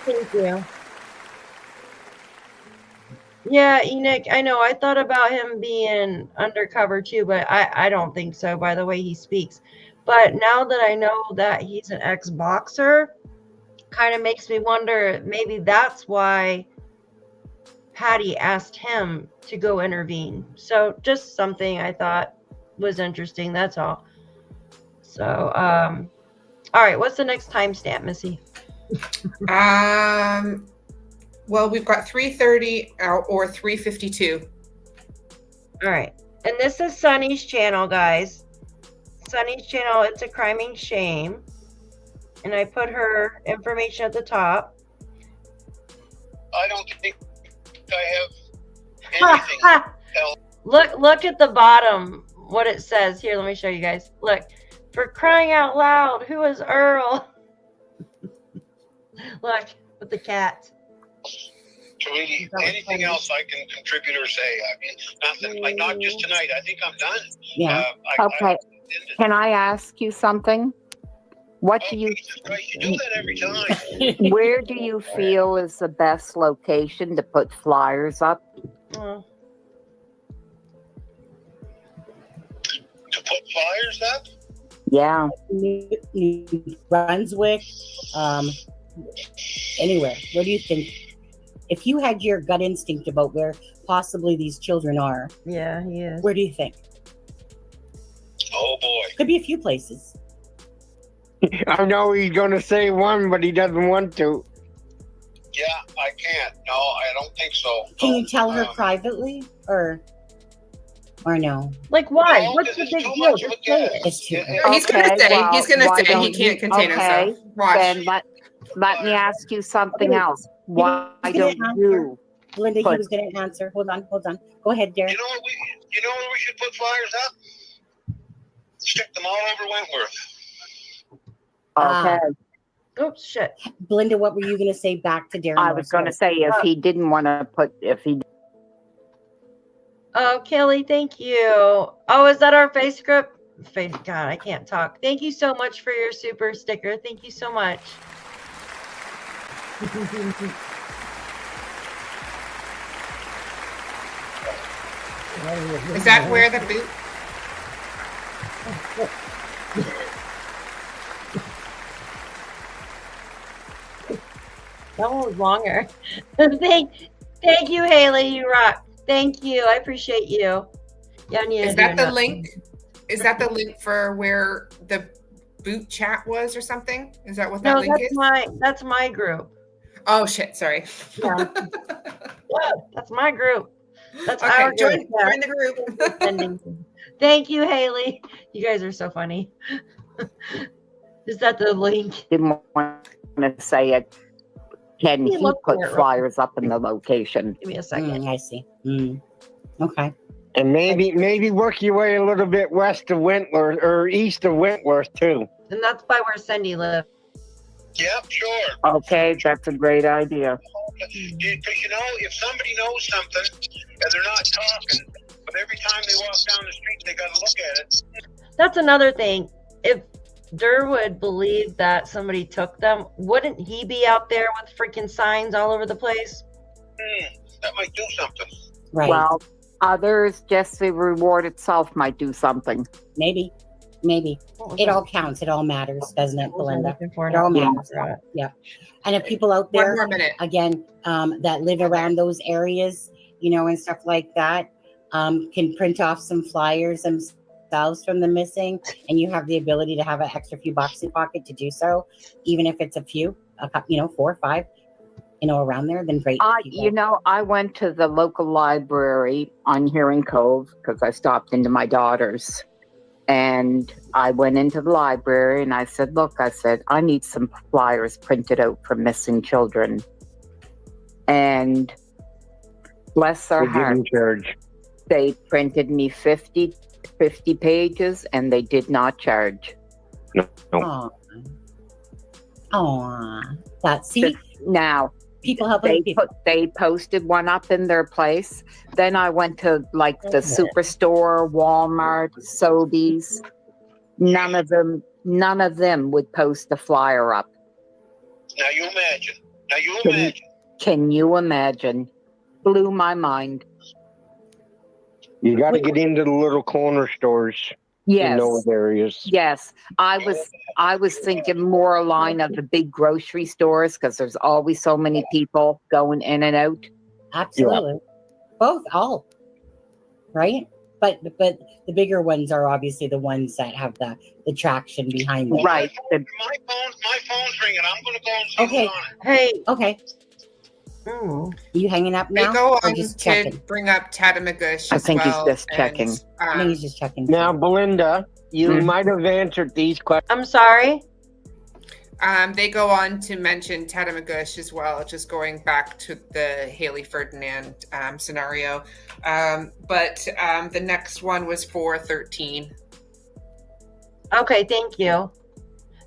S2: Thank you. Yeah, Enoch, I know. I thought about him being undercover too, but I don't think so by the way he speaks. But now that I know that he's an ex-boxer, kind of makes me wonder, maybe that's why Patty asked him to go intervene. So just something I thought was interesting, that's all. So, all right, what's the next timestamp, Missy?
S3: Well, we've got 3:30 or 3:52.
S2: All right, and this is Sunny's channel, guys. Sunny's channel, It's a Criming Shame. And I put her information at the top.
S5: I don't think I have anything else.
S2: Look at the bottom, what it says. Here, let me show you guys. Look, for crying out loud, who is Earl? Look, with the cat.
S5: Tweety, anything else I can contribute or say? I mean, nothing. Like, not just tonight. I think I'm done.
S7: Yeah.
S6: Okay. Can I ask you something? What do you?
S5: Jesus Christ, you do that every time.
S6: Where do you feel is the best location to put flyers up?
S5: To put flyers up?
S6: Yeah.
S7: New Brunswick, anywhere. What do you think? If you had your gut instinct about where possibly these children are,
S2: Yeah, he is.
S7: where do you think?
S5: Oh boy.
S7: Could be a few places.
S8: I know he's going to say one, but he doesn't want to.
S5: Yeah, I can't. No, I don't think so.
S7: Can you tell her privately, or no?
S2: Like, why?
S5: No,
S2: What's the
S5: it's
S2: big
S5: too
S2: deal?
S5: much
S2: Just
S5: of a
S2: say
S5: guess.
S2: it.
S7: It's too-
S3: He's gonna
S6: Okay,
S3: say.
S6: well,
S3: He's gonna
S6: why
S3: say.
S6: don't
S3: He can't
S6: you-
S3: contain
S6: okay,
S3: himself. Watch.
S6: Then let me ask you something else. Why don't you
S7: Linda, he
S6: But-
S7: was going to answer. Hold on. Go ahead, Derek.
S5: You know where we should put flyers up? Stick them all over Wentworth.
S6: Okay.
S2: Oops, shit.
S7: Belinda, what were you going to say back to Darren?
S6: I was going to say if he didn't want to
S2: Oh, Kelly, thank you. Oh, is that our face script? God, I can't talk. Thank you so much for your super sticker. Thank you so much.
S3: Is that where the boot?
S2: That one was longer. thank you, Haley. You rock. Thank you. I appreciate you. Yeah, I need
S3: Is
S2: to
S3: that
S2: do
S3: the link? Is that the link for where the boot chat was or something? Is that what that
S2: No,
S3: link is?
S2: that's my group.
S3: Oh shit! Sorry.
S2: Yeah. That's my group. That's
S3: Okay,
S2: our
S3: join
S2: group. Yeah.
S3: the group.
S2: Thank you, Haley. You guys are so funny. Is that the link?
S6: didn't want to say it, can
S2: He
S6: he
S2: looked
S6: put
S2: for it real
S6: flyers up in the location?
S2: Give me a second.
S7: I see. Okay.
S8: And maybe work your way a little bit west of Wentworth or east of Wentworth too.
S2: And that's by where Cindy lives.
S5: Yep, sure.
S6: Okay, that's a great idea.
S5: Because if somebody knows something and they're not talking, but every time they walk down the street, they got to look at it.
S2: That's another thing. If Durwood believed that somebody took them, wouldn't he be out there with freaking signs all over the place?
S5: That might do something.
S7: Right.
S6: Well, others, just the reward itself might do something.
S7: Maybe. It all counts. It all matters, doesn't it, Belinda? It all
S2: Yeah.
S7: matters. Yeah. And if people out
S3: One
S7: there,
S3: more minute.
S7: again, that live around those areas, and stuff like that, can print off some flyers themselves from the missing, and you have the ability to have an extra few bucks in pocket to do so, even if it's a few, 4 or 5, around there, then great.
S6: I went to the local library on Hearing Cove because I stopped into my daughter's. And I went into the library and I said, look, I need some flyers printed out for missing children. And bless their
S8: They
S6: heart,
S8: didn't charge.
S6: they printed me 50 pages and they did not charge.
S7: Oh, see,
S6: Now,
S7: people helping people.
S6: they posted one up in their place. Then I went to the Superstore, Walmart, Sobeys. None of them would post a flyer up.
S5: Now you imagine.
S6: Can you imagine? Blew my mind.
S8: You got to get into the little corner stores in
S6: Yes.
S8: those areas.
S6: Yes. I was thinking more a line of the big grocery stores because there's always so many people going in and out.
S7: Absolutely. Both, all. Right? But the bigger ones are obviously the ones that have the traction behind them.
S6: Right.
S5: My phone's ringing. I'm going to go and see
S7: Okay.
S5: what's on it.
S2: Hey.
S7: Okay. You hanging up
S3: They
S7: now?
S3: go
S7: or
S3: on
S7: just
S3: to
S7: checking?
S3: bring up Tatamagouche
S6: I
S3: as
S6: think he's
S3: well,
S6: just
S3: and,
S6: checking.
S7: I think he's just checking.
S8: Now, Belinda, you might have answered these questions.
S2: I'm sorry.
S3: They go on to mention Tatamagouche as well, just going back to the Haley Ferdinand scenario. But the next one was 413.
S2: Okay, thank you.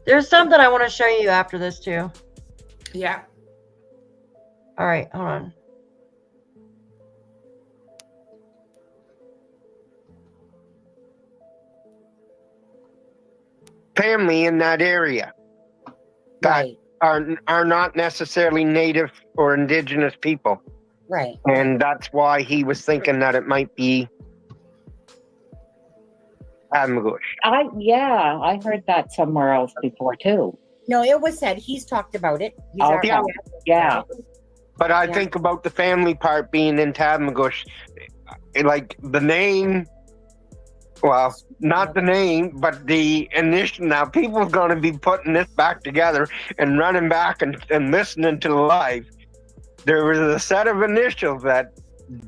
S2: There's something I want to show you after this too.
S3: Yeah.
S2: All right, hold on.
S8: Family in that area that are not necessarily native or indigenous people.
S7: Right.
S8: And that's why he was thinking that it might be Amagouche.
S6: I heard that somewhere else before too.
S7: No, it was said. He's talked about it. He's already-
S6: Yeah.
S8: But I
S7: Yeah.
S8: think about the family part being in Tatamagouche, like the name, well, not the name, but the initial. Now, people are going to be putting this back together and running back and listening to the live. There was a set of initials that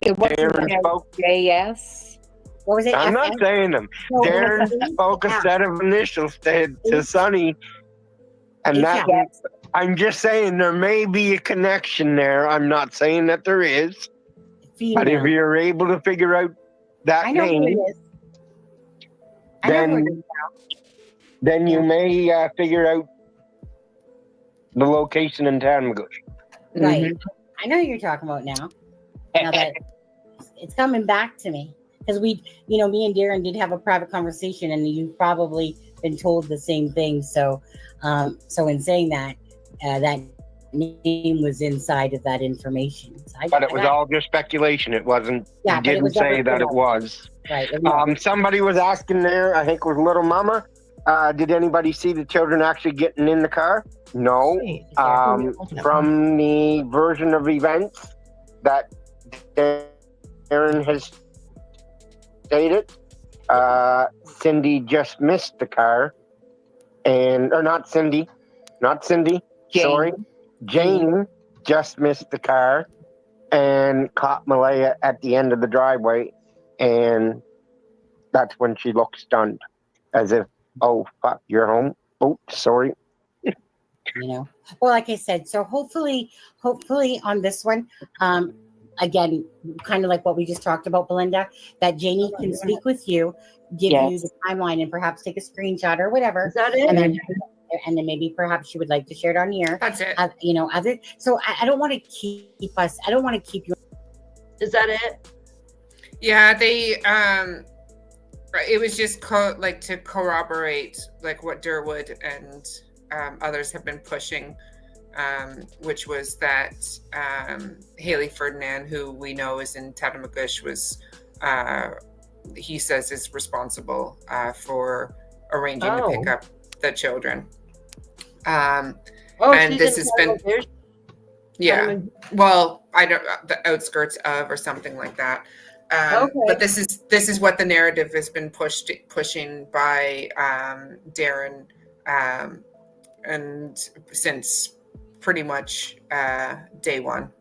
S6: It wasn't
S8: Darren spoke.
S6: JS.
S7: What was it?
S8: I'm not
S7: FF?
S8: saying them.
S7: No,
S8: Darren
S7: FF?
S8: spoke a set of initials to Sonny, and that
S7: Yeah.
S8: I'm just saying there may be a connection there. I'm not saying that there is. But if
S7: Female.
S8: you're able to figure out that
S7: I know who it
S8: name,
S7: is. I know who it is.
S8: then you
S7: Yeah.
S8: may figure out the location in Tanmagush.
S7: Right. I know who you're talking about now. Now that it's coming back to me. Because me and Darren did have a private conversation, and you've probably been told the same thing. So, so in saying that, that name was inside of that information. So
S8: But it was all just speculation. It wasn't.
S7: Yeah,
S8: He
S7: but it
S8: didn't
S7: was
S8: say
S7: never
S8: that it
S7: correct.
S8: was.
S7: right. It was-
S8: Somebody was asking there. I think it was Little Mama. Did anybody see the children actually getting in the car? No.
S2: Sweet.
S8: From the version of events that Darren has stated, Cindy just missed the car, or not Cindy,
S6: Jane.
S8: sorry, Jane just missed the car and caught Malaya at the end of the driveway, and that's when she looked stunned, as if, oh fuck, you're home. Oh, sorry.
S7: Well, like I said, so hopefully on this one, again, kind of like what we just talked about, Belinda, that Janie can speak with you, give you
S6: Yes.
S7: the timeline, and perhaps take a screenshot or whatever,
S2: Is that it?
S7: and then maybe perhaps she would like to share it on here.
S3: That's it.
S7: Other. So I don't want to keep us. I don't want to keep you.
S2: Is that it?
S3: Yeah, they it was just to corroborate like what Durwood and others have been pushing, which was that Haley Ferdinand, who we know is in Tattamagush, was he says is responsible for arranging to pick up the children. And
S2: she's
S3: this
S2: in
S3: has been
S2: Tattamagush?
S3: yeah. Well, I don't the outskirts of or something like that. But this is what the narrative has been pushing by Darren, and since pretty much day one.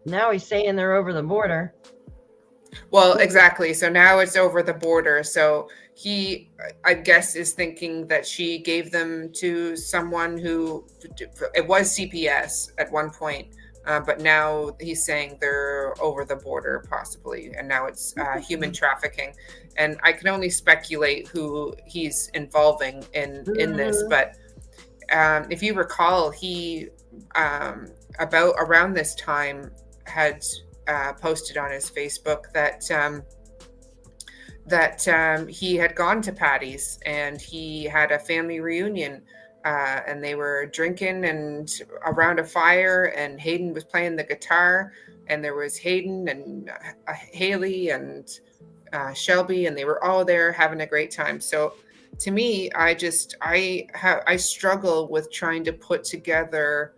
S2: Now he's saying they're over the border.
S3: Well, exactly. So now it's over the border. So he, I guess, is thinking that she gave them to someone who, it was CPS at one point, but now he's saying they're over the border possibly, and now it's human trafficking. And I can only speculate who he's involving in this. But if you recall, he around this time had posted on his Facebook that he had gone to Patty's and he had a family reunion, and they were drinking and around a fire, and Hayden was playing the guitar, and there was Hayden and Haley and Shelby, and they were all there having a great time. So to me, I struggle with trying to put together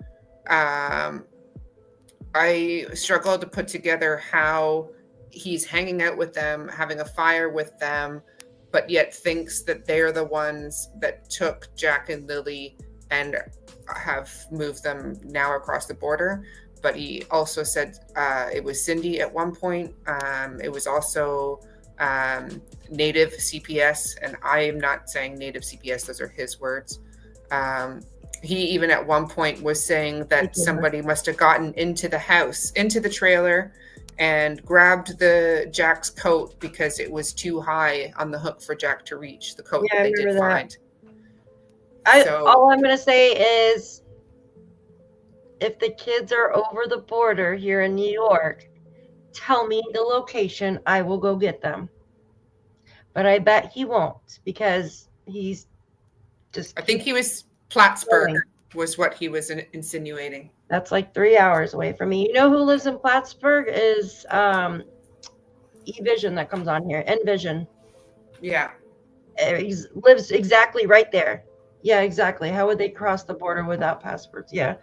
S3: how he's hanging out with them, having a fire with them, but yet thinks that they're the ones that took Jack and Lilly and have moved them now across the border. But he also said it was Cindy at one point. It was also Native CPS, and I am not saying Native CPS, those are his words. He even at one point was saying that somebody must have gotten into the house, into the trailer, and grabbed Jack's coat because it was too high on the hook for Jack to reach, the coat that they did find.
S2: All I'm going to say is, if the kids are over the border here in New York, tell me the location. I will go get them. But I bet he won't, because he's just...
S3: I think he was... Plattsburgh was what he was insinuating.
S2: That's like 3 hours away from me. You know who lives in Plattsburgh is E-Vision that comes on here. Envision.
S3: Yeah.
S2: He lives exactly right there. Yeah, exactly. How would they cross the border without passports? Yeah.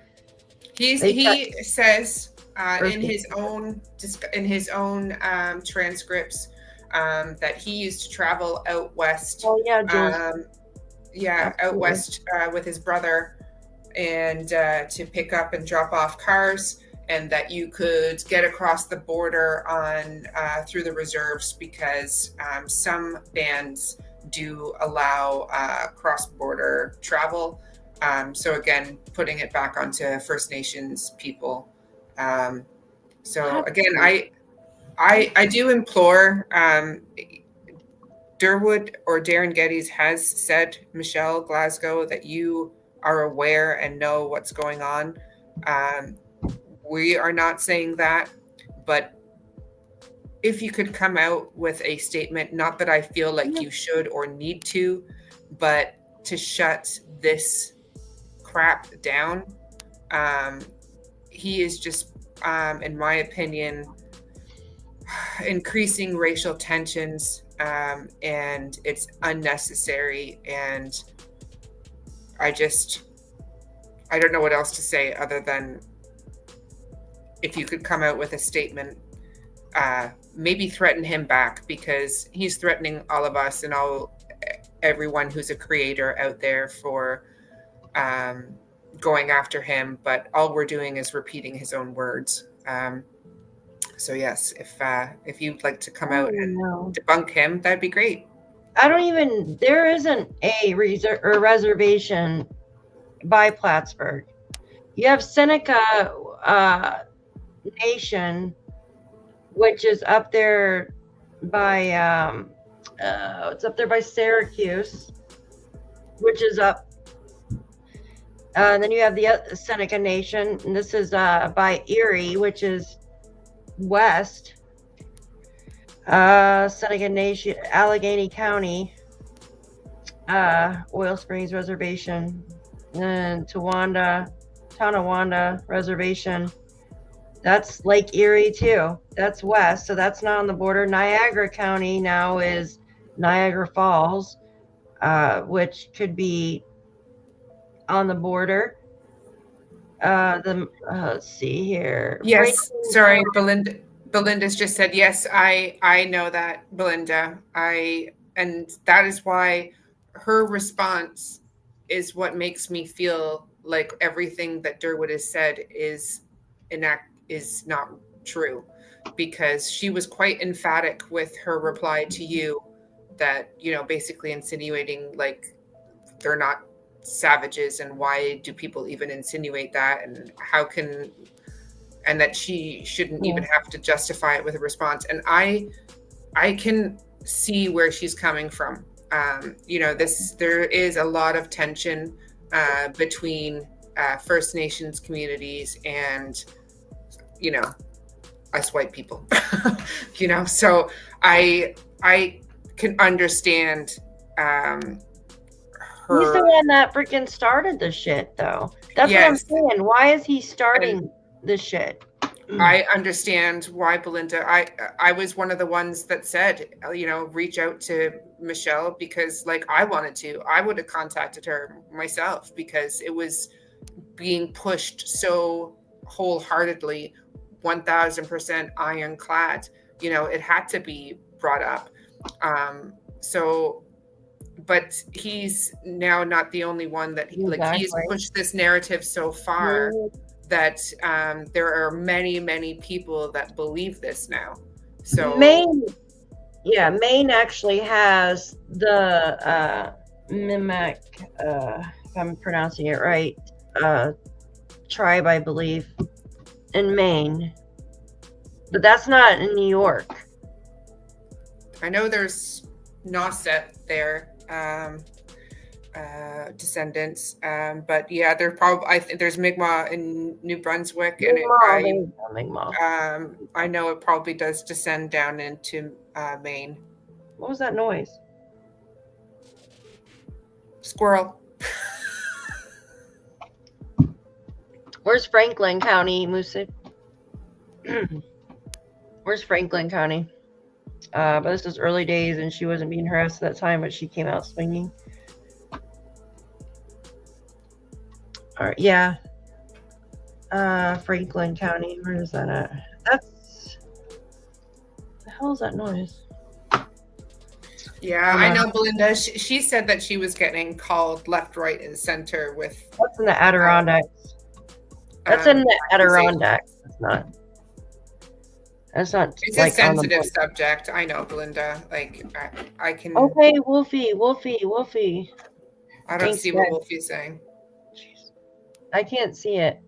S3: He says in his own transcripts that he used to travel out west.
S2: Oh yeah, Jules.
S3: Out west with his brother, and to pick up and drop off cars, and that you could get across the border on through the reserves, because some bands do allow cross-border travel. So again, putting it back onto First Nations people. So again, I do implore, Durwood or Darren Geddes has said, Michelle Glasgow, that you are aware and know what's going on. We are not saying that, but if you could come out with a statement, not that I feel like you should or need to, but to shut this crap down. He is just, in my opinion, increasing racial tensions, and it's unnecessary. And I don't know what else to say other than if you could come out with a statement, maybe threaten him back, because he's threatening all of us and everyone who's a creator out there for going after him. But all we're doing is repeating his own words. So yes, if you'd like to come out and debunk him, that'd be great.
S2: There isn't a reservation by Plattsburgh. You have Seneca Nation, which is up there by it's up there by Syracuse, which is up. Then you have the Seneca Nation, and this is by Erie, which is west. Seneca Nation, Allegheny County, Oil Springs Reservation, and Tonawanda Reservation. That's Lake Erie too. That's west, so that's not on the border. Niagara County now is Niagara Falls, which could be on the border. Let's see here.
S3: Yes, sorry, Belinda's just said yes. I know that, Belinda. And that is why her response is what makes me feel like everything that Durwood has said is not true, because she was quite emphatic with her reply to you that, basically insinuating like they're not savages, and why do people even insinuate that, and and that she shouldn't even have to justify it with a response. And I can see where she's coming from. There is a lot of tension between First Nations communities and us white people. So I can understand her.
S2: He's the one that freaking started the shit, though. That's what I'm saying. Why is he starting this shit?
S3: I understand why, Belinda. I was one of the ones that said, reach out to Michelle, because I wanted to. I would have contacted her myself, because it was being pushed so wholeheartedly, 1000% ironclad. It had to be brought up. But he's now not the only one that he's pushed this narrative so far that there are many, many people that believe this now. So
S2: Maine actually has the Mimac, if I'm pronouncing it right, tribe, I believe, in Maine, but that's not in New York.
S3: I know there's Nauset there, descendants, but yeah, I think there's Mi'kmaq in New Brunswick, and I know it probably does descend down into Maine.
S2: What was that noise?
S3: Squirrel.
S2: Where's Franklin County, Musa? Where's Franklin County? But this is early days, and she wasn't being harassed at that time, but she came out swinging. All right, yeah. Franklin County. Where is that at? That's. The hell is that noise?
S3: Yeah, I know, Belinda. She said that she was getting called left, right, and center with.
S2: That's in the Adirondacks. That's in the Adirondacks. It's not. It's
S3: a sensitive subject. I know, Belinda. I can.
S2: Okay, Wolfie.
S3: I don't see what Wolfie's saying.
S2: I can't see it.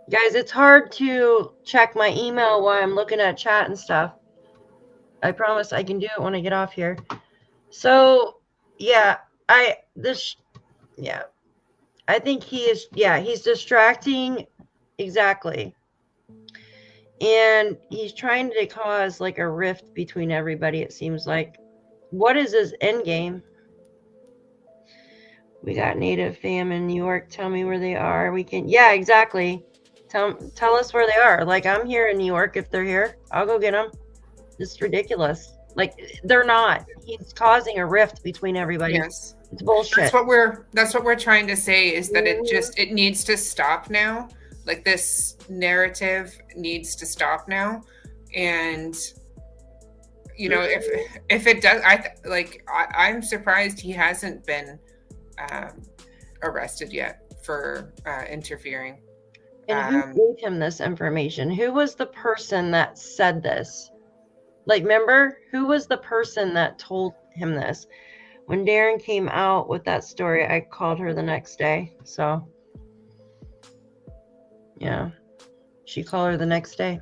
S2: Guys, it's hard to check my email while I'm looking at chat and stuff. I promise I can do it when I get off here. So, yeah, I think he is, he's distracting. Exactly. And he's trying to cause like a rift between everybody, it seems like. What is his end game? We got Native fam in New York. Tell me where they are. We can, yeah, exactly. Tell us where they are. Like, I'm here in New York. If they're here, I'll go get them. It's ridiculous. Like, they're not. He's causing a rift between everybody.
S3: Yes.
S2: It's bullshit.
S3: That's what we're trying to say, is that it needs to stop now. Like, this narrative needs to stop now. And you know, if it does, I'm surprised he hasn't been arrested yet for interfering.
S2: And who gave him this information? Who was the person that said this? Like, remember, who was the person that told him this? When Darren came out with that story, I called her the next day. So, yeah, she called her the next day.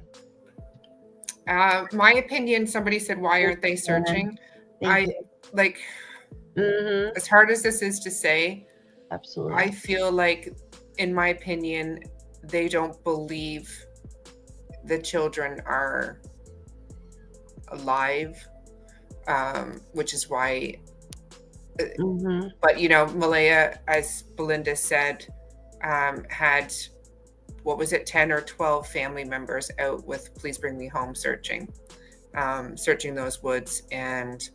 S3: My opinion, somebody said, why aren't they searching? As hard as this is to say,
S2: absolutely,
S3: I feel like, in my opinion, they don't believe the children are alive, which is why. But, you know, Malaya, as Belinda said, had, what was it, 10 or 12 family members out with Please Bring Me Home searching those woods. And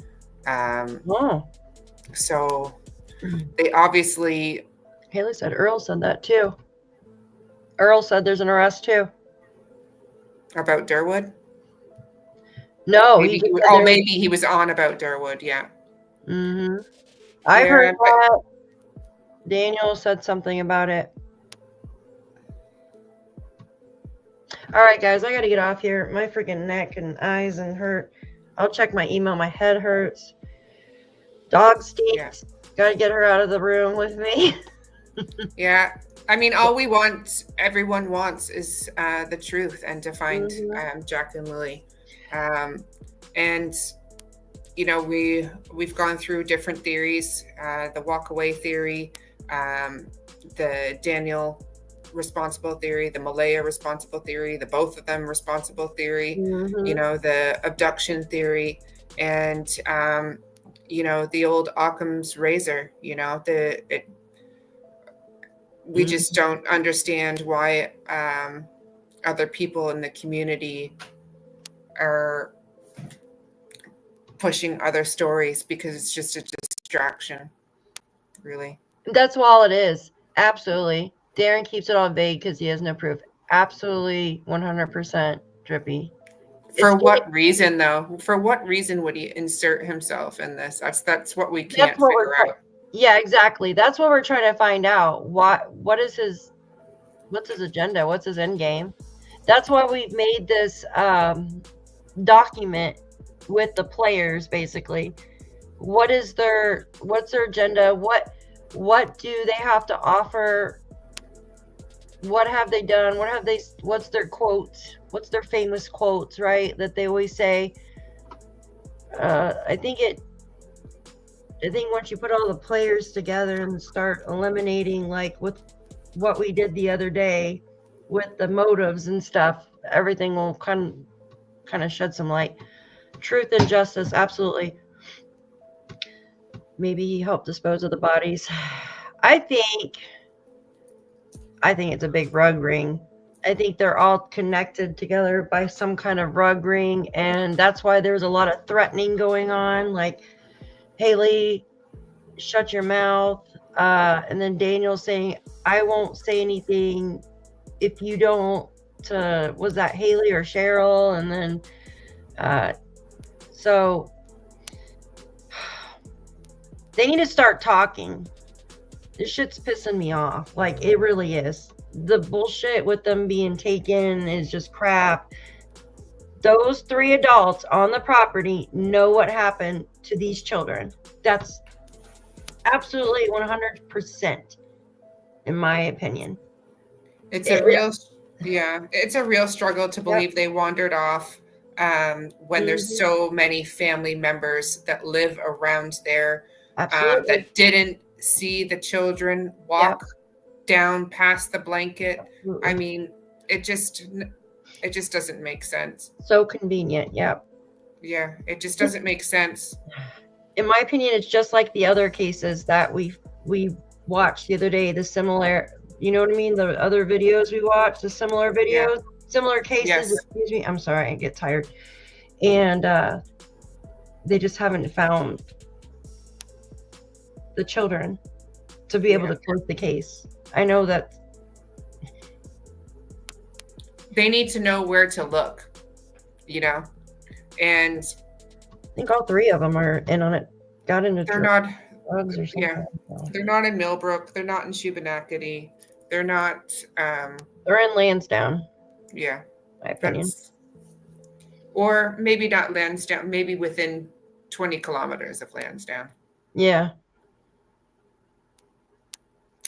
S3: so they obviously...
S2: Haley said Earl said that too. Earl said there's an arrest too.
S3: About Durwood?
S2: No.
S3: Maybe he was on about Durwood, yeah.
S2: I heard that. Daniel said something about it. All right, guys, I got to get off here. My freaking neck and eyes and hurt. I'll check my email. My head hurts. Dog stinks. Yeah. Got to get her out of the room with me.
S3: Yeah. I mean, all everyone wants is the truth and to find Jack and Lilly. And, you know, we've gone through different theories, the walk away theory, the Daniel responsible theory, the Malaya responsible theory, the both of them responsible theory, you know, the abduction theory, and, you know, the old Occam's razor, you know, we just don't understand why other people in the community are pushing other stories, because it's just a distraction, really.
S2: That's all it is. Absolutely. Darren keeps it all vague because he has no proof. Absolutely 100% Drippy.
S3: For what reason, though? For what reason would he insert himself in this? That's what we can't figure out.
S2: Yeah, exactly. That's what we're trying to find out. What's his agenda? What's his end game? That's why we've made this document with the players, basically. What's their agenda? What do they have to offer? What have they done? What's their quotes? What's their famous quotes, right? That they always say. I think once you put all the players together and start eliminating, like with what we did the other day with the motives and stuff, everything will kind of shed some light. Truth and justice, absolutely. Maybe he helped dispose of the bodies. I think it's a big rug ring. I think they're all connected together by some kind of rug ring, and that's why there's a lot of threatening going on, like Haley, shut your mouth, and then Daniel saying, I won't say anything if you don't, was that Haley or Cheryl? And then so they need to start talking. This shit's pissing me off. Like, it really is. The bullshit with them being taken is just crap. Those 3 adults on the property know what happened to these children. That's absolutely 100%. in my opinion.
S3: It's
S2: It
S3: a real, it's a real struggle to believe they wandered off when there's so many family members that live around there that didn't see the children walk down past the blanket.
S2: Absolutely.
S3: I mean, it just doesn't make sense.
S2: So convenient. Yep.
S3: Yeah, it just doesn't make sense.
S2: In my opinion, it's just like the other cases that we watched the other day, the similar, you know what I mean? The other videos we watched, the similar videos, similar cases.
S3: Yes.
S2: Excuse me. I'm sorry. I get tired. And they just haven't found the children to be able to close the case. I know that
S3: they need to know where to look, you know, and
S2: I think all three of them are in on it. Got into
S3: they're not.
S2: drugs or something.
S3: Yeah, they're not in Millbrook. They're not in Shubenacadie. They're not.
S2: They're in Landsdowne.
S3: Yeah,
S2: My opinion.
S3: Or maybe not Landsdowne. Maybe within 20 kilometers of Landsdowne.
S2: Yeah.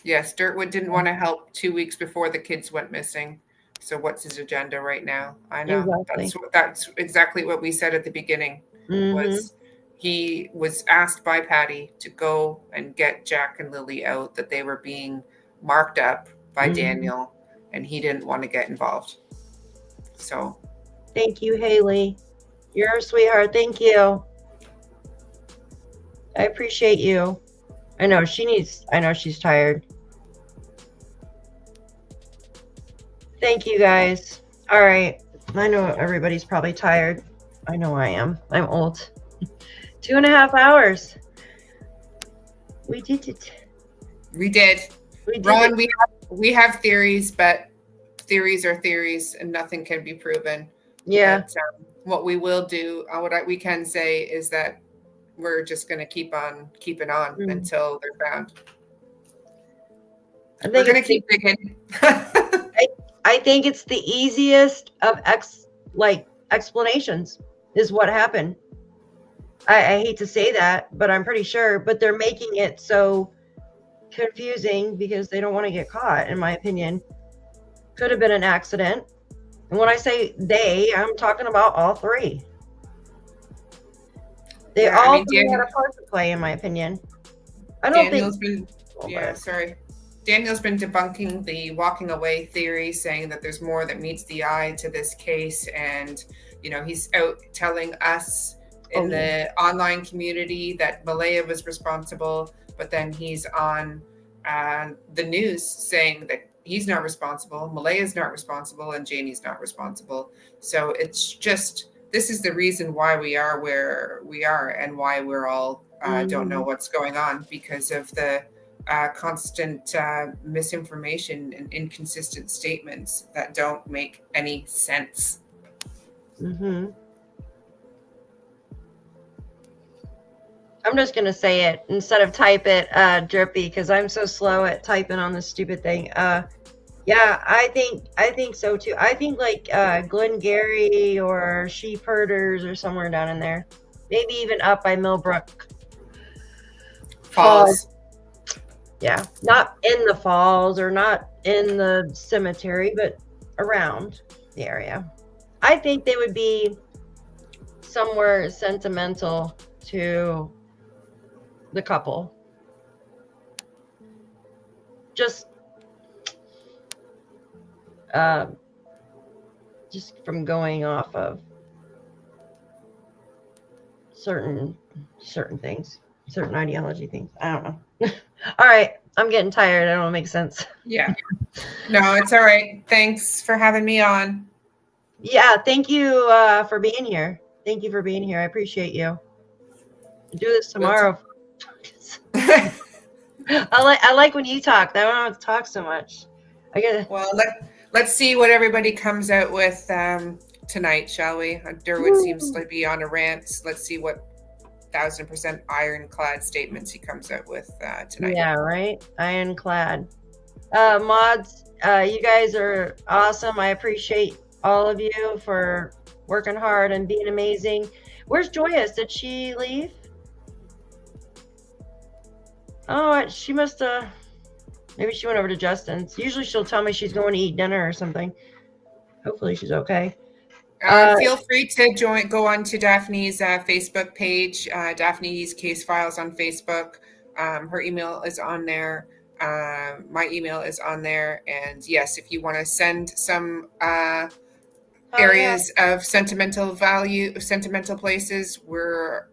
S3: Yes, Dirtwood didn't want to help 2 weeks before the kids went missing. So what's his agenda right now? I know that's exactly what we said at the beginning. Was he was asked by Patty to go and get Jack and Lily out, that they were being marked up by Daniel, and he didn't want to get involved. So
S2: Thank you, Haley. You're a sweetheart. Thank you. I appreciate you. I know she's tired. Thank you guys. All right. I know everybody's probably tired. I know I am. I'm old. 2.5 hours. We did it.
S3: we did. Ron, we have theories, but theories are theories and nothing can be proven.
S2: Yeah.
S3: But, what we will do, we can say is that we're just going to keep on keeping on until they're found. We're going to keep digging.
S2: I think it's the easiest of explanations is what happened. I hate to say that, but I'm pretty sure. But they're making it so confusing because they don't want to get caught, in my opinion. Could have been an accident. And when I say they, I'm talking about all three. They all three had a part to play, in my opinion. I don't think.
S3: Daniel's been debunking the walking away theory, saying that there's more that meets the eye to this case. And, you know, he's out telling us in the online community that Malaya was responsible, but then he's on the news saying that he's not responsible, Malaya's not responsible, and Janie's not responsible. So it's just, this is the reason why we are where we are and why we're all don't know what's going on, because of the constant misinformation and inconsistent statements that don't make any sense.
S2: I'm just gonna say it instead of type it, Drippy, because I'm so slow at typing on this stupid thing. Yeah, I think so too. I think like Glengarry or Sheep Herders or somewhere down in there, maybe even up by Millbrook
S3: Falls.
S2: Yeah, not in the falls or not in the cemetery, but around the area. I think they would be somewhere sentimental to the couple. Just from going off of certain things, certain ideology things. I don't know. All right, I'm getting tired. I don't know, make sense.
S3: Yeah. No, it's all right. Thanks for having me on.
S2: Yeah, thank you for being here. Thank you for being here. I appreciate you. Do this tomorrow. I like when you talk. I don't have to talk so much.
S3: Well, let's see what everybody comes out with tonight, shall we? Durwood seems to be on a rant. Let's see what 1,000% ironclad statements he comes out with tonight.
S2: Yeah, right? Ironclad. Mods, you guys are awesome. I appreciate all of you for working hard and being amazing. Where's Joyous? Did she leave? Oh, she must have. Maybe she went over to Justin's. Usually she'll tell me she's going to eat dinner or something. Hopefully she's okay.
S3: Feel free to go on to Daphne's Facebook page, Daphne's Case Files on Facebook. Her email is on there. My email is on there. And yes, if you want to send some areas of sentimental value, sentimental places, we're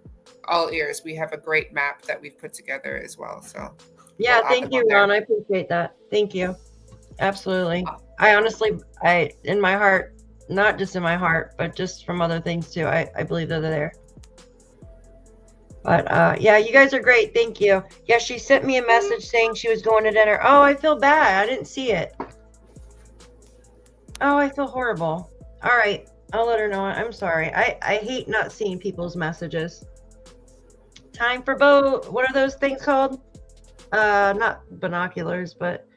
S3: all ears. We have a great map that we've put together as well. So
S2: yeah,
S3: we'll
S2: thank you, Ron. I appreciate that. Thank you. Absolutely. I honestly, in my heart, not just in my heart, but just from other things too, I believe that they're there. But yeah, you guys are great. Thank you. Yeah, she sent me a message saying she was going to dinner. Oh, I feel bad. I didn't see it. Oh, I feel horrible. All right. I'll let her know. I'm sorry. I hate not seeing people's messages. Time for what are those things called? Not binoculars, but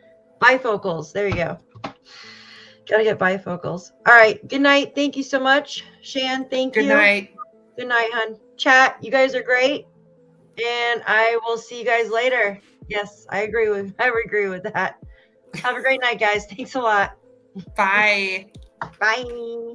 S2: bifocals. There you go. Gotta get bifocals. All right. Good night. Thank you so much. Shan, thank you.
S3: Good night.
S2: Good night, hon. Chat, you guys are great. And I will see you guys later. Yes, I agree with that. Have a great night, guys. Thanks a lot.
S3: Bye.
S2: Bye.